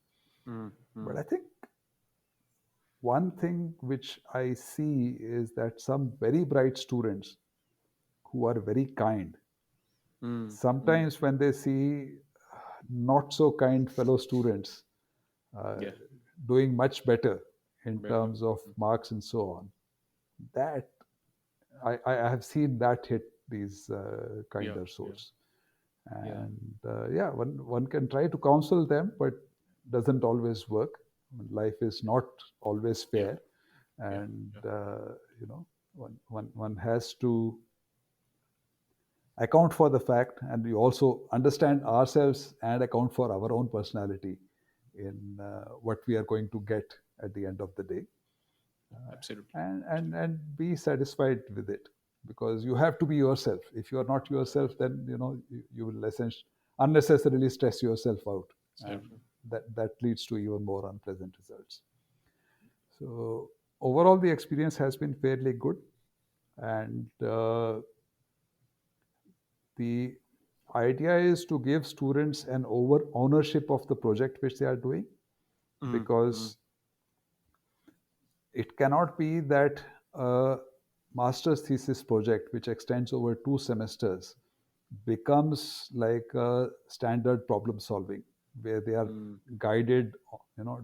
mm, But mm, I think one thing which I see is that some very bright students who are very kind, mm, mm. sometimes when they see not so kind fellow students uh, Yeah. doing much better in Better. terms of Mm, marks and so on, that I have seen that hit these yeah. kinder Yeah. souls. Yeah. And yeah, one can try to counsel them, but doesn't always work. Life is not always Yeah. fair, Yeah. and Yeah. one has to account for the fact, and we also understand ourselves and account for our own personality in what we are going to get at the end of the day, Absolutely. Absolutely. and be satisfied with it, because you have to be yourself. If you are not yourself, then you will essentially unnecessarily stress yourself out, and Absolutely. that leads to even more unpleasant results. So overall the experience has been fairly good, and the idea is to give students an over ownership of the project which they are doing, Mm, mm, because it cannot be that a master's thesis project which extends over 2 semesters becomes like a standard problem solving where they are mm. guided,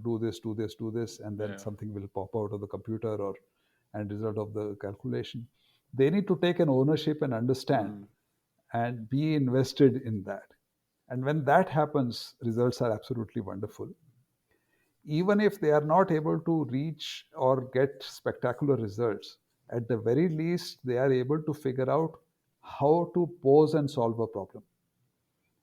do this, do this, do this, and then Yeah. something will pop out of the computer or and result of the calculation. They need to take an ownership and understand Mm, and be invested in that. And when that happens, results are absolutely wonderful. Even if they are not able to reach or get spectacular results, at the very least, they are able to figure out how to pose and solve a problem.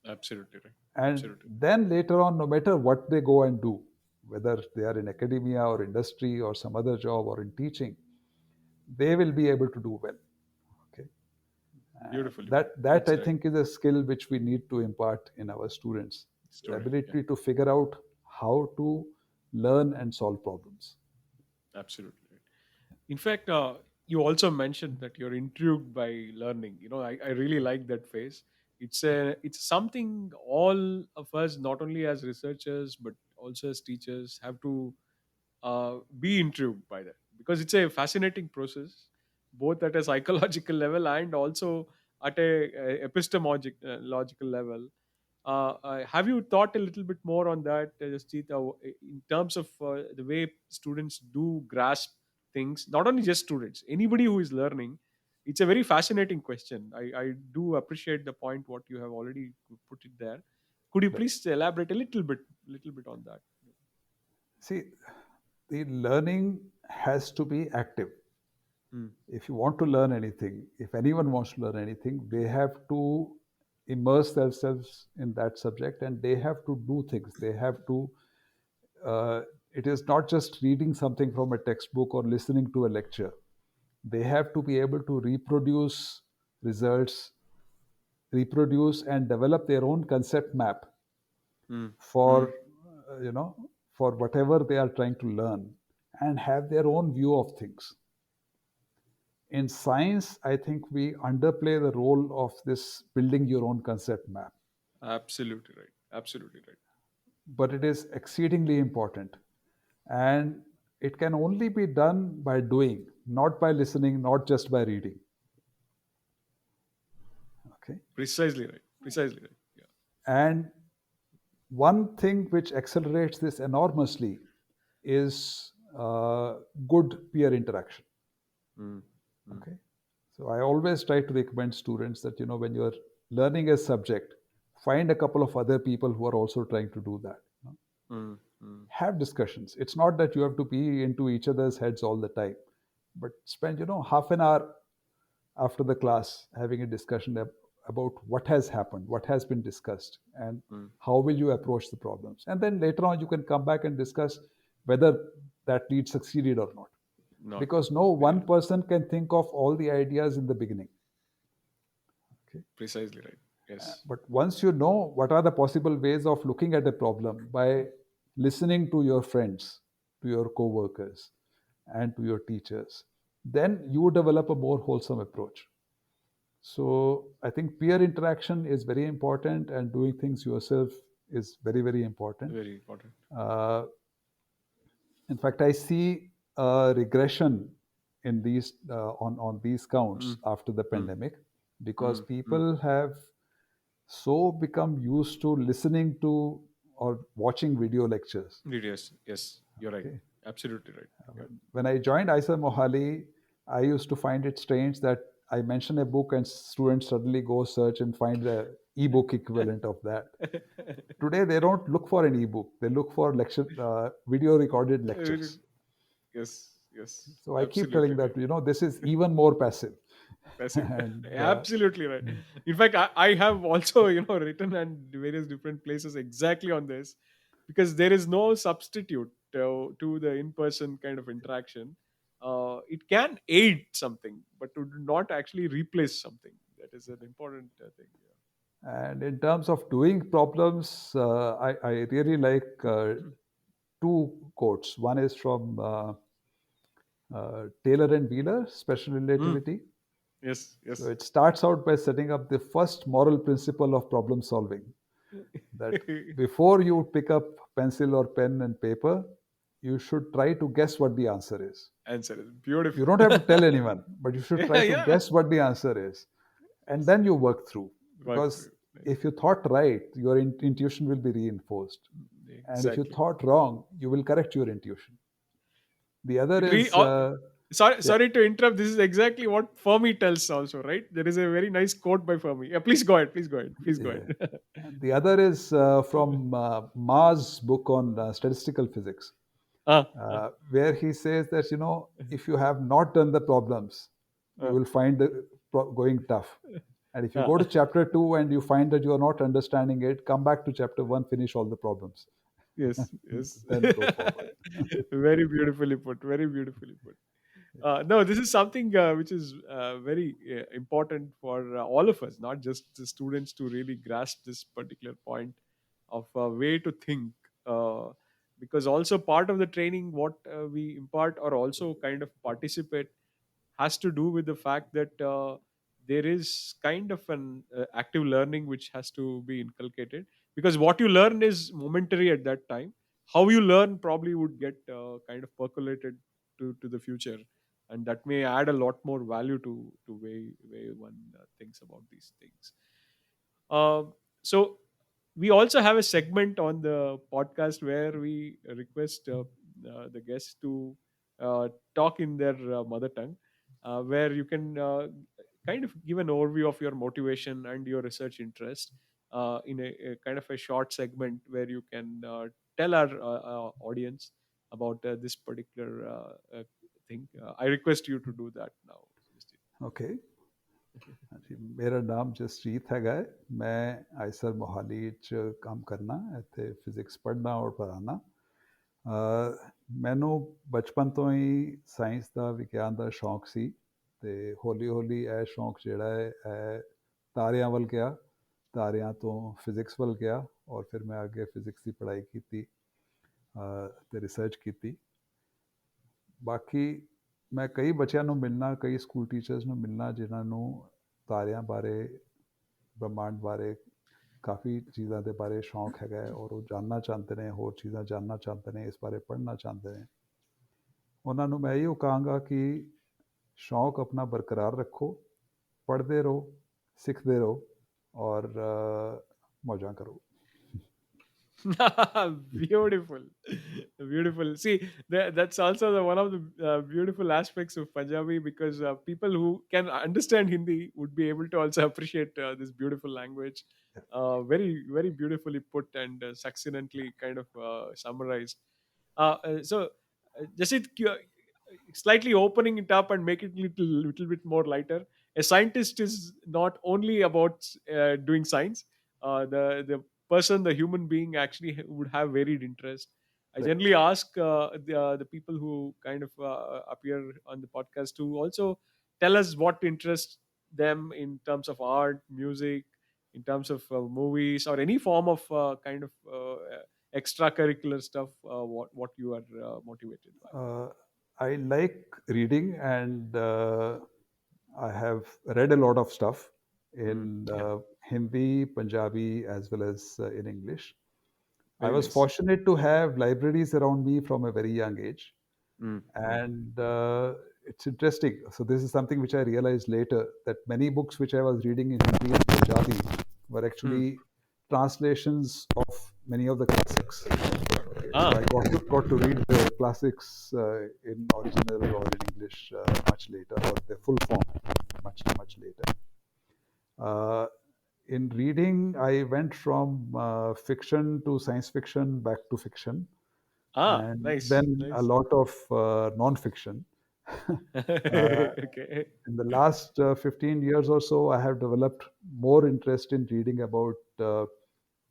Absolutely right. And Absolutely. then later on, no matter what they go and do, whether they are in academia or industry or some other job or in teaching, they will be able to do well. Okay. Beautifully put. That That's I right. think is a skill which we need to impart in our students, the Student. Yeah. ability to figure out how to learn and solve problems. Absolutely right. In fact, you also mentioned that you're intrigued by learning. I really like that phase. It's something all of us, not only as researchers but also as teachers, have to be intrigued by that, because it's a fascinating process, both at a psychological level and also at a epistemological logical level. Have you thought a little bit more on that, Jasjeet, in terms of the way students do grasp things? Not only just students, anybody who is learning. It's a very fascinating question. I do appreciate the point what you have already put it there. Could you Right. please elaborate a little bit on that? See, the learning has to be active. Hmm. If you want to learn anything, if anyone wants to learn anything, they have to immerse themselves in that subject and they have to do things. They have to, uh, it is not just reading something from a textbook or listening to a lecture. They have to be able to reproduce results, reproduce and develop their own concept map Hmm. Hmm. for, for whatever they are trying to learn and have their own view of things. In science, I think we underplay the role of this building your own concept map, Absolutely right. Absolutely right. but it is exceedingly important. And it can only be done by doing, not by listening, not just by reading. Okay. Precisely right. Precisely right. Yeah. And one thing which accelerates this enormously is good peer interaction. Mm, mm, Okay. So I always try to recommend students that, when you're learning a subject, find a couple of other people who are also trying to do that. mm, mm, Have discussions. It's not that you have to be into each other's heads all the time, but spend, half an hour after the class having a discussion about what has happened, what has been discussed, and mm. how will you approach the problems. And then later on, you can come back and discuss whether that lead succeeded or not. Not Because no very one person can think of all the ideas in the beginning. Okay. precisely right. Yes. But once you know what are the possible ways of looking at a problem by listening to your friends, to your co-workers, and to your teachers, then you develop a more wholesome approach. So I think peer interaction is very important, and doing things yourself is very, very important. Very important. Uh, in fact, I see a regression in these on these counts Mm, after the mm, pandemic because mm, mm. people have so become used to listening to or watching video lectures. Yes. Yes. You're right. Okay. Absolutely right. Yeah. When I joined ISA Mohali, I used to find it strange that I mention a book and students suddenly go search and find the ebook equivalent of that. Today, they don't look for an ebook; they look for lecture, video recorded lectures. Yes. Yes. So I keep Absolutely telling right. that this is even more passive, Passive. and Absolutely right. In fact, I have also written on various different places exactly on this, because there is no substitute to the in-person kind of interaction. It can aid something, but to not actually replace something. That is an important thing. and in terms of doing problems, I really like two quotes. One is from Taylor and Wheeler, Special Mm. Relativity. Yes. So Yes. it starts out by setting up the first moral principle of problem solving, that before you pick up pencil or pen and paper, you should try to guess what the answer is. Answer is You beautiful. don't have to tell anyone, but you should try Yeah. to Yeah. guess what the answer is. And Yes. then you work through. Work Because through. Nice. if you thought right, your intuition will be reinforced. And if you Exactly. thought wrong, you will correct your intuition. The other Agree. is, Sorry, yeah, sorry to interrupt. This is exactly what Fermi tells also, right? There is a very nice quote by Fermi. Yeah, please go ahead. Please go ahead. Please go yeah. ahead. And the other is from Ma's book on statistical physics, Ah, ah, where he says that, if you have not done the problems, you ah. will find the going tough. And if you go Ah, to chapter 2 and you find that you are not understanding it, come back to chapter 1, finish all the problems, yes, yes. then go forward. Very beautifully put. Very beautifully put. No, this is something which is very important for all of us, not just the students, to really grasp this particular point of way to think. Uh, because also part of the training, what we impart or also kind of participate, has to do with the fact that there is kind of an active learning which has to be inculcated, because what you learn is momentary at that time. How you learn probably would get kind of percolated to the future, and that may add a lot more value to way one thinks about these things. So we also have a segment on the podcast where we request the guests to talk in their mother tongue, where you can kind of give an overview of your motivation and your research interest in a kind of a short segment where you can tell our audience about this particular thing. I request you to do that now. Okay. जी, मेरा नाम जसजीत हैगा है। मैं Eicher Mohali च काम करना ਇੱਥੇ physics ਪੜ੍ਹਨਾ ਔਰ ਪੜ੍ਹਾਉਣਾ। ਮੈਨੂੰ ਬਚਪਨ ਤੋਂ ਹੀ ਸਾਇੰਸ ਦਾ ਵਿਗਿਆਨ ਦਾ ਸ਼ੌਂਕ ਸੀ ਤੇ ਹੌਲੀ ਹੌਲੀ ਇਹ ਸ਼ੌਂਕ ਜਿਹੜਾ ਹੈ ਇਹ ਤਾਰਿਆਂ ਵੱਲ ਗਿਆ, ਤਾਰਿਆਂ ਤੋਂ ਫਿਜ਼ਿਕਸ ਵੱਲ ਗਿਆ ਔਰ ਫਿਰ ਮੈਂ ਅੱਗੇ ਫਿਜ਼ਿਕਸ ਦੀ ਪੜ੍ਹਾਈ ਕੀਤੀ ਤੇ ਰਿਸਰਚ ਕੀਤੀ। ਬਾਕੀ ਮੈਂ ਕਈ ਬੱਚਿਆਂ ਨੂੰ ਮਿਲਣਾ, ਕਈ ਸਕੂਲ ਟੀਚਰਸ ਨੂੰ ਮਿਲਣਾ ਜਿਨ੍ਹਾਂ ਨੂੰ ਤਾਰਿਆਂ ਬਾਰੇ, ਬ੍ਰਹਿਮੰਡ ਬਾਰੇ, ਕਾਫੀ ਚੀਜ਼ਾਂ ਦੇ ਬਾਰੇ ਸ਼ੌਂਕ ਹੈਗਾ ਹੈ ਔਰ ਉਹ ਜਾਣਨਾ ਚਾਹੁੰਦੇ ਨੇ, ਹੋਰ ਚੀਜ਼ਾਂ ਜਾਣਨਾ ਚਾਹੁੰਦੇ ਨੇ, ਇਸ ਬਾਰੇ ਪੜ੍ਹਨਾ ਚਾਹੁੰਦੇ ਨੇ। ਉਹਨਾਂ ਨੂੰ ਮੈਂ ਇਹੋ ਕਹਾਂਗਾ ਕਿ ਸ਼ੌਂਕ ਆਪਣਾ ਬਰਕਰਾਰ ਰੱਖੋ, ਪੜ੍ਹਦੇ ਰਹੋ, ਸਿੱਖਦੇ ਰਹੋ ਔਰ ਮੌਜਾਂ ਕਰੋ। Beautiful, beautiful. See, that's also one of the beautiful aspects of Punjabi, because people who can understand Hindi would be able to also appreciate this beautiful language. Very, very beautifully put and succinctly kind of summarized. Just slightly opening it up and make it little bit more lighter. A scientist is not only about doing science. The person, the human being, actually would have varied interest. I Right. generally ask the people who kind of appear on the podcast to also tell us what interests them in terms of art, music, in terms of movies, or any form of kind of extracurricular stuff. What you are motivated by. Uh, I like reading and I have read a lot of stuff Mm, in yeah, Hindi, Punjabi, as well as in English. I very was nice. fortunate to have libraries around me from a very young age. Mm, mm, And it's interesting. So, this is something which I realized later that many books which I was reading in Hindi and Punjabi were mm. actually translations of many of the classics. So Ah, I got to read the classics in original or in English much later, or the full form much later. Uh, in reading, I went from fiction to science fiction, back to fiction, and nice, then a nice. lot of non-fiction. uh, Okay. in the last 15 years or so, I have developed more interest in reading about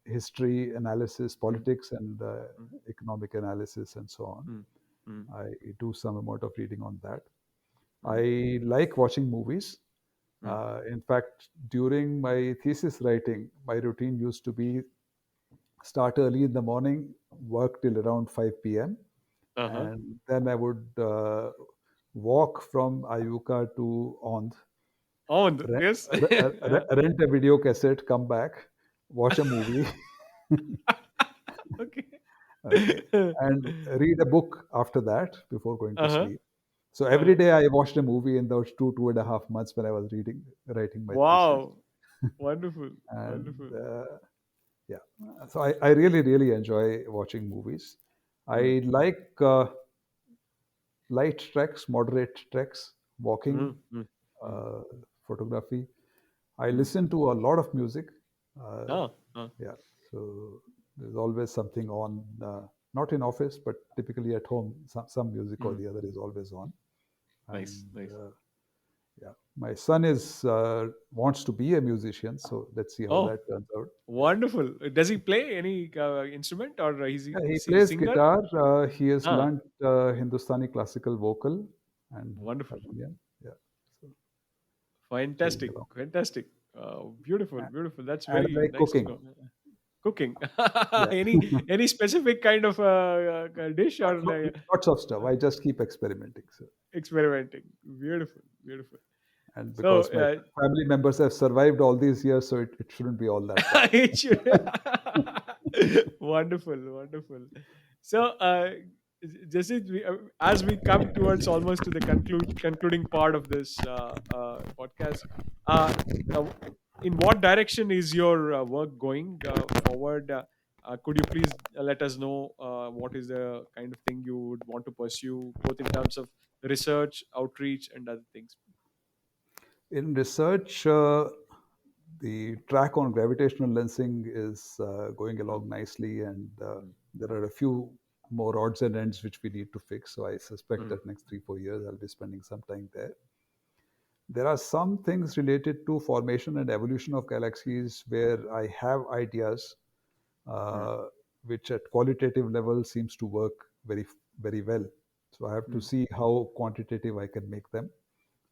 history analysis, Mm, politics, and mm, economic analysis, and so on. mm, mm, I do some amount of reading on that. mm, I like watching movies. mm. In fact, during my thesis writing, my routine used to be start early in the morning, work till around 5 p.m., Uh-huh. and then I would walk from IUCAA to Ond, On, rent, yes. rent a video cassette, come back, watch a movie, Okay. okay, and read a book after that before going to Uh-huh. sleep. So every Uh-huh. day I watched a movie in those 2.5 months when I was writing my thesis. Wow. Wonderful. And Wonderful. yeah, so I really enjoy watching movies. Mm, I like light treks, moderate treks, walking, mm, mm, mm, uh, photography. I mm. listen to a lot of music. Uh, Ah, ah. yeah, so there's always something on, not in office, but typically at home. Some music or Mm. the other is always on. Nice, And nice. Yeah, my son is wants to be a musician, so let's see how Oh, that turns out. wonderful. Does he play any instrument, or Yeah, he is he a plays singer? guitar. He has Ah, learned Hindustani classical vocal and wonderful. harmonium. Yeah, so playing Fantastic. along. Fantastic. Beautiful. A- Beautiful. That's And I very like nice to cooking. know. Cooking. Yeah, Any specific kind of dish, or lots of stuff. I just keep experimenting. So, experimenting? Beautiful. Beautiful. and So, because my family members have survived all these years, so it shouldn't be all that bad. it should- wonderful, wonderful. So, just as we come towards almost to the concluding part of this podcast, uh, uh, in what direction is your work going forward? Could you please let us know what is the kind of thing you would want to pursue, both in terms of research, outreach, and other things? In research, the track on gravitational lensing is going Mm, along nicely, and mm, there are a few more odds and ends which we need to fix. So I suspect mm, that next 3 4 years I'll be spending some time there. There are some things related to formation and evolution of galaxies where I have ideas, mm, uh, which at qualitative level seems to work very well. So I have to mm, see how quantitative I can make them,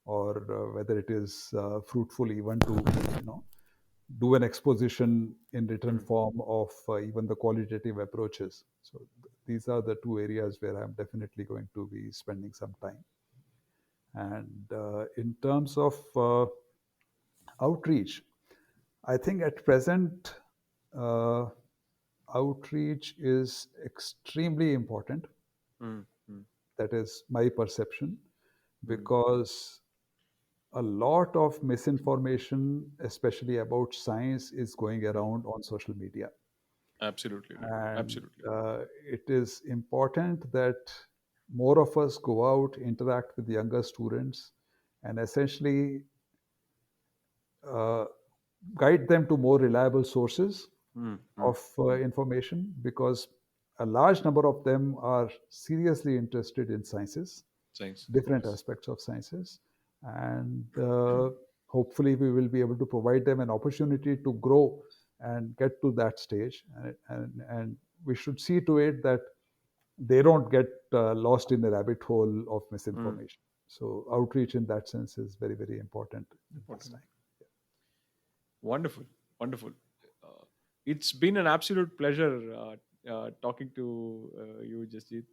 or whether it is fruitful even to do an exposition in written mm. form of even the qualitative approaches. So these are the two areas where I'm definitely going to be spending some time. And in terms of outreach, I think at present, uh, outreach is extremely important. Mm, mm, That is my perception, mm, because a lot of misinformation, especially about science, is going mm. around on social media. Absolutely right. And Absolutely. it is important that more of us go out, interact with younger students, and essentially uh, guide them to more reliable sources Mm, mm. of information, because a large number of them are seriously interested in sciences, Science. different Yes. aspects of sciences, and hopefully we will be able to provide them an opportunity to grow and get to that stage, and we should see to it that they don't get lost in the rabbit hole of Mm. misinformation. So outreach in that sense is very important at this Important. time. Wonderful. Wonderful. Uh, it's been an absolute pleasure talking to you, Jasjeet.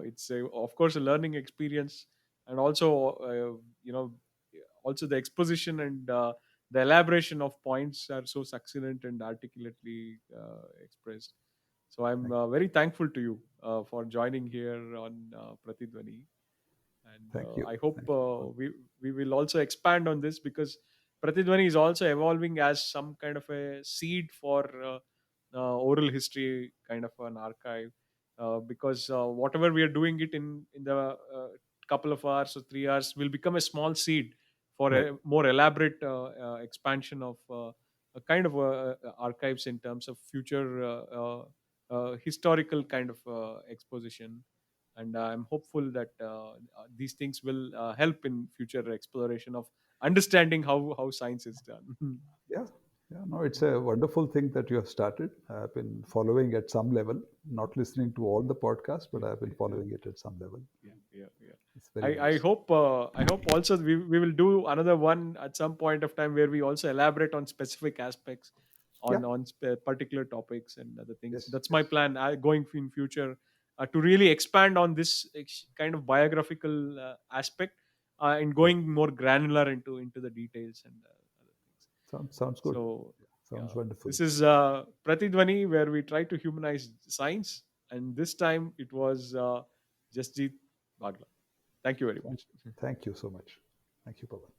It's of course a learning experience, and also also the exposition and the elaboration of points are so succinct and articulately expressed. So I'm Thank, very thankful to you for joining here on Pratidwani. And thank you. I hope Thank you, Paul. we will also expand on this, because Pratidwani is also evolving as some kind of a seed for oral history kind of an archive, because whatever we are doing it in the couple of hours or 3 hours will become a small seed for Right. a more elaborate expansion of a kind of archives in terms of future historical kind of exposition. And I'm hopeful that these things will help in future exploration of understanding how science is done. Yeah. Yeah. No, it's a wonderful thing that you have started. I've been following at some level, not listening to all the podcasts, but I've been Yeah, following it at some level. yeah, yeah, yeah. It's very I nice. hope also we will do another one at some point of time where we also elaborate on specific aspects Yeah. on particular topics and other things. Yes. That's my Yes. plan going in future, to really expand on this kind of biographical aspect, and Yeah. going more granular into the details and other things. Sounds good. So, Sounds yeah, wonderful. this is Pratidwani, where we try to humanize science, and this time it was Jasjeet Bagla. Thank you very Thank, much. thank you so much. Thank you, Pawan.